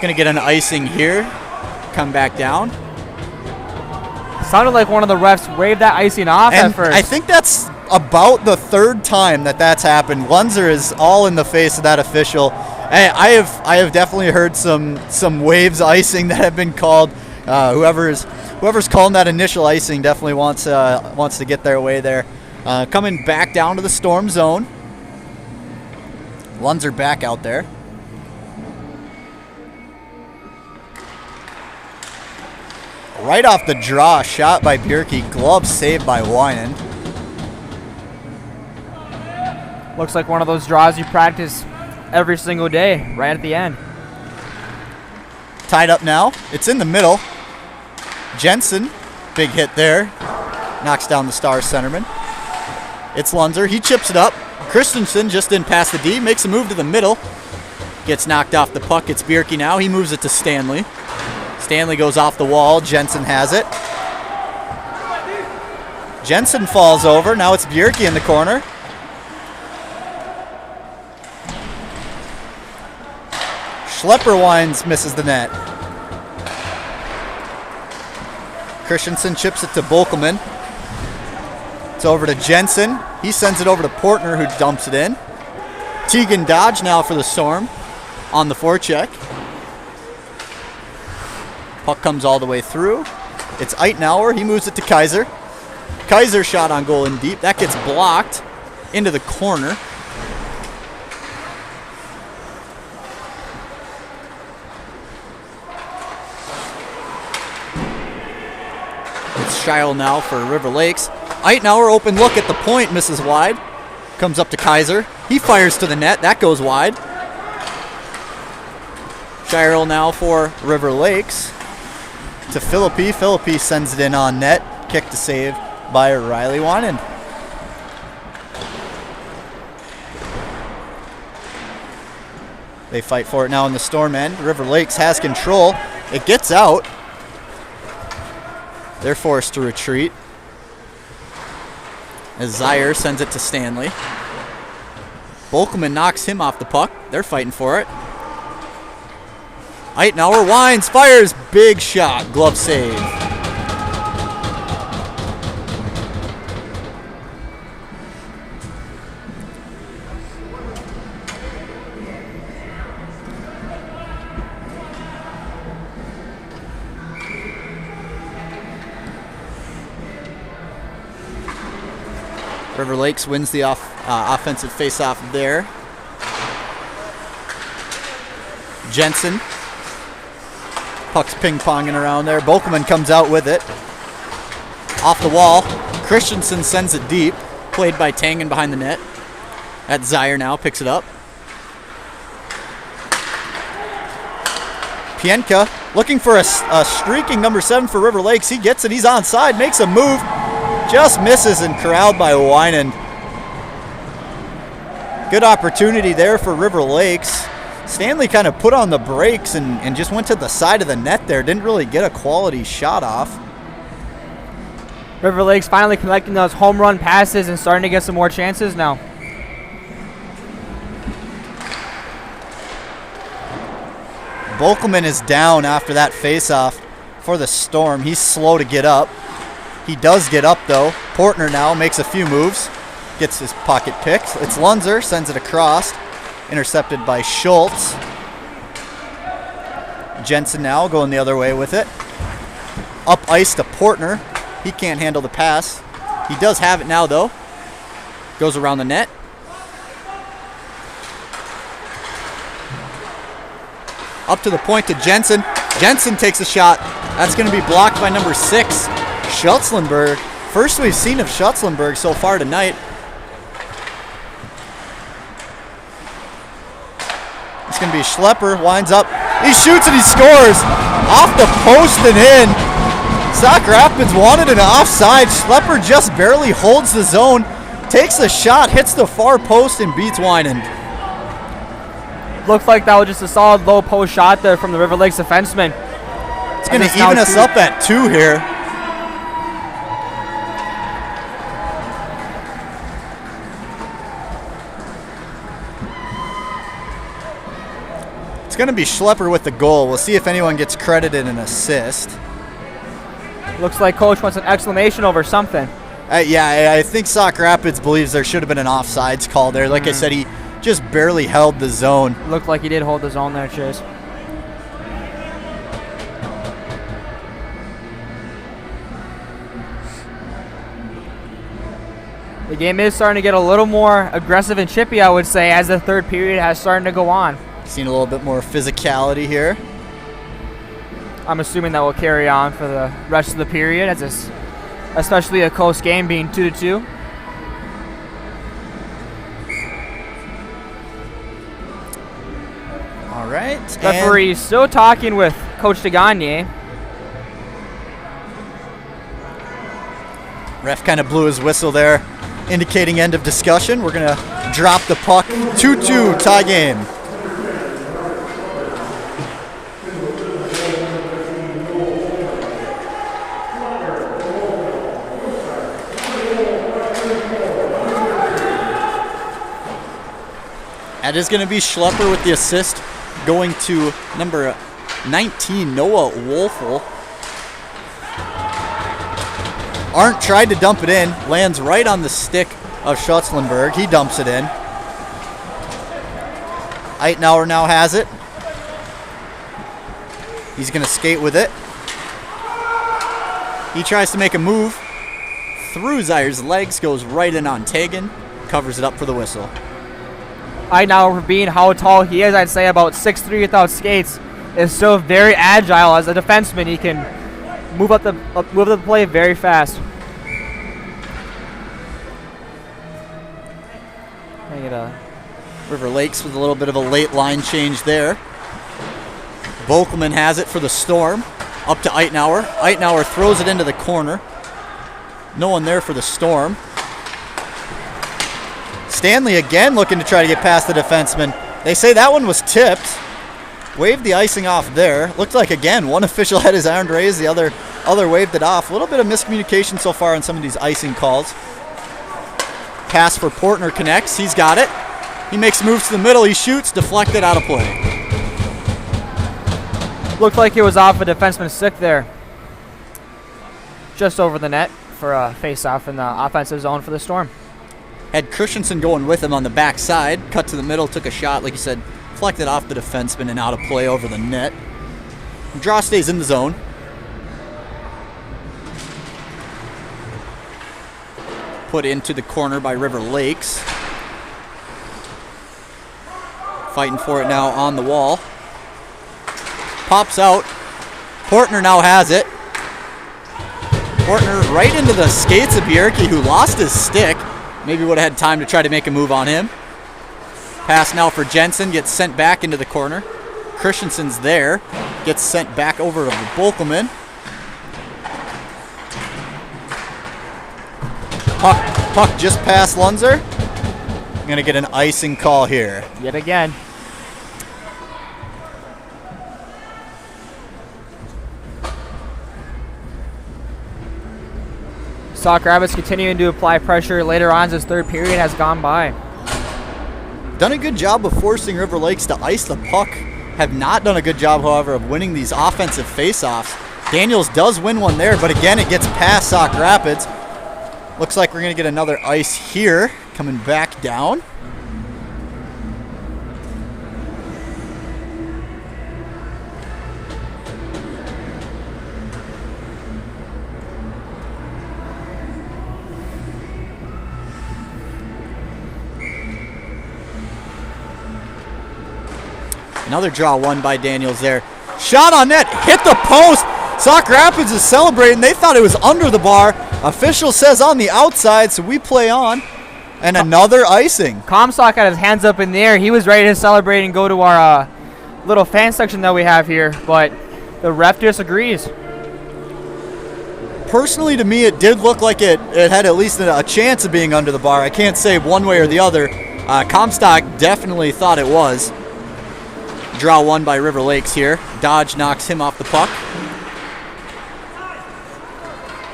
Gonna get an icing here. Come back down. Sounded like one of the refs waved that icing off at first. I think that's about the third time that's happened. Lunzer is all in the face of that official. I have definitely heard some waves icing that have been called. Whoever's calling that initial icing definitely wants to get their way there. Coming back down to the Storm zone. Lunzer back out there. Right off the draw, shot by Bierke, glove saved by Winan. Looks like one of those draws you practice every single day, right at the end. Tied up now. It's in the middle. Jensen, big hit there. Knocks down the Stars centerman. It's Lunzer. He chips it up. Christensen just didn't pass the D. Makes a move to the middle. Gets knocked off the puck. It's Bierke now. He moves it to Stanley. Stanley goes off the wall. Jensen has it. Jensen falls over. Now it's Bierke in the corner. Schlepper winds, misses the net. Christensen chips it to Bokelman. It's over to Jensen. He sends it over to Portner, who dumps it in. Tegan Dodge now for the Storm on the forecheck. Puck comes all the way through. It's Eitenauer. He moves it to Kaiser. Kaiser shot on goal in deep. That gets blocked into the corner. It's Scheil now for River Lakes. Eitenauer, open look at the point, misses wide. Comes up to Kaiser. He fires to the net. That goes wide. Scheil now for River Lakes. To Philippi. Philippi sends it in on net. Kick to save by Riley Winan. They fight for it now in the Storm end. River Lakes has control. It gets out. They're forced to retreat. As Zaire sends it to Stanley. Bolkelman knocks him off the puck. They're fighting for it. Eitenauer winds, fires, big shot, glove save. River Lakes wins the offensive faceoff there. Jensen. Puck's ping-ponging around there. Bolkelman comes out with it. Off the wall. Christensen sends it deep. Played by Tangen behind the net. That Zaire now picks it up. Pienka looking for a streaking number 7 for River Lakes. He gets it. He's onside. Makes a move. Just misses and corralled by Winan. Good opportunity there for River Lakes. Stanley kind of put on the brakes and just went to the side of the net there. Didn't really get a quality shot off. River Lakes finally collecting those home run passes and starting to get some more chances now. Bolkelman is down after that faceoff for the Storm. He's slow to get up. He does get up, though. Portner now makes a few moves. Gets his pocket picked. It's Lunzer. Sends it across. Intercepted by Schultz. Jensen now going the other way with it. Up ice to Portner. He can't handle the pass. He does have it now, though. Goes around the net. Up to the point to Jensen. Jensen takes a shot. That's going to be blocked by number 6. Schutzlenberg. First we've seen of Schutzlenberg so far tonight. It's going to be Schlepper. Winds up. He shoots and he scores. Off the post and in. Sauk Rapids wanted an offside. Schlepper just barely holds the zone. Takes a shot. Hits the far post and beats Winan. Looked like that was just a solid low post shot there from the River Lakes defenseman. It's going to even us up at 2 here. It's going to be Schlepper with the goal. We'll see if anyone gets credited an assist. Looks like coach wants an exclamation over something. Yeah, I think Sauk Rapids believes there should have been an offsides call there. Like I said, he just barely held the zone. Looked like he did hold the zone there, Chase. The game is starting to get a little more aggressive and chippy, I would say, as the third period has started to go on. Seen a little bit more physicality here. I'm assuming that will carry on for the rest of the period, as it's especially a close game being 2-2. All right. Referee still talking with Coach DeGagne. Ref kind of blew his whistle there, indicating end of discussion. We're going to drop the puck. 2-2 tie game. That is going to be Schlepper with the assist, going to number 19, Noah Wolfel. Arndt tried to dump it in, lands right on the stick of Schutzlenberg. He dumps it in. Eitenauer now has it. He's going to skate with it. He tries to make a move. Through Zaire's legs, goes right in on Tegan. Covers it up for the whistle. Eitenauer, for being how tall he is, I'd say about 6'3" without skates, is still very agile. As a defenseman, he can move up the play very fast. I get a River Lakes with a little bit of a late line change there. Volkman has it for the Storm. Up to Eitenauer. Eitenauer throws it into the corner. No one there for the Storm. Stanley again looking to try to get past the defenseman. They say that one was tipped. Waved the icing off there. Looked like, again, one official had his arm raised, the other waved it off. A little bit of miscommunication so far on some of these icing calls. Pass for Portner connects. He's got it. He makes moves to the middle. He shoots. Deflected, out of play. Looked like it was off a defenseman's stick there. Just over the net for a face-off in the offensive zone for the Storm. Had Christensen going with him on the backside. Cut to the middle, took a shot, like you said, deflected off the defenseman and out of play over the net. Draw stays in the zone. Put into the corner by River Lakes. Fighting for it now on the wall. Pops out. Portner now has it. Portner right into the skates of Bjerke, who lost his stick. Maybe would have had time to try to make a move on him. Pass now for Jensen, gets sent back into the corner. Christensen's there, gets sent back over to Volkman. Puck just past Lunzer. I'm going to get an icing call here. Yet again. Sauk Rapids continuing to apply pressure later on as this third period has gone by. Done a good job of forcing River Lakes to ice the puck. Have not done a good job, however, of winning these offensive faceoffs. Daniels does win one there, but again, it gets past Sauk Rapids. Looks like we're going to get another ice here, coming back down. Another draw won by Daniels there. Shot on net, hit the post. Sauk Rapids is celebrating. They thought it was under the bar. Official says on the outside, so we play on. And another icing. Comstock had his hands up in the air. He was ready to celebrate and go to our little fan section that we have here, but the ref disagrees. Personally, to me, it did look like it had at least a chance of being under the bar. I can't say one way or the other. Comstock definitely thought it was. Draw one by River Lakes here. Dodge knocks him off the puck.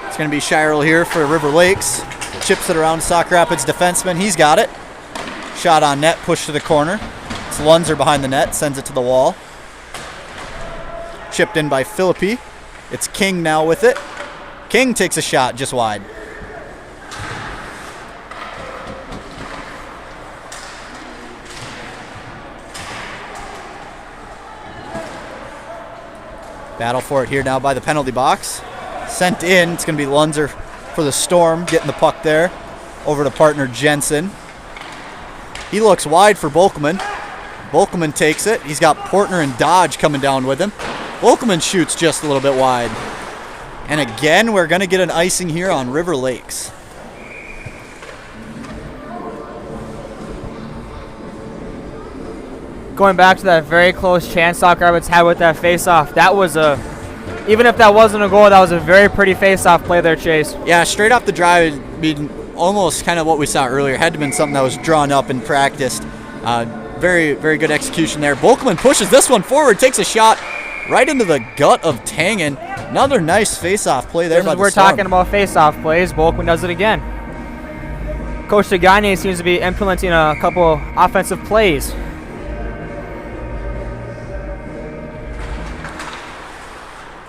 It's going to be Shirel here for River Lakes. Chips it around Sauk Rapids defenseman. He's got it. Shot on net, pushed to the corner. It's Lunzer behind the net, sends it to the wall. Chipped in by Philippi. It's King now with it. King takes a shot just wide. Battle for it here now by the penalty box. Sent in. It's going to be Lunzer for the Storm, getting the puck there. Over to partner Jensen. He looks wide for Volkman. Volkman takes it. He's got Portner and Dodge coming down with him. Volkman shoots just a little bit wide. And again, we're going to get an icing here on River Lakes. Going back to that very close chance Sauk Rapids had with that face-off, that was even if that wasn't a goal, that was a very pretty face-off play there, Chase. Yeah, straight off the drive, it'd be almost kind of what we saw earlier. Had to have been something that was drawn up and practiced. Very, very good execution there. Volkman pushes this one forward, takes a shot right into the gut of Tangen. Another nice face-off play there by the Storm. We're talking about face-off plays. Volkman does it again. Coach Tagagne seems to be implementing a couple offensive plays.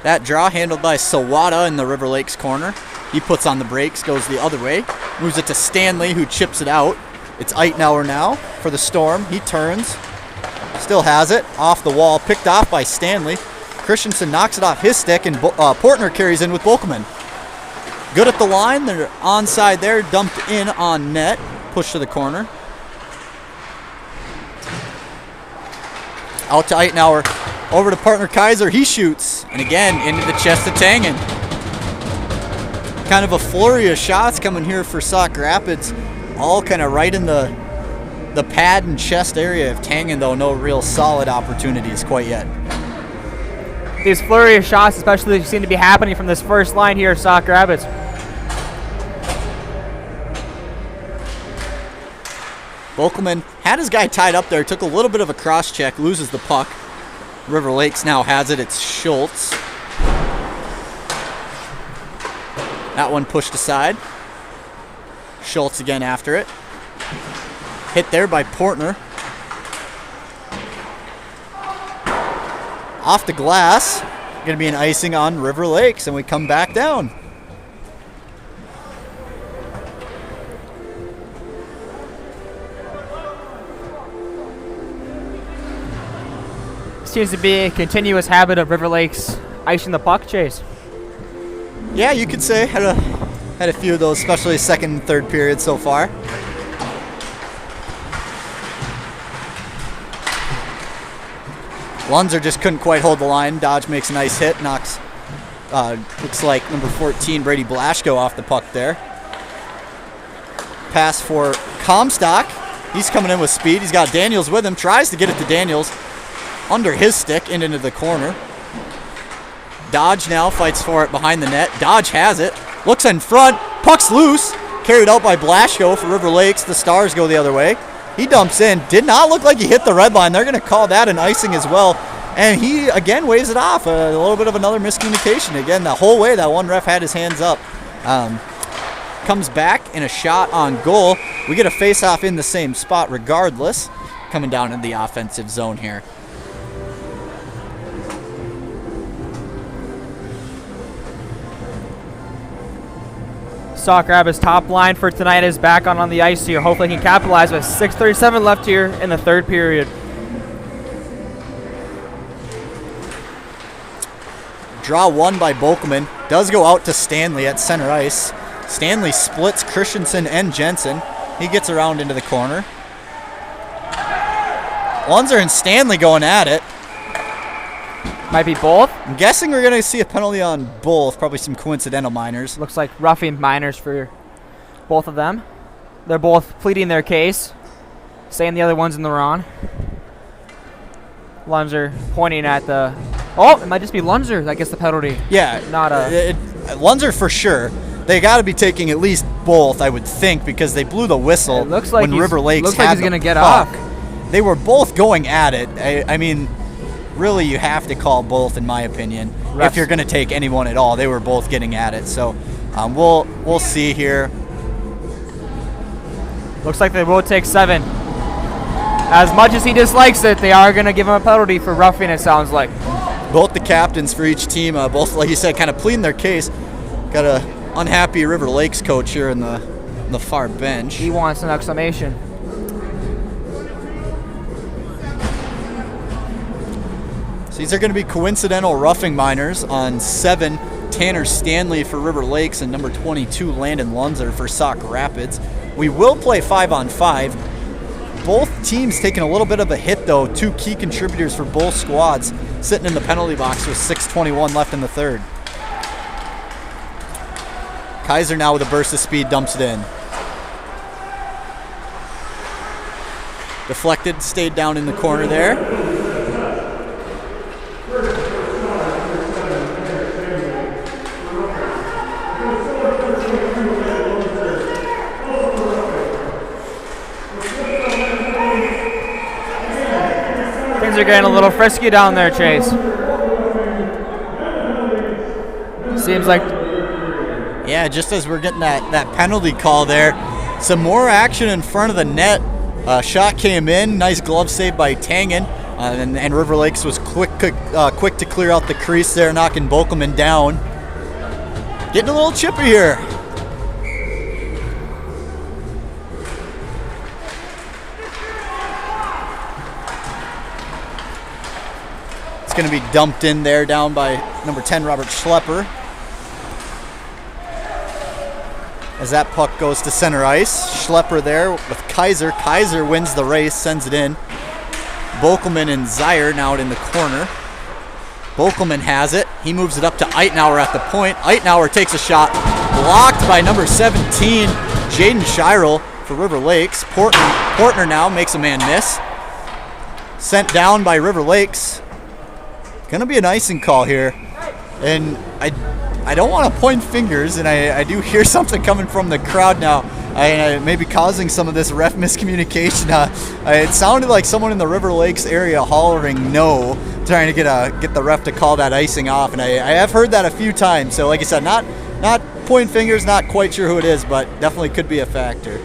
That draw handled by Sawada in the River Lakes corner. He puts on the brakes, goes the other way. Moves it to Stanley, who chips it out. It's Eitenauer now for the Storm. He turns, still has it. Off the wall, picked off by Stanley. Christensen knocks it off his stick, and Portner carries in with Bokelman. Good at the line. They're onside there, dumped in on net. Push to the corner. Out to Eitenauer. Over to partner Kaiser. He shoots. And again, into the chest of Tangen. Kind of a flurry of shots coming here for Sauk Rapids. All kind of right in the pad and chest area of Tangen, though. No real solid opportunities quite yet. These flurry of shots especially seem to be happening from this first line here at Sauk Rapids. Bokelman had his guy tied up there, took a little bit of a cross check, loses the puck. River Lakes now has it. It's Schultz. That one pushed aside. Schultz again after it. Hit there by Portner. Off the glass. Going to be an icing on River Lakes, and we come back down. Seems to be a continuous habit of River Lakes icing the puck, Chase. Yeah, you could say. Had a few of those, especially second and third period so far. Lunzer just couldn't quite hold the line. Dodge makes a nice hit, knocks, looks like number 14, Brady Blaschko, off the puck there. Pass for Comstock. He's coming in with speed. He's got Daniels with him, tries to get it to Daniels. Under his stick and into the corner. Dodge now fights for it behind the net. Dodge has it. Looks in front. Puck's loose. Carried out by Blaschko for River Lakes. The Stars go the other way. He dumps in. Did not look like he hit the red line. They're going to call that an icing as well. And he, again, waves it off. A little bit of another miscommunication. Again, the whole way that one ref had his hands up. Comes back in a shot on goal. We get a face-off in the same spot regardless. Coming down in the offensive zone here. Sauk Rapids' top line for tonight is back on the ice here. Hopefully he can capitalize with 6:37 left here in the third period. Draw one by Bokelman. Does go out to Stanley at center ice. Stanley splits Christensen and Jensen. He gets around into the corner. Lunzer and Stanley going at it. Might be both. I'm guessing we're going to see a penalty on both. Probably some coincidental minors. Looks like roughing minors for both of them. They're both pleading their case, saying the other one's in the wrong. Lunzer pointing at the... Oh, it might just be Lunzer that gets the penalty. Yeah. Not a... Lunzer for sure. They got to be taking at least both, I would think, because they blew the whistle it looks like when River Lakes looks had like he's the going to get puck. off. They were both going at it. I mean... Really, you have to call both, in my opinion, if you're going to take anyone at all. They were both getting at it, so we'll see here. Looks like they will take 7. As much as he dislikes it, they are going to give him a penalty for roughing, it sounds like. Both the captains for each team, both, like you said, kind of pleading their case. Got a unhappy River Lakes coach here in the far bench. He wants an exclamation. These are going to be coincidental roughing minors on 7, Tanner Stanley for River Lakes, and number 22, Landon Lunzer for Sauk Rapids. We will play 5-on-5. Both teams taking a little bit of a hit, though. 2 key contributors for both squads sitting in the penalty box with 6:21 left in the third. Kaiser now with a burst of speed dumps it in. Deflected, stayed down in the corner there. Things are getting a little frisky down there, Chase. Seems like... Yeah, just as we're getting that penalty call there, some more action in front of the net. Shot came in, nice glove save by Tangen, and River Lakes was quick to clear out the crease there, knocking Bokelman down. Getting a little chippy here. going to be dumped in there down by number 10, Robert Schlepper. As that puck goes to center ice, Schlepper there with Kaiser. Kaiser wins the race, sends it in. Bokelman and Zaire now out in the corner. Bokelman has it. He moves it up to Eitenauer at the point. Eitenauer takes a shot, blocked by number 17, Jaden Shirel for River Lakes. Portner now makes a man miss. Sent down by River Lakes. Gonna be an icing call here. And I don't want to point fingers, and I do hear something coming from the crowd now. I may be causing some of this ref miscommunication. It sounded like someone in the River Lakes area hollering no, trying to get the ref to call that icing off. And I have heard that a few times. So like I said, not pointing fingers, not quite sure who it is, but definitely could be a factor.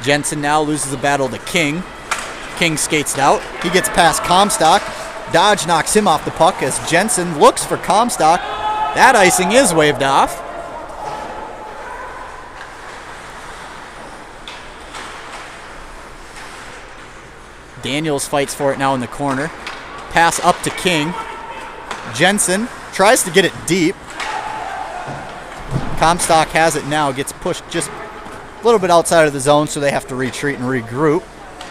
Jensen now loses the battle to King. King skates out. He gets past Comstock. Dodge knocks him off the puck as Jensen looks for Comstock. That icing is waved off. Daniels fights for it now in the corner. Pass up to King. Jensen tries to get it deep. Comstock has it now, gets pushed just a little bit outside of the zone, so they have to retreat and regroup.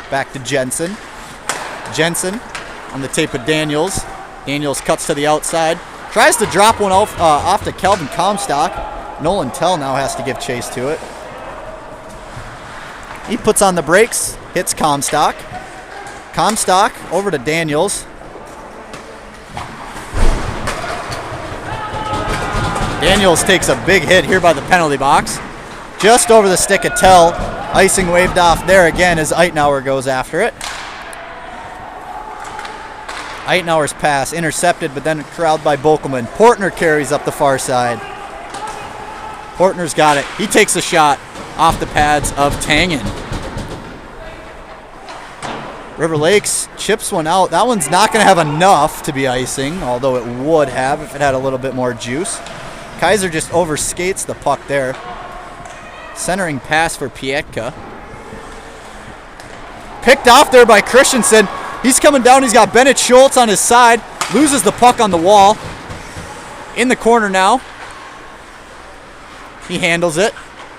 Back to Jensen. Jensen on the tape with Daniels. Daniels cuts to the outside. Tries to drop one off to Kelvin Comstock. Nolan Tell now has to give chase to it. He puts on the brakes, hits Comstock. Comstock over to Daniels. Daniels takes a big hit here by the penalty box. Just over the stick of Tell. Icing waved off there again as Eitenauer goes after it. Eitenauer's pass intercepted, but then corralled by Bokelman. Portner carries up the far side. Portner's got it. He takes a shot off the pads of Tangen. River Lakes chips one out. That one's not going to have enough to be icing, although it would have if it had a little bit more juice. Kaiser just overskates the puck there. Centering pass for Pietka. Picked off there by Christensen. He's coming down. He's got Bennett Schultz on his side. Loses the puck on the wall. In the corner now. He handles it.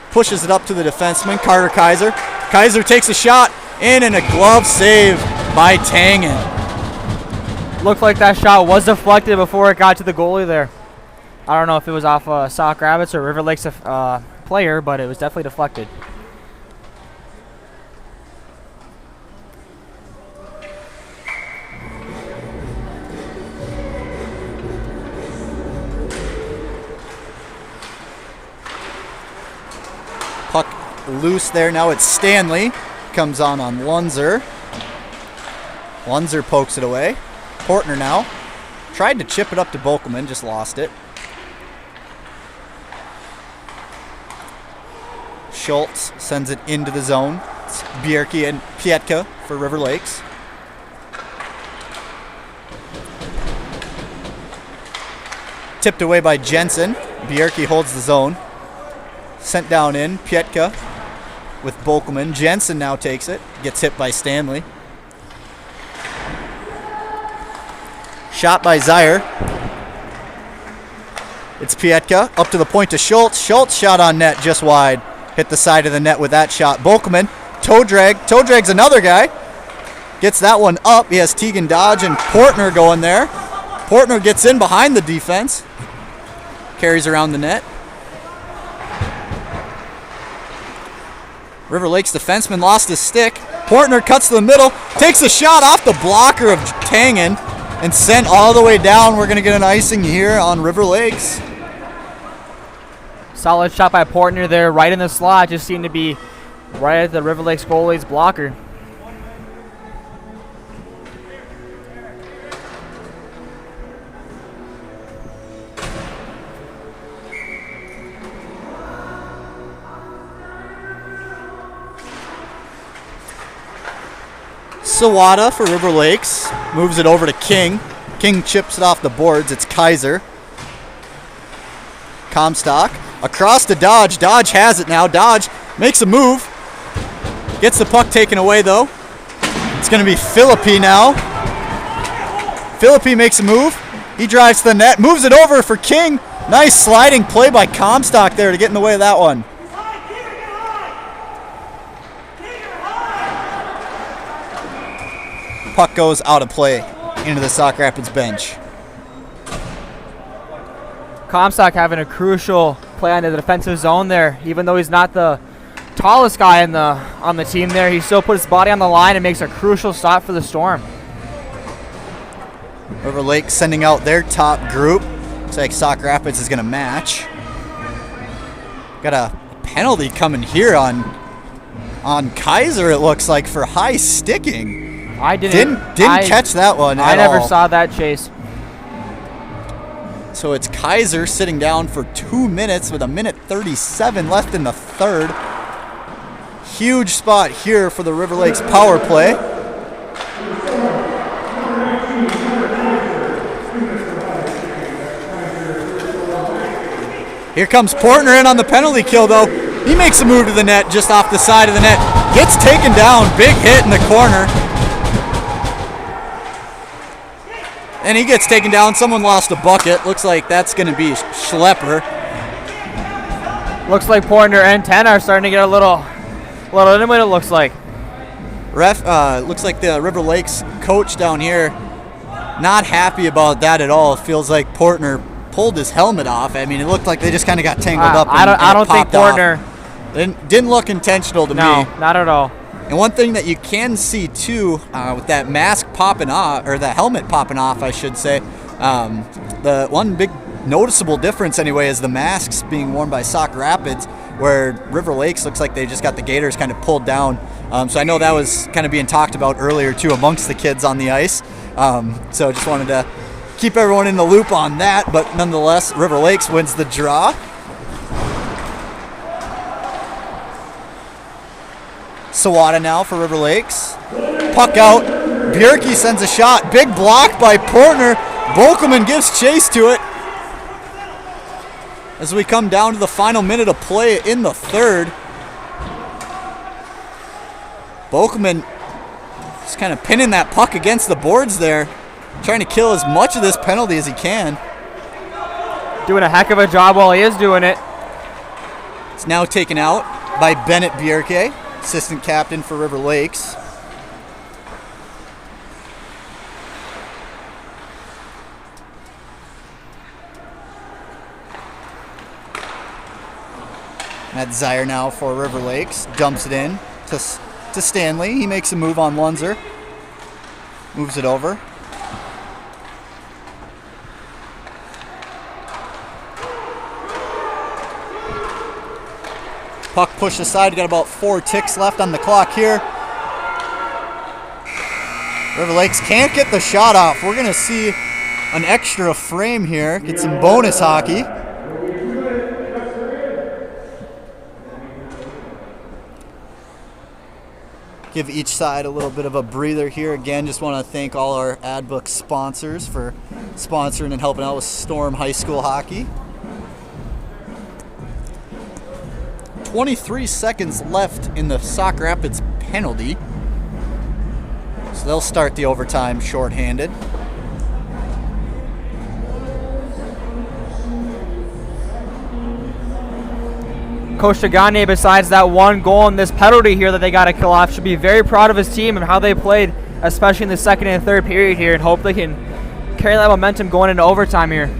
Pushes it up to the defenseman, Carter Kaiser. Kaiser takes a shot. In and a glove save by Tangen. Looked like that shot was deflected before it got to the goalie there. I don't know if it was off Sauk Rabbits or River Lakes player, but it was definitely deflected. Puck loose there. Now it's Stanley. Comes on Lunzer. Lunzer pokes it away. Portner now. Tried to chip it up to Bokelman, just lost it. Schultz sends it into the zone. It's Bierke and Pietka for River Lakes. Tipped away by Jensen. Bierke holds the zone. Sent down in. Pietka with Bokelman. Jensen now takes it. Gets hit by Stanley. Shot by Zaire. It's Pietka. Up to the point to Schultz. Schultz shot on net just wide. Hit the side of the net with that shot. Bokelman. Toe drag. Toe drag's another guy. Gets that one up. He has Tegan Dodge and Portner going there. Portner gets in behind the defense. Carries around the net. River Lakes defenseman lost his stick. Portner cuts to the middle, takes a shot off the blocker of Tangen, and sent all the way down. We're going to get an icing here on River Lakes. Solid shot by Portner there, right in the slot. Just seemed to be right at the River Lakes goalie's blocker. Sawada for River Lakes moves it over to King. King chips it off the boards. It's Kaiser. Comstock across to Dodge. Dodge has it now. Dodge makes a move. Gets the puck taken away, though. It's going to be Philippi now. Philippi makes a move. He drives to the net, moves it over for King. Nice sliding play by Comstock there to get in the way of that one. Puck goes out of play into the Sauk Rapids bench. Comstock having a crucial play on the defensive zone there. Even though he's not the tallest guy on the team there, he still puts his body on the line and makes a crucial stop for the Storm. River Lake sending out their top group. Looks like Sauk Rapids is going to match. Got a penalty coming here on Kaiser, it looks like, for high sticking. I didn't catch that one I at never all. saw that, Chase. So it's Kaiser sitting down for 2 minutes with 1:37 left in the third. Huge spot here for the River Lakes power play. Here comes Portner in on the penalty kill, though. He makes a move to the net just off the side of the net. Gets taken down. Big hit in the corner. And he gets taken down. Someone lost a bucket. Looks like that's going to be Schlepper. Looks like Portner and 10 are starting to get a little intimate, it looks like. Ref, looks like the River Lakes coach down here not happy about that at all. Feels like Portner pulled his helmet off. I mean, it looked like they just kind of got tangled up. I don't think Portner. Didn't look intentional to me. No, not at all. And one thing that you can see too, with that mask popping off, or the helmet popping off, I should say, the one big noticeable difference anyway is the masks being worn by Sauk Rapids, where River Lakes looks like they just got the gaiters kind of pulled down. So I know that was kind of being talked about earlier too amongst the kids on the ice. So just wanted to keep everyone in the loop on that, but nonetheless, River Lakes wins the draw. Sawada now for River Lakes. Puck out. Bjerke sends a shot. Big block by Portner. Bokelman gives chase to it. As we come down to the final minute of play in the third. Bokelman just kind of pinning that puck against the boards there. Trying to kill as much of this penalty as he can. Doing a heck of a job while he is doing it. It's now taken out by Bennett Bjerke, assistant captain for River Lakes. Matt Zier now for River Lakes. Dumps it in to Stanley. He makes a move on Lunzer. Moves it over. Puck pushed aside. Got about 4 ticks left on the clock here. River Lakes can't get the shot off. We're going to see an extra frame here. Get some bonus hockey. Give each side a little bit of a breather here. Again, just want to thank all our AdBook sponsors for sponsoring and helping out with Storm High School hockey. 23 seconds left in the Sauk Rapids penalty. So they'll start the overtime shorthanded. Coach Tagane, besides that one goal and this penalty here that they got to kill off, should be very proud of his team and how they played, especially in the second and third period here, and hope they can carry that momentum going into overtime here.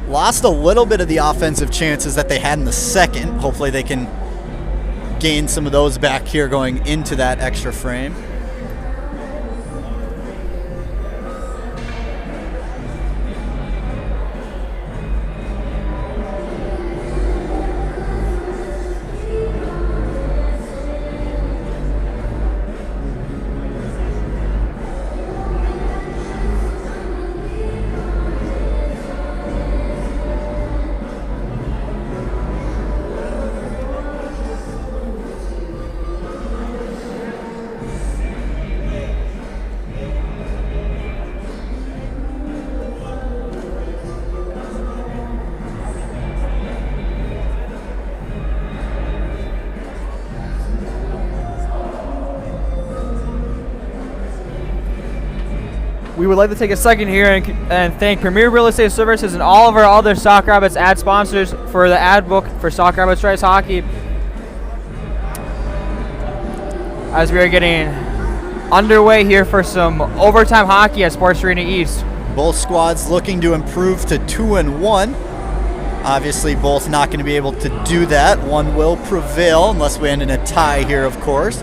Lost a little bit of the offensive chances that they had in the second. Hopefully they can gain some of those back here going into that extra frame. We would like to take a second here and thank Premier Real Estate Services and all of our other Sauk Rapids ad sponsors for the ad book for Sauk Rapids Rice Hockey. As we are getting underway here for some overtime hockey at Sports Arena East. Both squads looking to improve to 2-1. Obviously, both not going to be able to do that. One will prevail unless we end in a tie here, of course.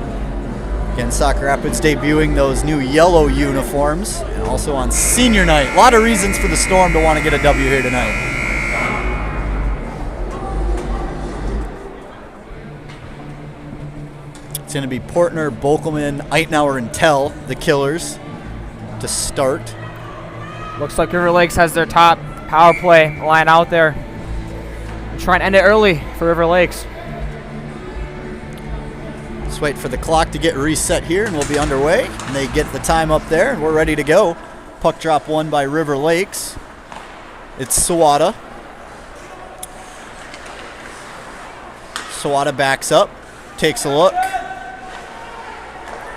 Again, Sauk Rapids debuting those new yellow uniforms, and also on senior night. A lot of reasons for the Storm to want to get a W here tonight. It's going to be Portner, Bokelman, Eitenauer, and Tell, the killers, to start. Looks like River Lakes has their top power play line out there. Try and end it early for River Lakes. Let's wait for the clock to get reset here, and we'll be underway. And they get the time up there, and we're ready to go. Puck drop won by River Lakes. It's Sawada. Sawada backs up, takes a look.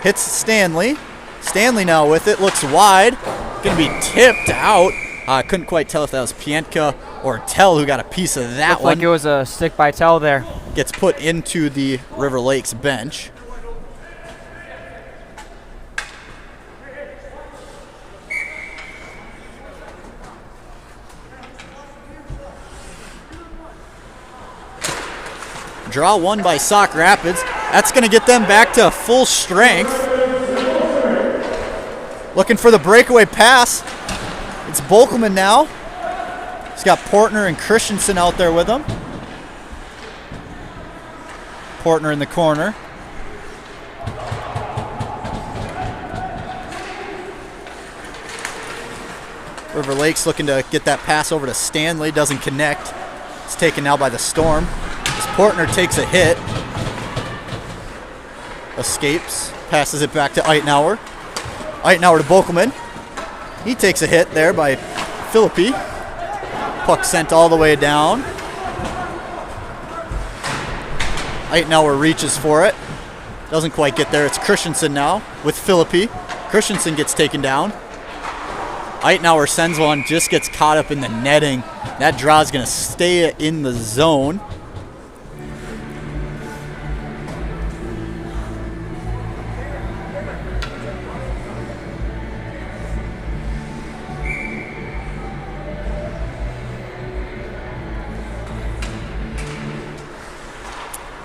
Hits Stanley. Stanley now with it, looks wide. Going to be tipped out. I couldn't quite tell if that was Pientka or Tell who got a piece of that Looked one. like it was a stick by Tell there. Gets put into the River Lakes bench. Draw one by Sauk Rapids. That's going to get them back to full strength. Looking for the breakaway pass. It's Bokelman now. He's got Portner and Christensen out there with him. Portner in the corner. River Lakes looking to get that pass over to Stanley. Doesn't connect. It's taken now by the Storm. As Portner takes a hit. Escapes. Passes it back to Eitenauer. Eitenauer to Bokelman. He takes a hit there by Philippi. Puck sent all the way down. Eitenauer reaches for it. Doesn't quite get there. It's Christensen now with Philippi. Christensen gets taken down. Eitenauer sends one, just gets caught up in the netting. That draw is going to stay in the zone.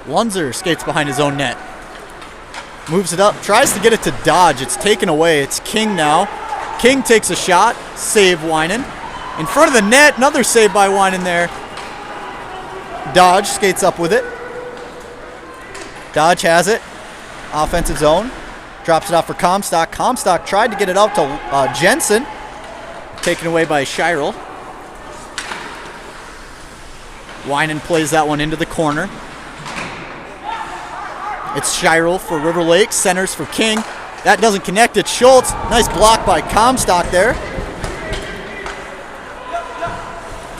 Lunzer skates behind his own net. Moves it up, tries to get it to Dodge. It's taken away. It's King now. King takes a shot. Save Winan. In front of the net, another save by Winan there. Dodge skates up with it. Dodge has it. Offensive zone. Drops it off for Comstock. Comstock tried to get it out to Jensen. Taken away by Shirel. Winan plays that one into the corner. It's Shirel for River Lakes. Centers for King. That doesn't connect. It's Schultz. Nice block by Comstock there.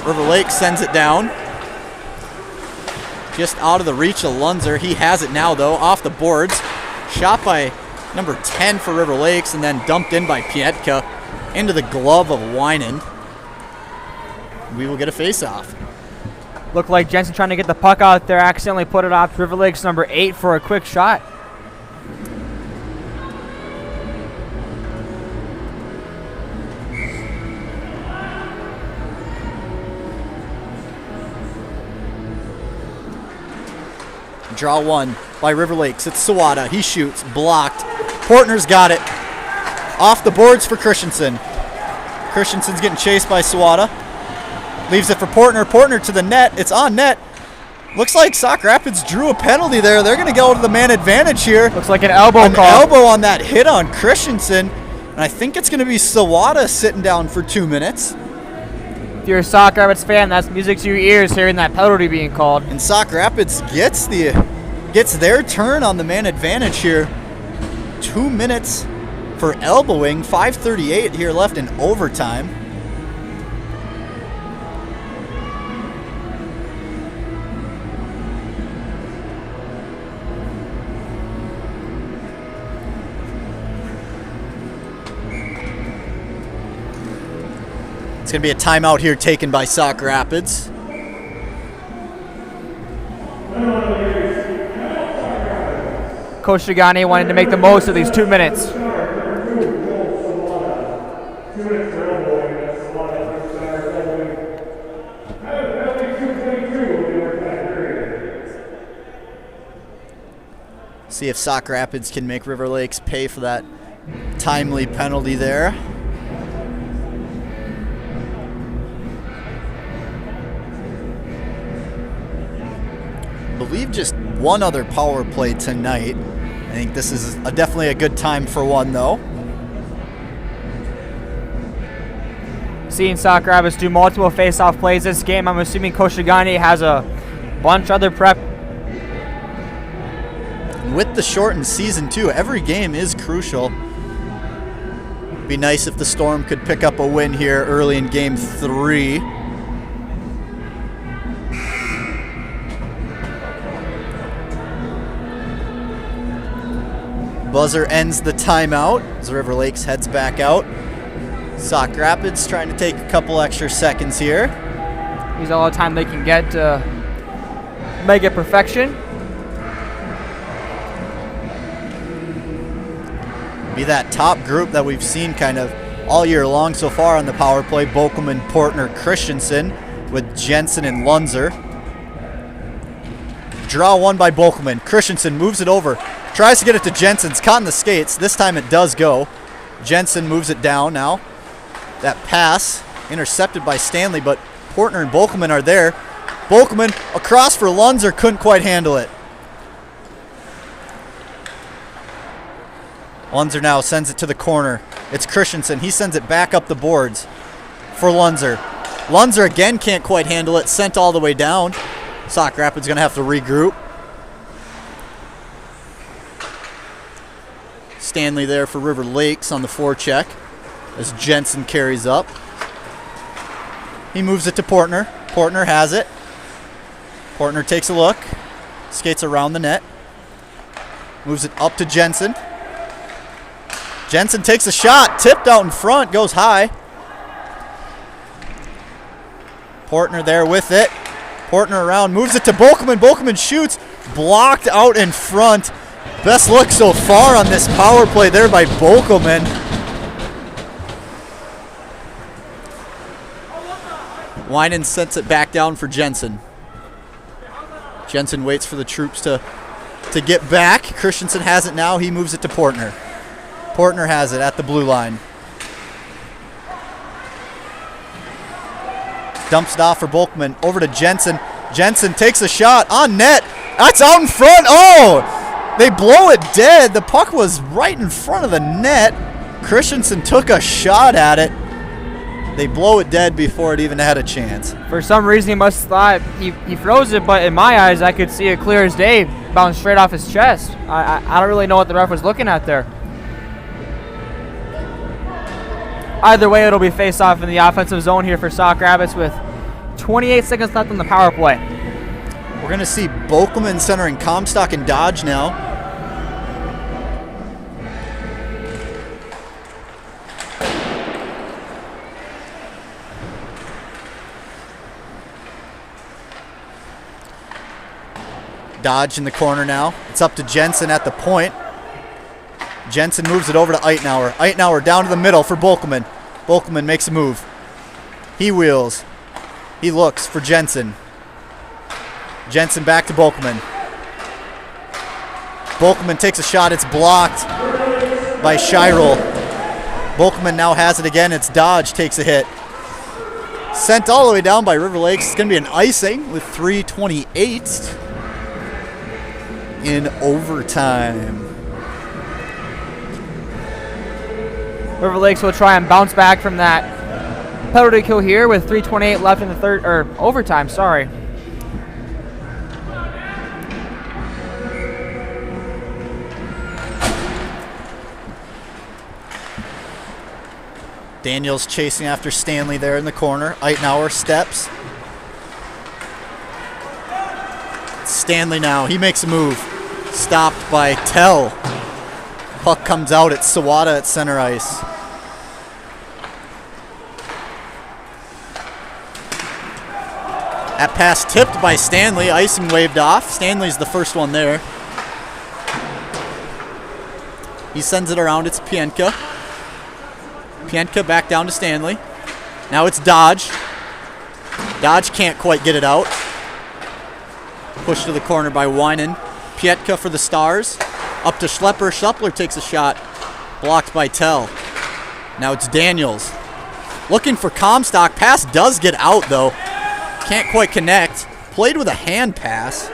River Lakes sends it down. Just out of the reach of Lunzer. He has it now, though, off the boards. Shot by number 10 for River Lakes, and then dumped in by Pientka into the glove of Winan. We will get a face-off. Looked like Jensen trying to get the puck out there, accidentally put it off River Lakes number 8 for a quick shot. Draw one by River Lakes. It's Sawada. He shoots. Blocked. Portner's got it. Off the boards for Christensen. Christensen's getting chased by Sawada. Leaves it for Portner. Portner to the net. It's on net. Looks like Sauk Rapids drew a penalty there. They're going to go to the man advantage here. Looks like an elbow call. An elbow on that hit on Christensen. And I think it's going to be Sawada sitting down for 2 minutes. If you're a Sauk Rapids fan, that's music to your ears hearing that penalty being called. And Sauk Rapids gets their turn on the man advantage here. 2 minutes for elbowing. 5:38 here left in overtime. It's going to be a timeout here taken by Sauk Rapids. Coach Shigani wanted to make the most of these 2 minutes. See if Sauk Rapids can make River Lakes pay for that timely penalty there. I believe just one other power play tonight. I think this is definitely a good time for one, though. Seeing Sauk Rapids do multiple face-off plays this game, I'm assuming Coach Shigani has a bunch of other prep. With the shortened season, too, every game is crucial. Be nice if the Storm could pick up a win here early in Game 3. Buzzer ends the timeout as River Lakes heads back out. Sauk Rapids trying to take a couple extra seconds here. Use all the time they can get to make it perfection. Be that top group that we've seen kind of all year long so far on the power play. Bokelman, Portner, Christensen with Jensen and Lunzer. Draw one by Bokelman. Christensen moves it over. Tries to get it to Jensen. It's caught in the skates. This time it does go. Jensen moves it down now. That pass intercepted by Stanley, but Portner and Bokelman are there. Bokelman across for Lunzer, couldn't quite handle it. Lunzer now sends it to the corner. It's Christensen. He sends it back up the boards for Lunzer. Lunzer again can't quite handle it. Sent all the way down. Sauk Rapids going to have to regroup. Stanley there for River Lakes on the forecheck as Jensen carries up. He moves it to Portner. Portner has it. Portner takes a look. Skates around the net. Moves it up to Jensen. Jensen takes a shot, tipped out in front, goes high. Portner there with it. Portner around, moves it to Bokelman. Bokelman shoots, blocked out in front. Best look so far on this power play there by Bokelman. Winan sets it back down for Jensen. Jensen waits for the troops to get back. Christensen has it now. He moves it to Portner. Portner has it at the blue line. Dumps it off for Bokelman. Over to Jensen. Jensen takes a shot on net. That's out in front. Oh! They blow it dead. The puck was right in front of the net. Christensen took a shot at it. They blow it dead before it even had a chance. For some reason, he must have thought he froze it, but in my eyes, I could see it clear as day, bounce straight off his chest. I don't really know what the ref was looking at there. Either way, it'll be face-off in the offensive zone here for Sauk Rapids with 28 seconds left on the power play. We're going to see Bokelman centering Comstock and Dodge now. Dodge in the corner now. It's up to Jensen at the point. Jensen moves it over to Eitenauer. Eitenauer down to the middle for Bokelman. Bokelman makes a move. He wheels. He looks for Jensen. Jensen back to Bokelman. Bokelman takes a shot. It's blocked by Shirel. Bokelman now has it again. It's Dodge takes a hit. Sent all the way down by River Lakes. It's going to be an icing with 3:28 in overtime. River Lakes will try and bounce back from that penalty kill here with 3:28 left in the third, or overtime, sorry. Daniels chasing after Stanley there in the corner. Eitenauer steps. Stanley now, he makes a move. Stopped by Tell. Puck comes out at Sawada at center ice. That pass tipped by Stanley. Icing waved off. Stanley's the first one there. He sends it around. It's Pienka. Pienka back down to Stanley. Now it's Dodge. Dodge can't quite get it out. Pushed to the corner by Winan. Pietka for the Stars. Up to Schlepper. Schlepper takes a shot. Blocked by Tell. Now it's Daniels. Looking for Comstock. Pass does get out, though. Can't quite connect. Played with a hand pass.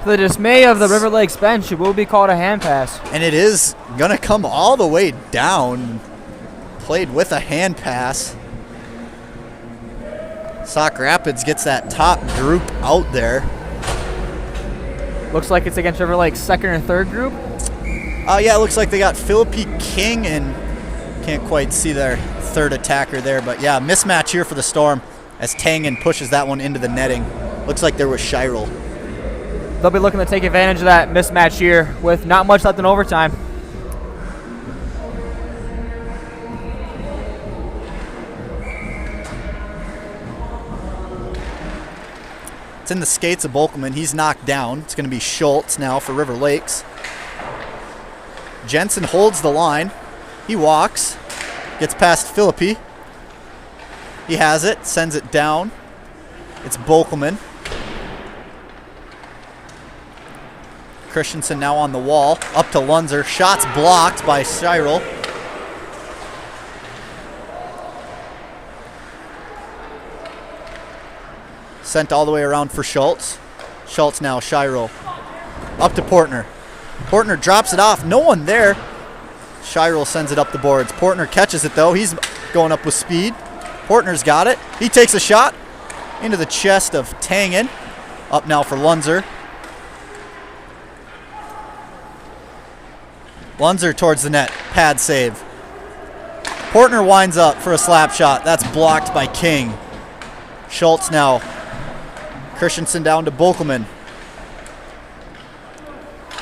To the dismay of the River Lakes bench, it will be called a hand pass. And it is going to come all the way down. Played with a hand pass. Sauk Rapids gets that top group out there. Looks like it's against River Lake's second or third group. Yeah, it looks like they got Philippi King and can't quite see their third attacker there. But yeah, mismatch here for the Storm as Tangen pushes that one into the netting. Looks like there was Shirel. They'll be looking to take advantage of that mismatch here with not much left in overtime. It's in the skates of Bolkelman. He's knocked down. It's going to be Schultz now for River Lakes. Jensen holds the line. He walks. Gets past Philippi. He has it. Sends it down. It's Bolkelman. Christensen now on the wall. Up to Lunzer. Shots blocked by Shirel. Sent all the way around for Schultz. Schultz now, Shirel. Up to Portner. Portner drops it off. No one there. Shirel sends it up the boards. Portner catches it, though. He's going up with speed. Portner's got it. He takes a shot into the chest of Tangen. Up now for Lunzer. Lunzer towards the net. Pad save. Portner winds up for a slap shot. That's blocked by King. Schultz now. Christensen down to Bolkelman.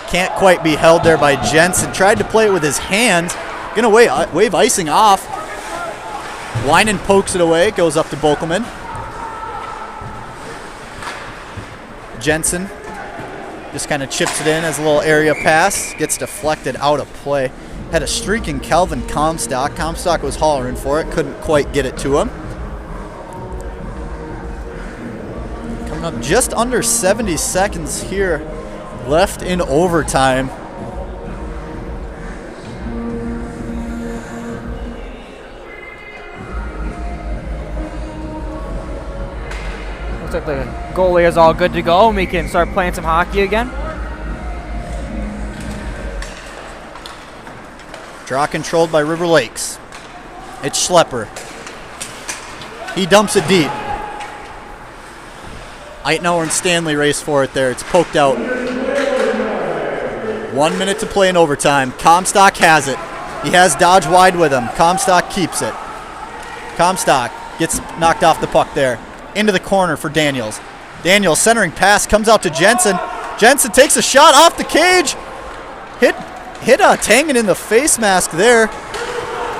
Can't quite be held there by Jensen. Tried to play it with his hands. Gonna wave icing off. Winan pokes it away. Goes up to Bolkelman. Jensen just kind of chips it in as a little area pass. Gets deflected out of play. Had a streak in Calvin Comstock. Comstock was hollering for it. Couldn't quite get it to him. Coming up just under 70 seconds here left in overtime. Looks like the goalie is all good to go, and we can start playing some hockey again. Draw controlled by River Lakes. It's Schlepper. He dumps it deep. Eitenauer and Stanley race for it there. It's poked out. 1 minute to play in overtime. Comstock has it. He has Dodge wide with him. Comstock keeps it. Comstock gets knocked off the puck there. Into the corner for Daniels. Daniels centering pass comes out to Jensen. Jensen takes a shot off the cage. Hit Tangen in the face mask there.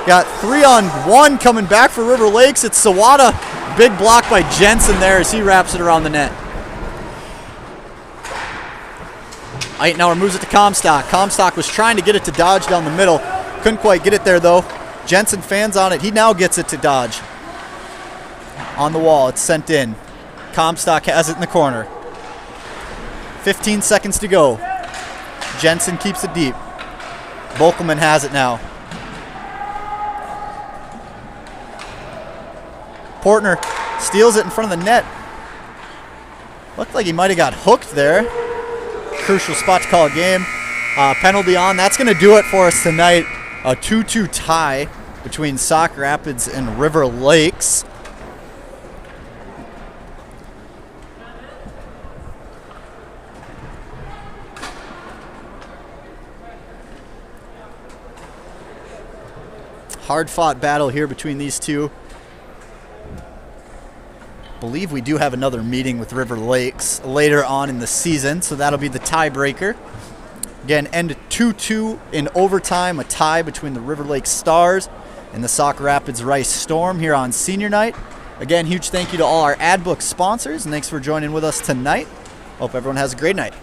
Got 3-on-1 coming back for River Lakes. It's Sawada. Big block by Jensen there as he wraps it around the net. Eitenauer moves it to Comstock. Comstock was trying to get it to Dodge down the middle. Couldn't quite get it there, though. Jensen fans on it. He now gets it to Dodge. On the wall. It's sent in. Comstock has it in the corner. 15 seconds to go. Jensen keeps it deep. Bolkelman has it now. Portner steals it in front of the net. Looked like he might have got hooked there. Crucial spot to call a game. Penalty on. That's going to do it for us tonight. A 2-2 tie between Sauk Rapids and River Lakes. Hard-fought battle here between these two. Believe we do have another meeting with River Lakes later on in the season, so that'll be the tiebreaker. Again, end 2-2 in overtime, a tie between the River Lakes Stars in the Sauk Rapids Rice Storm here on senior night. Again, huge thank you to all our ad book sponsors, and thanks for joining with us tonight. Hope everyone has a great night.